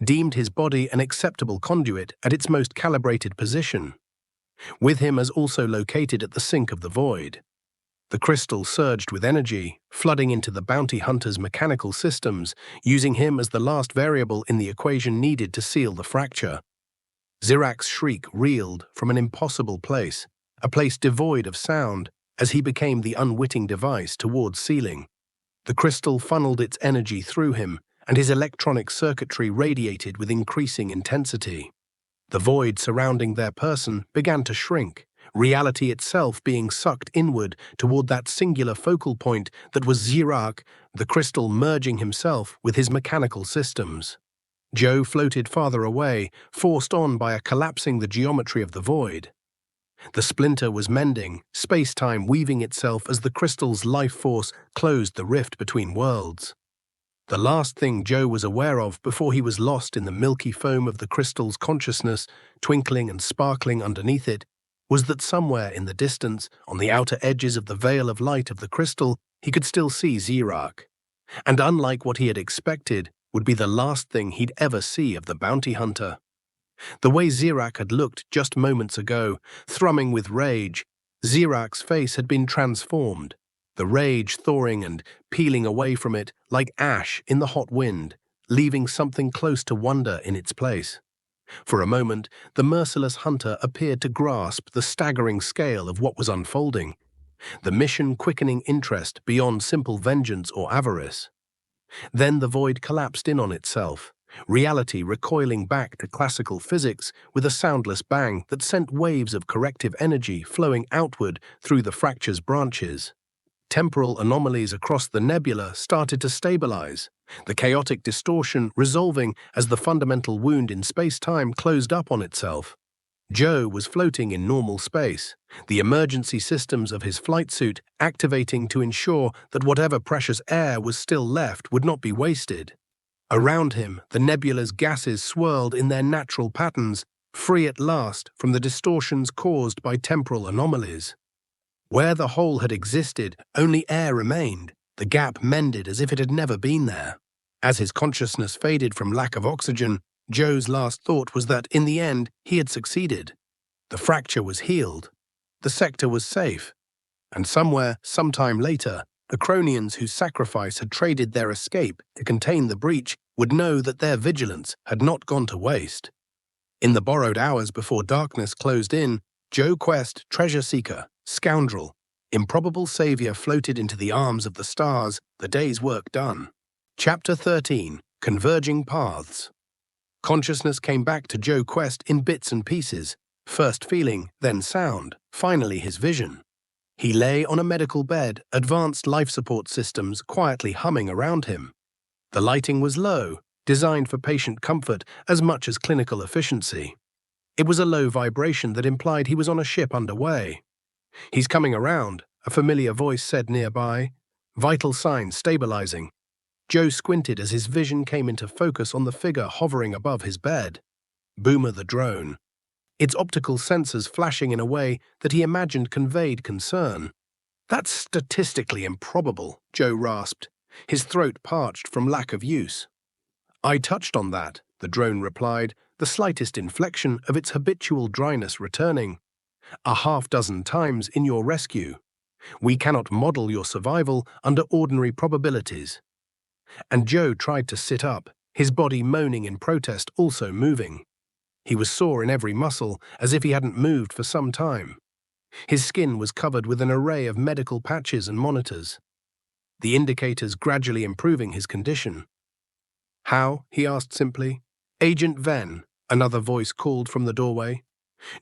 deemed his body an acceptable conduit at its most calibrated position. With him as also located at the sink of the void. The crystal surged with energy, flooding into the bounty hunter's mechanical systems, using him as the last variable in the equation needed to seal the fracture. Zirak's shriek reeled from an impossible place, a place devoid of sound, as he became the unwitting device towards sealing. The crystal funneled its energy through him, and his electronic circuitry radiated with increasing intensity. The void surrounding their person began to shrink, reality itself being sucked inward toward that singular focal point that was Xerak, the crystal merging himself with his mechanical systems. Joe floated farther away, forced on by a collapsing the geometry of the void. The splinter was mending, space-time weaving itself as the crystal's life force closed the rift between worlds. The last thing Joe was aware of before he was lost in the milky foam of the crystal's consciousness, twinkling and sparkling underneath it, was that somewhere in the distance, on the outer edges of the veil of light of the crystal, he could still see Xerak. And unlike what he had expected, would be the last thing he'd ever see of the bounty hunter. The way Xerak had looked just moments ago, thrumming with rage, Xerak's face had been transformed, the rage thawing and peeling away from it like ash in the hot wind, leaving something close to wonder in its place. For a moment, the merciless hunter appeared to grasp the staggering scale of what was unfolding, the mission-quickening interest beyond simple vengeance or avarice. Then the void collapsed in on itself, reality recoiling back to classical physics with a soundless bang that sent waves of corrective energy flowing outward through the fracture's branches. Temporal anomalies across the nebula started to stabilize, the chaotic distortion resolving as the fundamental wound in space-time closed up on itself. Joe was floating in normal space, the emergency systems of his flight suit activating to ensure that whatever precious air was still left would not be wasted. Around him, the nebula's gases swirled in their natural patterns, free at last from the distortions caused by temporal anomalies. Where the hole had existed, only air remained, the gap mended as if it had never been there. As his consciousness faded from lack of oxygen, Joe's last thought was that, in the end, he had succeeded. The fracture was healed. The sector was safe. And somewhere, sometime later, the Cronians whose sacrifice had traded their escape to contain the breach would know that their vigilance had not gone to waste. In the borrowed hours before darkness closed in, Joe Quest, treasure seeker, scoundrel, improbable savior floated into the arms of the stars, the day's work done. Chapter 13. Converging Paths. Consciousness came back to Joe Quest in bits and pieces, first feeling, then sound, finally his vision. He lay on a medical bed, advanced life support systems quietly humming around him. The lighting was low, designed for patient comfort as much as clinical efficiency. It was a low vibration that implied he was on a ship underway. "He's coming around," a familiar voice said nearby. Vital signs stabilizing. Joe squinted as his vision came into focus on the figure hovering above his bed. Boomer the drone. Its optical sensors flashing in a way that he imagined conveyed concern. "That's statistically improbable," Joe rasped, his throat parched from lack of use. "I touched on that," the drone replied, the slightest inflection of its habitual dryness returning. "A half-dozen times in your rescue. We cannot model your survival under ordinary probabilities." And Joe tried to sit up, his body moaning in protest, also moving. He was sore in every muscle, as if he hadn't moved for some time. His skin was covered with an array of medical patches and monitors, the indicators gradually improving his condition. "How?" he asked simply. "Agent Venn," another voice called from the doorway.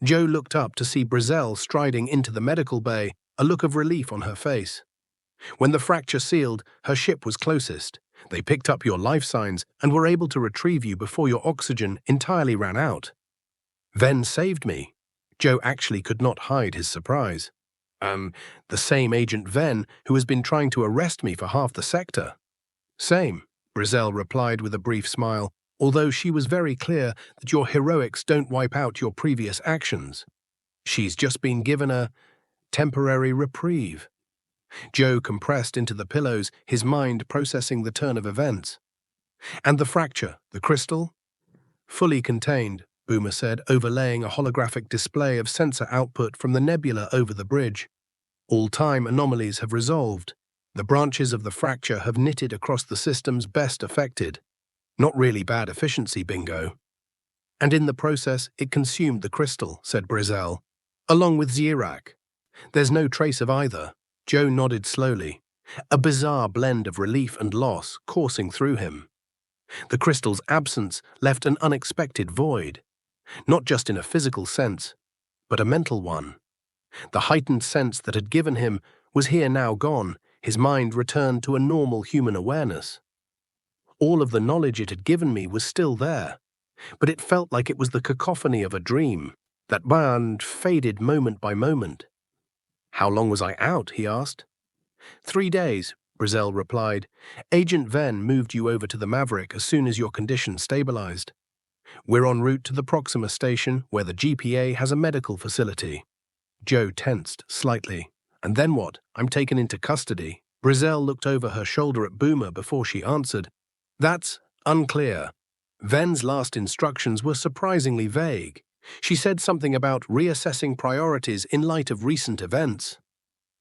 Joe looked up to see Brizzell striding into the medical bay, a look of relief on her face. "When the fracture sealed, her ship was closest. They picked up your life signs and were able to retrieve you before your oxygen entirely ran out." "Venn saved me." Joe actually could not hide his surprise. The same Agent Venn who has been trying to arrest me for half the sector." "Same," Brizzell replied with a brief smile, although she was very clear that your heroics don't wipe out your previous actions. "She's just been given a temporary reprieve." Joe compressed into the pillows, his mind processing the turn of events. "And the fracture, the crystal?" "Fully contained," Boomer said, overlaying a holographic display of sensor output from the nebula over the bridge. "All time anomalies have resolved. The branches of the fracture have knitted across the systems best affected. Not really bad efficiency, bingo." "And in the process, it consumed the crystal," said Brizzell, "along with Xerak. There's no trace of either." Joe nodded slowly, a bizarre blend of relief and loss coursing through him. The crystal's absence left an unexpected void, not just in a physical sense, but a mental one. The heightened sense that had given him was here now gone. His mind returned to a normal human awareness. All of the knowledge it had given me was still there, but it felt like it was the cacophony of a dream that burned, faded moment by moment. "How long was I out?" he asked. 3 days, Brazell replied. "Agent Venn moved you over to the Maverick as soon as your condition stabilized. We're en route to the Proxima station, where the GPA has a medical facility." Joe tensed slightly. "And then what? I'm taken into custody." Brazell looked over her shoulder at Boomer before she answered. "That's unclear. Venn's last instructions were surprisingly vague. She said something about reassessing priorities in light of recent events."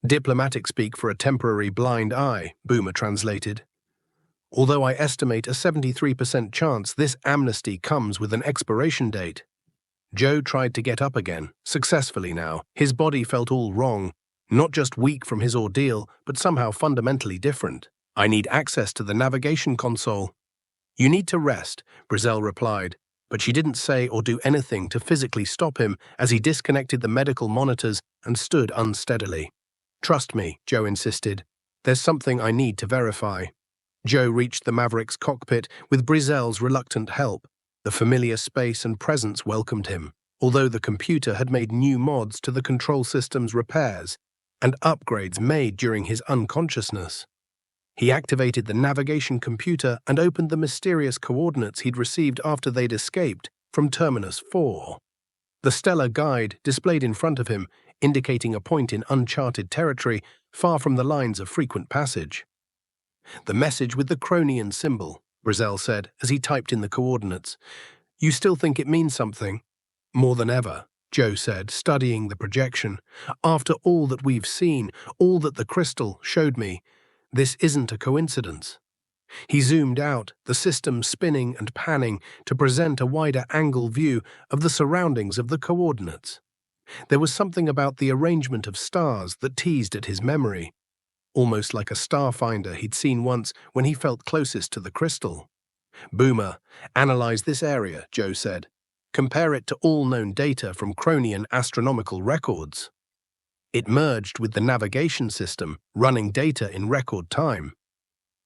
"Diplomatic speak for a temporary blind eye," Boomer translated. "Although I estimate a 73% chance this amnesty comes with an expiration date." Joe tried to get up again, successfully now. His body felt all wrong, not just weak from his ordeal, but somehow fundamentally different. "I need access to the navigation console." "You need to rest," Brazell replied, but she didn't say or do anything to physically stop him as he disconnected the medical monitors and stood unsteadily. "Trust me," Joe insisted. "There's something I need to verify." Joe reached the Maverick's cockpit with Brazell's reluctant help. The familiar space and presence welcomed him, although the computer had made new mods to the control system's repairs and upgrades made during his unconsciousness. He activated the navigation computer and opened the mysterious coordinates he'd received after they'd escaped from Terminus 4. The stellar guide displayed in front of him, indicating a point in uncharted territory far from the lines of frequent passage. "The message with the Chronian symbol," Brazell said as he typed in the coordinates. "You still think it means something?" "More than ever," Joe said, studying the projection. "After all that we've seen, all that the crystal showed me, this isn't a coincidence." He zoomed out, the system spinning and panning to present a wider angle view of the surroundings of the coordinates. There was something about the arrangement of stars that teased at his memory, almost like a starfinder he'd seen once when he felt closest to the crystal. "Boomer, analyze this area," Joe said. "Compare it to all known data from Chronian astronomical records." It merged with the navigation system, running data in record time.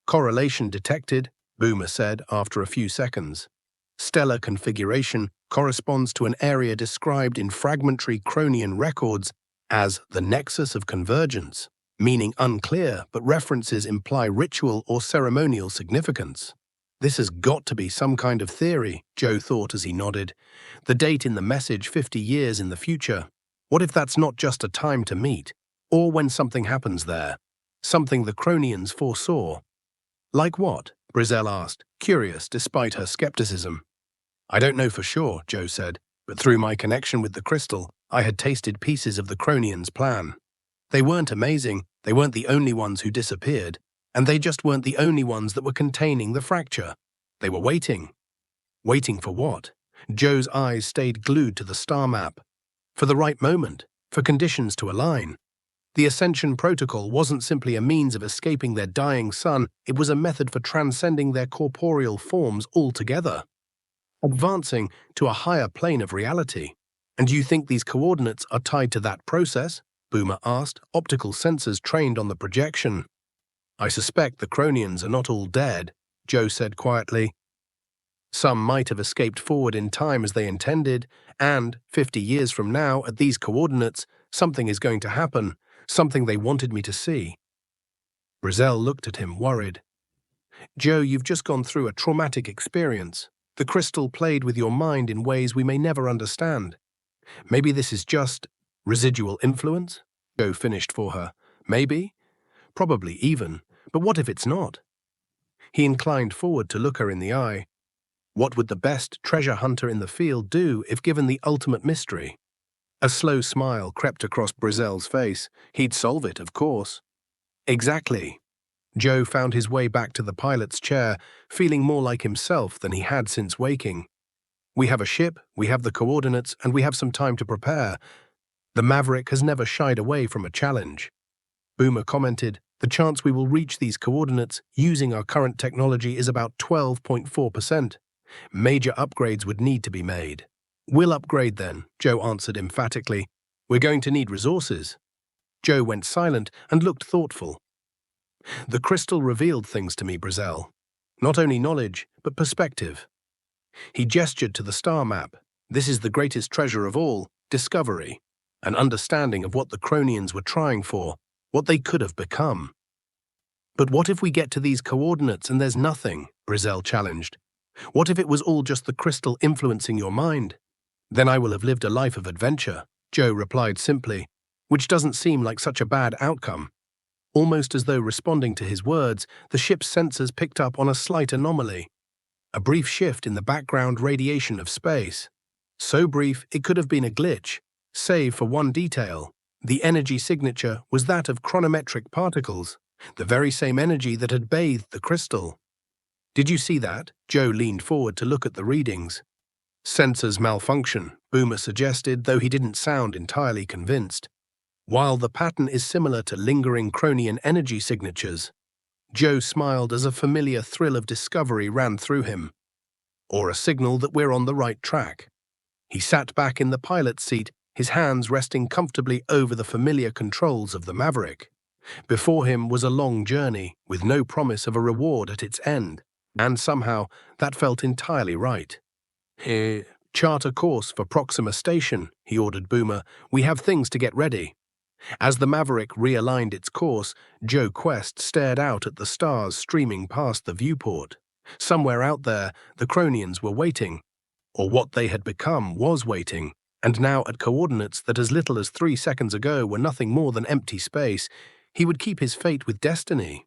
"Correlation detected," Boomer said after a few seconds. "Stellar configuration corresponds to an area described in fragmentary Chronian records as the nexus of convergence, meaning unclear, but references imply ritual or ceremonial significance." "This has got to be some kind of theory," Joe thought as he nodded. "The date in the message 50 years in the future. What if that's not just a time to meet, or when something happens there? Something the Chronians foresaw." "Like what?" Brazell asked, curious despite her skepticism. "I don't know for sure," Joe said, "but through my connection with the crystal, I had tasted pieces of the Chronians' plan. They weren't amazing, they weren't the only ones who disappeared, and they just weren't the only ones that were containing the fracture. They were waiting." "Waiting for what?" Joe's eyes stayed glued to the star map. "For the right moment, for conditions to align. The Ascension Protocol wasn't simply a means of escaping their dying sun, it was a method for transcending their corporeal forms altogether, advancing to a higher plane of reality." "And you think these coordinates are tied to that process?" Boomer asked, optical sensors trained on the projection. "I suspect the Chronians are not all dead," Joe said quietly. "Some might have escaped forward in time as they intended, and 50 years from now, at these coordinates, something is going to happen, something they wanted me to see." Brazell looked at him, worried. "Joe, you've just gone through a traumatic experience. The crystal played with your mind in ways we may never understand. Maybe this is just residual influence?" Joe finished for her. "Maybe. Probably even. But what if it's not?" He inclined forward to look her in the eye. What would the best treasure hunter in the field do if given the ultimate mystery? A slow smile crept across Brazell's face. He'd solve it, of course. "Exactly." Joe found his way back to the pilot's chair, feeling more like himself than he had since waking. "We have a ship, we have the coordinates, and we have some time to prepare. The Maverick has never shied away from a challenge." Boomer commented, The chance we will reach these coordinates using our current technology is about 12.4%. Major upgrades would need to be made. We'll upgrade then, Joe answered emphatically. We're going to need resources. Joe went silent and looked thoughtful. The crystal revealed things to me, Brazel. Not only knowledge, but perspective. He gestured to the star map. This is the greatest treasure of all, discovery. An understanding of what the Cronians were trying for, what they could have become. But what if we get to these coordinates and there's nothing? Brazel challenged. What if it was all just the crystal influencing your mind? Then I will have lived a life of adventure, Joe replied simply, which doesn't seem like such a bad outcome. Almost as though responding to his words, the ship's sensors picked up on a slight anomaly. A brief shift in the background radiation of space. So brief it could have been a glitch, save for one detail. The energy signature was that of chronometric particles, the very same energy that had bathed the crystal. Did you see that? Joe leaned forward to look at the readings. Sensors malfunction, Boomer suggested, though he didn't sound entirely convinced. While the pattern is similar to lingering Cronian energy signatures, Joe smiled as a familiar thrill of discovery ran through him. Or a signal that we're on the right track. He sat back in the pilot's seat, his hands resting comfortably over the familiar controls of the Maverick. Before him was a long journey, with no promise of a reward at its end, and somehow that felt entirely right. Chart a course for Proxima Station, he ordered Boomer. We have things to get ready. As the Maverick realigned its course, Joe Quest stared out at the stars streaming past the viewport. Somewhere out there, the Cronians were waiting, or what they had become was waiting, and now at coordinates that as little as 3 seconds ago were nothing more than empty space, he would keep his fate with destiny.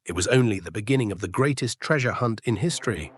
It was only the beginning of the greatest treasure hunt in history.